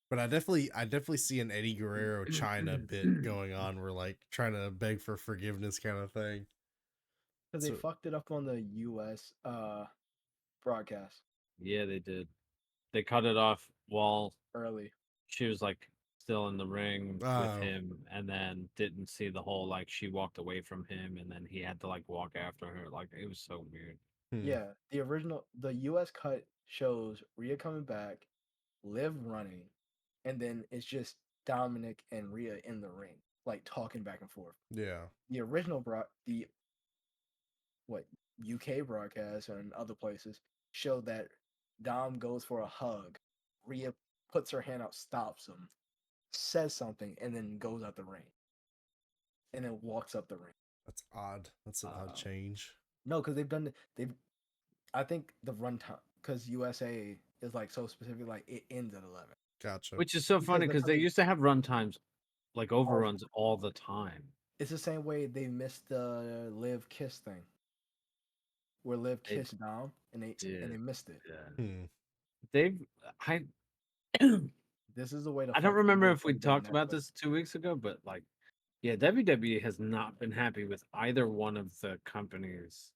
But I definitely see an Eddie Guerrero China bit going on where like trying to beg for forgiveness kind of thing. Because they So fucked it up on the US broadcast Yeah, they did. They cut it off while early. she was like still in the ring with oh him and then didn't see the whole like she walked away from him and then he had to like walk after her. Like it was so weird. Yeah, the US cut shows Rhea coming back, Liv running, and then it's just Dominic and Rhea in the ring, like talking back and forth. yeah. The original the what UK broadcast and other places show that Dom goes for a hug, Rhea puts her hand out, stops him, says something, and then goes out the ring, and then walks up the ring. That's odd. That's an odd change. No, because they've I think the runtime because USA is like so specific, like it ends at 11. Gotcha. Which is so Because funny that's because how they they used to have run times like all overruns all the time. It's the same way they missed the Liv Kiss thing, where Liv They kissed Dom and they did. missed it. Yeah. Hmm. They've I This is the way to. I don't fuck remember people if we from getting talked about Netflix. this 2 weeks ago, but like yeah, WWE has not been happy with either one of the companies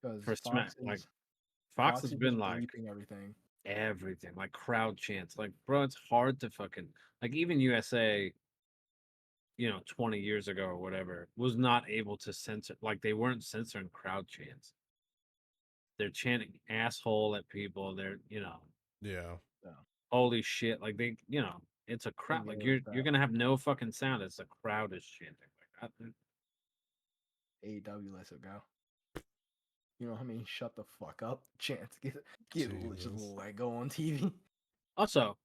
Because for Smack. Like Fox Fox has is been just like bleeping everything. everything, like crowd chants. Like, bro, it's hard to fucking like even USA, 20 years ago or whatever, was not able to censor like they weren't censoring crowd chants. They're chanting asshole at people. They're, Yeah. So holy shit. Like it's a crowd. can't get Like away you're with that. you're gonna have no fucking sound. It's a crowd is chanting. Like AEW lets it go. You know how many shut the fuck up chance get just Jesus. let go on TV. also,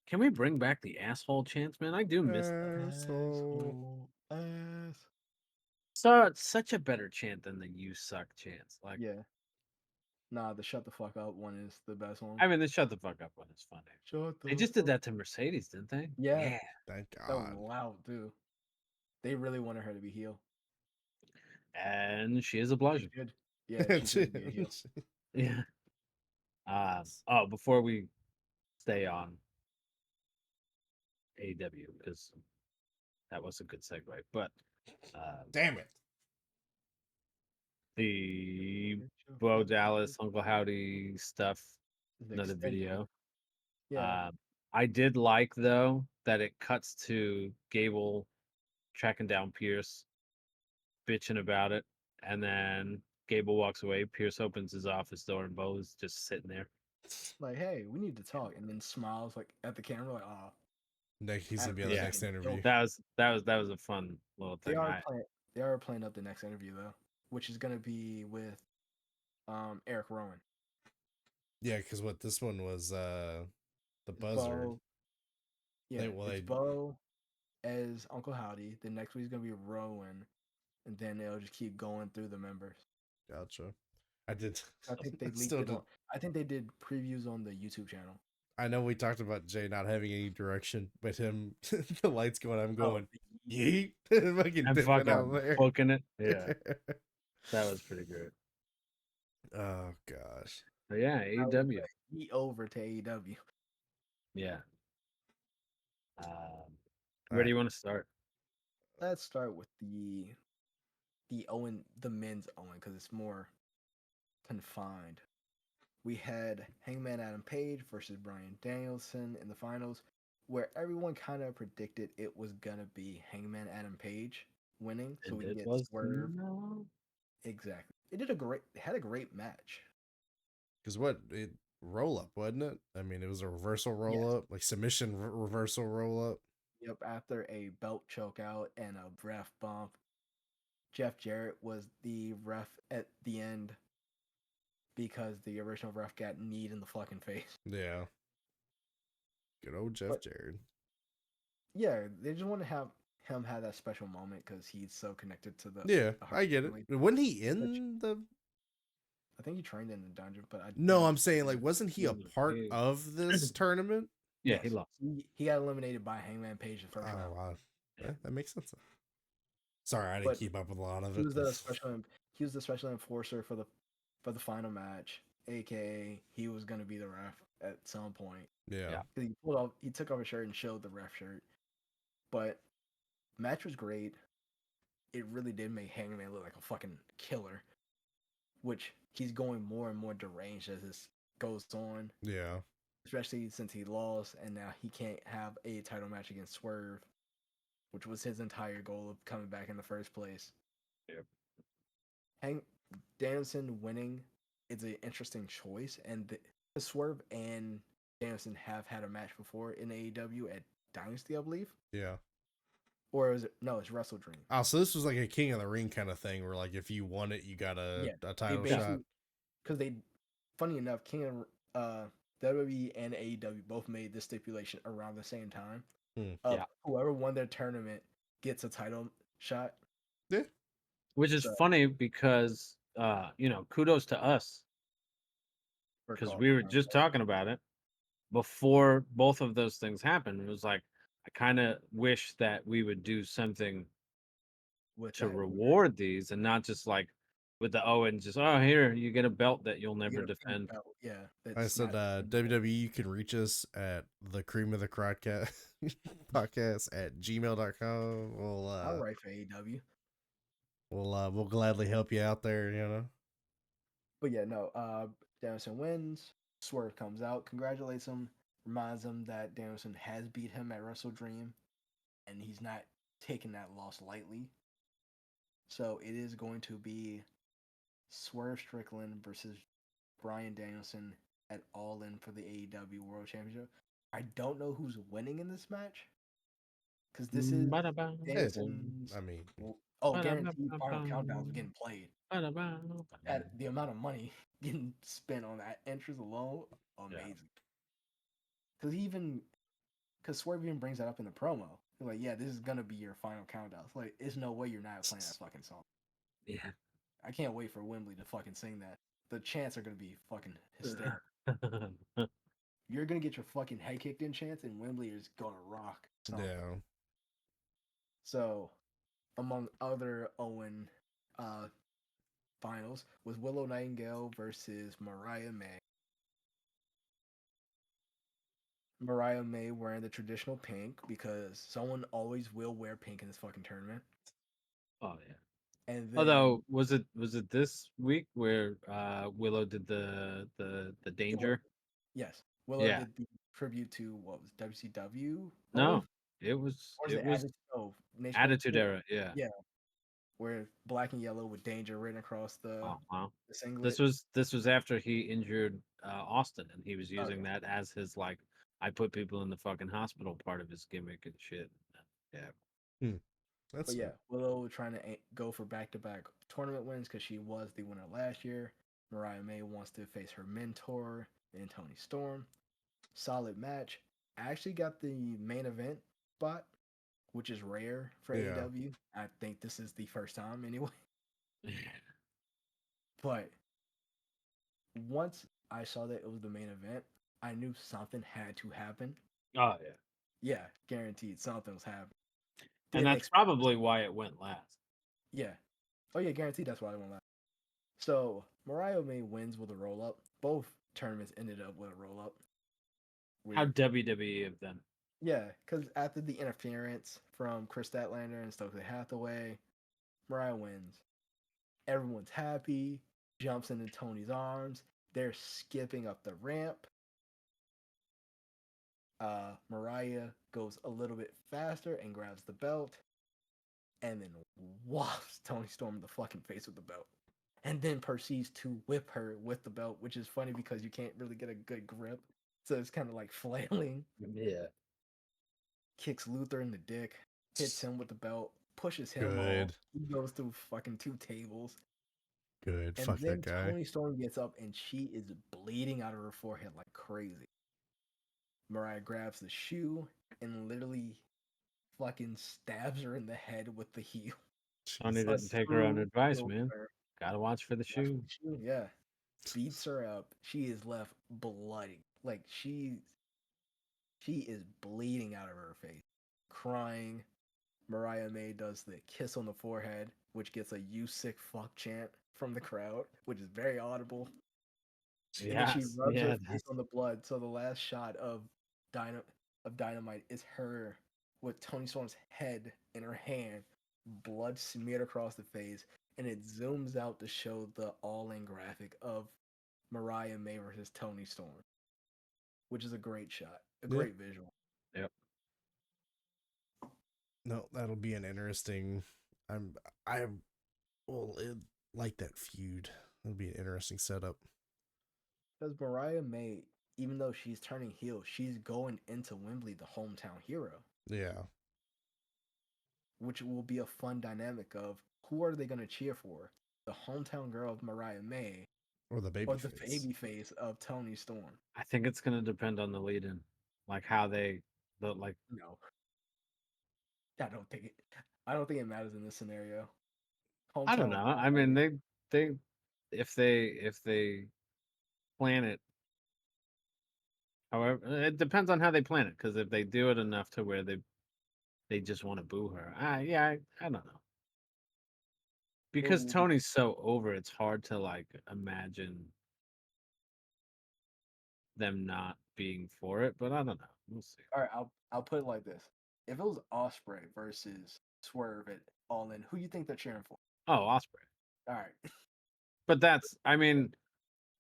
can we bring back the asshole chants, man? I do miss that. Asshole. Ass. So it's such a better chant than the "you suck" chants. Like, Yeah. Nah, the shut the fuck up one is the best one. I mean, the "shut the fuck up" one is funny. Shut They the just did fuck. that to Mercedes, didn't they? Yeah, Yeah. Thank that was God. loud too. They really wanted her to be heel. And she is a She bludgeon. should. Yeah, she should be a heel. Yeah. Before we stay on AEW, because that was a good segue, but Damn it. the Bo Dallas, Uncle Howdy stuff, The another extension. video. Yeah. I did like though that it cuts to Gable tracking down Pierce, bitching about it, and then Gable walks away. Pierce opens his office door, and Bo's just sitting there. Like, hey, we need to talk, and then smiles like at the camera, like, oh. He's I gonna be on the appreciate next it. interview. That was a fun little They thing. are playing. They are playing up the next interview though, which is gonna be with Eric Rowan. Yeah, because what this one was the It's buzzard. Bo. Yeah, it's Bo as Uncle Howdy. The next week's gonna be Rowan, and then they'll just keep going through the members. Gotcha. I did. I think they leaked Still it did. on. I think they did previews on the YouTube channel. I know we talked about Jay not having any direction, but him, the lights going, I'm Oh, going, yeet, fucking I'm dipping fucking out there. booking it. Yeah, that was pretty good. Oh gosh. But yeah, AEW. He over to AEW. Yeah. Where Alright. do you want to start? Let's start with the Owen, the men's Owen, because it's more confined. We had Hangman Adam Page versus Bryan Danielson in the finals, where everyone kind of predicted it was gonna be Hangman Adam Page winning, so we And can it get was Swerve. no. Exactly. It had a great match. Because roll up, wasn't it? I mean, it was a reversal roll up, like submission reversal roll up. Yep, after a belt choke out and a ref bump. Jeff Jarrett was the ref at the end because the original ref got kneed in the fucking face. Yeah. Good old Jeff Jarrett. Yeah, they just want to have him have that special moment because he's so connected to the. Yeah, the I get it. Wasn't he in the? I think he trained in the dungeon, but No, I'm saying like, wasn't he a part he- of this tournament? Yeah, he lost. He got eliminated by Hangman Page the first round. Wow. Yeah, that makes sense. Sorry, I didn't But keep up with a lot of He it. was the special enforcer for the final match, aka he was gonna be the ref at some point. Yeah. He took off his shirt and showed the ref shirt. But match was great. It really did make Hangman look like a fucking killer, which he's going more and more deranged as this goes on. Yeah. Especially since he lost and now he can't have a title match against Swerve, which was his entire goal of coming back in the first place. Yep. Danielson winning is an interesting choice, and Swerve and Danielson have had a match before in AEW at Dynasty, I believe. Yeah. Or is it? No, it's Wrestle Dream. Oh, so this was like a King of the Ring kind of thing, where like if you won it, you got a title shot. Because funny enough, WWE and AEW both made this stipulation around the same time. Whoever won their tournament gets a title shot. Yeah. Which is funny because kudos to us. Because we were just talking about it before both of those things happened. It was like, I kind of wish that we would do something to reward these and not just like with the Owen, just, oh, here, you get a belt that you'll never defend. Yeah. I said, WWE, you can reach us at the cream of the crowdcast podcast at gmail.com. I'll write for AEW. We'll gladly help you out there, you know. But yeah, no, Danielson wins. Swerve comes out, congratulates him, reminds him that Danielson has beat him at Wrestle Dream, and he's not taking that loss lightly. So it is going to be Swerve Strickland versus Bryan Danielson at All In for the AEW World Championship. I don't know who's winning in this match because this is Danielson's. I mean, guaranteed final countdowns are getting played. At the amount of money getting spent on that entrance alone, amazing. Because Swerve even brings that up in the promo. He's like, yeah, this is gonna be your final countdown. It's like, there's no way you're not playing that fucking song. Yeah. I can't wait for Wembley to fucking sing that. The chants are gonna be fucking hysterical. You're gonna get your fucking head kicked in chants, and Wembley is gonna rock. Yeah. So, among other Owen finals was Willow Nightingale versus Mariah May. Mariah May wearing the traditional pink because someone always will wear pink in this fucking tournament. Oh yeah. And then, although was it this week where Willow did the danger? Yes, Willow did the tribute to what was WCW. No, it was Attitude Era. Yeah. Yeah, where black and yellow with danger written across the singlet. This was after he injured Austin, and he was using that as his like, I put people in the fucking hospital part of his gimmick and shit. Yeah. But yeah, Willow trying to go for back-to-back tournament wins because she was the winner last year. Mariah May wants to face her mentor in Toni Storm. Solid match. I actually got the main event spot, which is rare for AEW. I think this is the first time anyway. But once I saw that it was the main event, I knew something had to happen. Oh yeah. Yeah, guaranteed something was happening. And that's probably why it went last. Yeah. Oh yeah, guaranteed that's why it went last. So Mariah May wins with a roll up. Both tournaments ended up with a roll up. How WWE of them. Yeah, because after the interference from Chris Statlander and Stokely Hathaway, Mariah wins. Everyone's happy, jumps into Tony's arms. They're skipping up the ramp. Mariah goes a little bit faster and grabs the belt, and then wafts Toni Storm in the fucking face with the belt. and then proceeds to whip her with the belt, which is funny because you can't really get a good grip. So it's kind of like flailing. Yeah. Kicks Luther in the dick, hits him with the belt, pushes him off. Good. He goes through fucking 2 tables. Good. And Fuck that then guy. Toni Storm gets up and she is bleeding out of her forehead like crazy. Mariah grabs the shoe and literally fucking stabs her in the head with the heel. Tony Jesus. didn't take her own True advice, heel man. turn. Gotta watch for the Watch shoe. the shoe, yeah. Beats her up. She is left bloody. Like she is bleeding out of her face, crying. Mariah May does the kiss on the forehead, which gets a "you sick fuck" chant from the crowd, which is very audible. And then she Yes. rubs her Yeah. face on the blood. So the last shot of Dynamite is her with Toni Storm's head in her hand, blood smeared across the face, and it zooms out to show the all-in graphic of Mariah May versus Toni Storm, which is a great shot, a great visual. Yep. No, that'll be an interesting. I will like that feud. That'll be an interesting setup. Because Mariah May, even though she's turning heel, she's going into Wembley the hometown hero, Yeah. which will be a fun dynamic of who are they going to cheer for? The hometown girl of Mariah May Or the baby or the face. baby face of Toni Storm? I think it's gonna depend on the lead-in, like how they, like. No, I don't think it. I don't think it matters in this scenario. I don't Hometown, know. I mean, they, if they plan it. However, it depends on how they plan it. Because if they do it enough to where they just want to boo her, I don't know. Because Well, Tony's so over, it's hard to like imagine them not being for it. But I don't know. We'll see. all right, I'll put it like this: if it was Osprey versus Swerve at All In, who you think they're cheering for? Oh, Osprey. All right, But that's, I mean,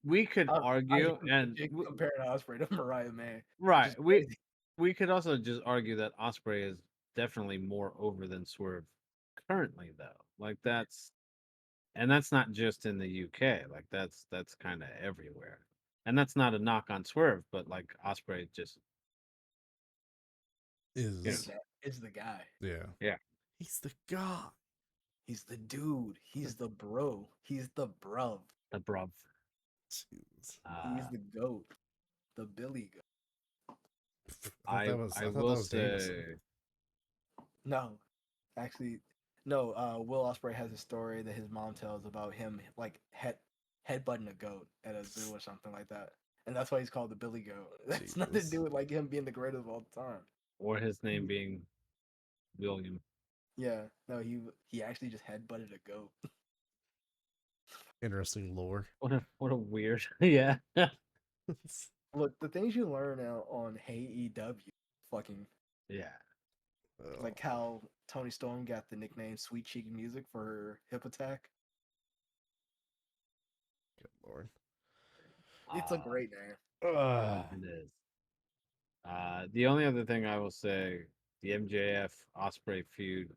we could I argue, just and comparing Osprey to Mariah May, which is right, crazy. we could also just argue that Osprey is definitely more over than Swerve currently, though. Like that's not just in the UK. Like that's kind of everywhere. And that's not a knock on Swerve, but like Osprey just, you know, Is Is the guy. yeah. yeah, He's the god. He's the dude. He's the bro. He's the bruv. the bruv. Jeez. He's the goat. The Billy goat. I I thought that will was say, Danielson. No, actually, no. Will Ospreay has a story that his mom tells about him like headbutting a goat at a zoo or something like that, and that's why he's called the Billy Goat. That's nothing to Jesus. do with like him being the greatest of all time. or his name being William. Yeah, no, he actually just headbutted a goat. Interesting lore. What a weird, yeah. Look, the things you learn out on AEW, fucking Yeah. like how Toni Storm got the nickname Sweet Cheek Music for her hip attack. Good lord. It's a great name. It is. The only other thing I will say, the MJF Osprey feud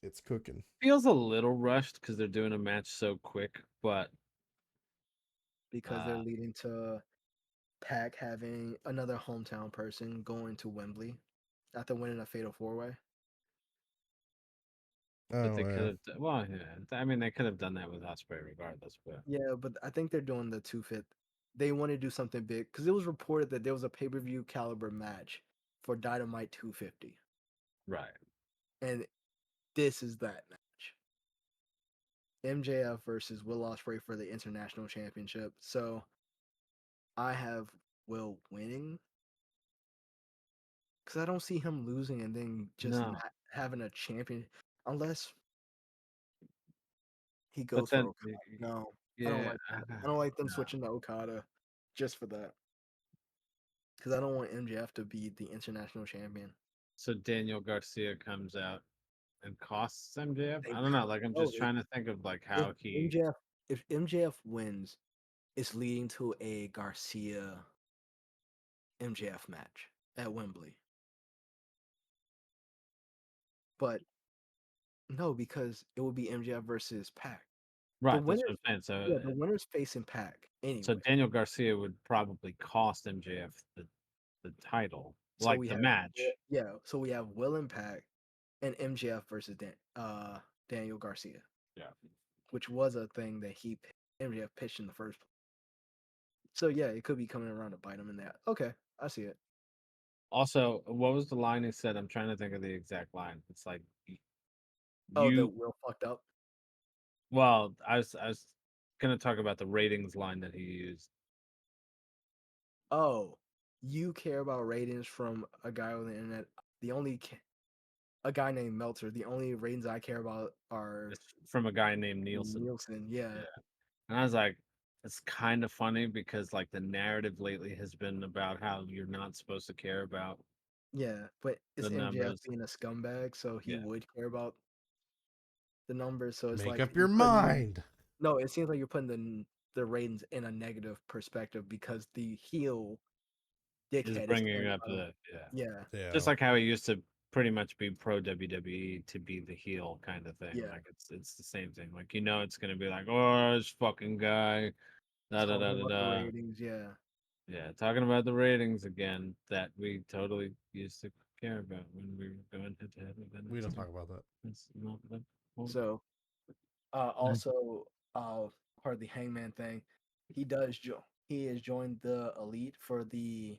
It's cooking. feels a little rushed because they're doing a match so quick, but Because they're leading to Pac having another hometown person going to Wembley after winning a fatal 4-way. Oh they could yeah. have. Well, yeah. I mean, they could have done that with Osprey regardless. But Yeah, but I think they're doing the 2/5. They want to do something big because it was reported that there was a pay-per-view caliber match for Dynamite 250, right, and this is that match. MJF versus Will Ospreay for the international championship. So I have Will winning because I don't see him losing and then just no, not having a champion unless he but goes for then Okada. No, I don't yeah, like that. I don't like them no. switching to Okada just for that. Because I don't want MJF to be the international champion. So Daniel Garcia comes out and costs MJF. They I don't know. Like I'm no, just trying to think of like if how he. MJF wins, it's leading to a Garcia MJF match at Wembley. But no, because it would be MJF versus Pac. Right, that's winners, what I'm saying. yeah, the winners face Impact So anyway. Daniel Garcia would probably cost MJF the title, So like we the have match. yeah, so we have Will Impact and MJF versus Daniel Garcia, Yeah. which was a thing that MJF pitched in the first place. So yeah, it could be coming around to bite him in that. Okay, I see it. Also, what was the line he said? I'm trying to think of the exact line. It's like Oh, you. that Will fucked up. Well, I was gonna talk about the ratings line that he used. Oh, you care about ratings from a guy on the internet. The only a guy named Meltzer. The only ratings I care about are It's from a guy named Nielsen. Nielsen. Yeah, Yeah. And I was like, it's kind of funny because like the narrative lately has been about how you're not supposed to care about yeah. But it's the MJF numbers. being a scumbag, so he Yeah. would care about the numbers. So it's Make like up you're your putting mind. no. It seems like you're putting the ratings in a negative perspective because the heel Is dickhead is bringing caring up about. yeah. Yeah, Just Yeah. like how he used to pretty much be pro WWE to be the heel kind of thing. yeah. Like it's the same thing. Like it's gonna be like, oh, this fucking guy, da da da Talking da about the da. ratings. Yeah, Yeah, talking about the ratings again that we totally used to care about when we were going head to head with We don't NXT. talk about that. It's not that well, so also, part of the Hangman thing, he has joined the Elite for the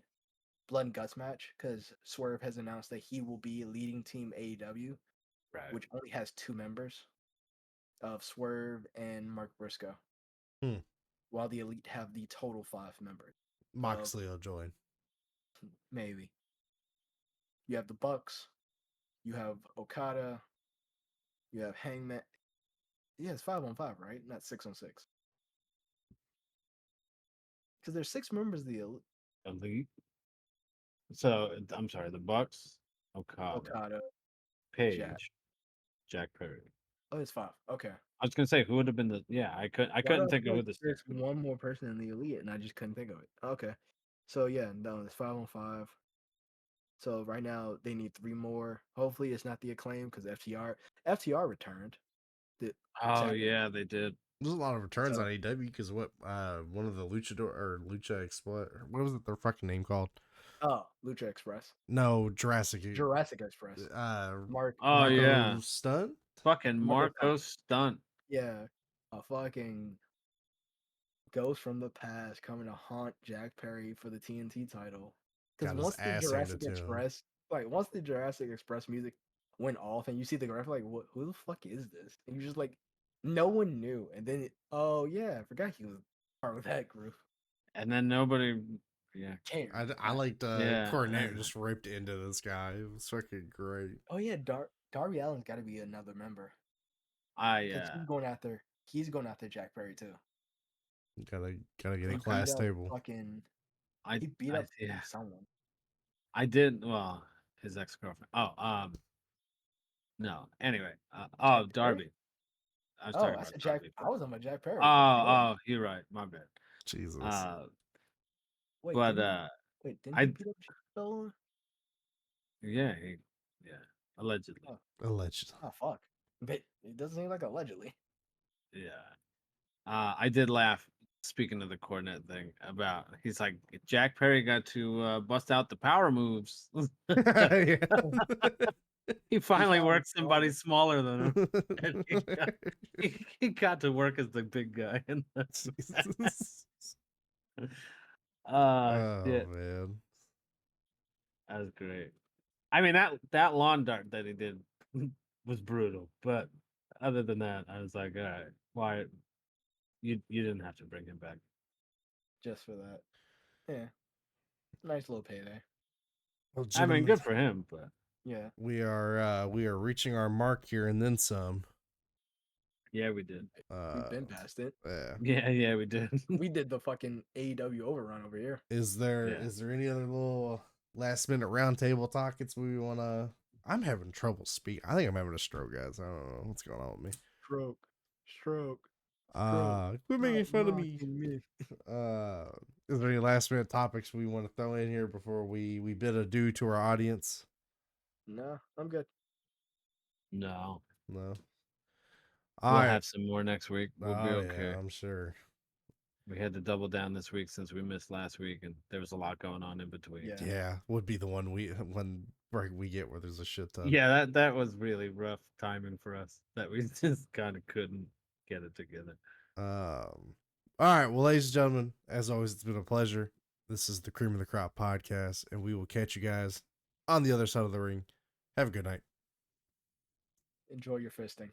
Blood and Guts match because Swerve has announced that he will be leading Team AEW, right. which only has 2 members of Swerve and Mark Briscoe, Hmm. while the Elite have the total 5 members. Moxley will join. Maybe you have the Bucks, you have Okada, you have Hangman. Yeah, it's 5-on-5, right? Not 6-on-6. Because there's 6 members of the Elite. So I'm sorry, the Bucks, Okada, Okada, Jack. Page, Jack Perry. Oh, it's 5. Okay. I was gonna say who would have been the I Why do couldn't I think feel of like who the there's six would one more person in the Elite and I just couldn't think of it? Okay. So yeah, no, it's 5-on-5. So right now they need 3 more. Hopefully it's not the Acclaim because FTR returned. Oh Saturday. yeah, they did. There's a lot of returns So on AEW because one of the Luchador or Lucha Exploit, what was it their fucking name called? Lucha Express. No, Jurassic. Jurassic Express. Mark Oh Marco yeah, Stunt. fucking Marco Marco Stunt. Yeah. A fucking ghost from the past coming to haunt Jack Perry for the TNT title. Because Got his ass handed to him. Once the Jurassic Express music went off and you see the graphic, like, who the fuck is this? And you're just like, no one knew. And then, oh yeah, I forgot he was part of that group. And then nobody, yeah, Cared. I liked yeah. Cornette just ripped into this guy. It was fucking great. Oh yeah, Darby Allin's got to be another member. Because he's going after Jack Perry too. Gotta get He a class beat up table. fucking. I He beat up yeah. someone. I did. Well, his ex girlfriend. No. Anyway. Jack Perry? Darby. I was Oh, talking I about said Jack. Darby. I was on my Jack Perry. You're right. My bad. Jesus. Wait, But didn't I he beat up Jack Bella? yeah, allegedly. Oh, Alleged. oh, fuck. But it doesn't seem like allegedly. Yeah. I did laugh. Speaking of the Cornette thing, about he's like Jack Perry got to bust out the power moves. He finally worked somebody smaller than him. And he got to work as the big guy. And Jesus. shit. Man. That was great. I mean that lawn dart that he did was brutal, but other than that, I was like, all right, Wyatt, you didn't have to bring him back. Just for that. Yeah. Nice little payday. Well, I mean, gentlemen, good for him, but Yeah. we are reaching our mark here and then some. yeah, we did. We've been past it. Yeah. Yeah, we did. We did the fucking AEW overrun over here. Is there any other little last minute roundtable topics we wanna? I'm having trouble speaking. I think I'm having a stroke, guys. I don't know what's going on with me. Stroke. Quit making fun of me. Me. Is there any last minute topics we want to throw in here before we bid adieu to our audience? No, I'm good. No. No. All We'll right. have some more next week. We'll be okay. Yeah, I'm sure. We had to double down this week since we missed last week, and there was a lot going on in between. Yeah, would be the one break we get where there's a shit ton. Yeah, that was really rough timing for us. That we just kind of couldn't get it together. All right, well, ladies and gentlemen, as always, it's been a pleasure. This is the Cream of the Crop podcast, and we will catch you guys on the other side of the ring. Have a good night. Enjoy your fisting.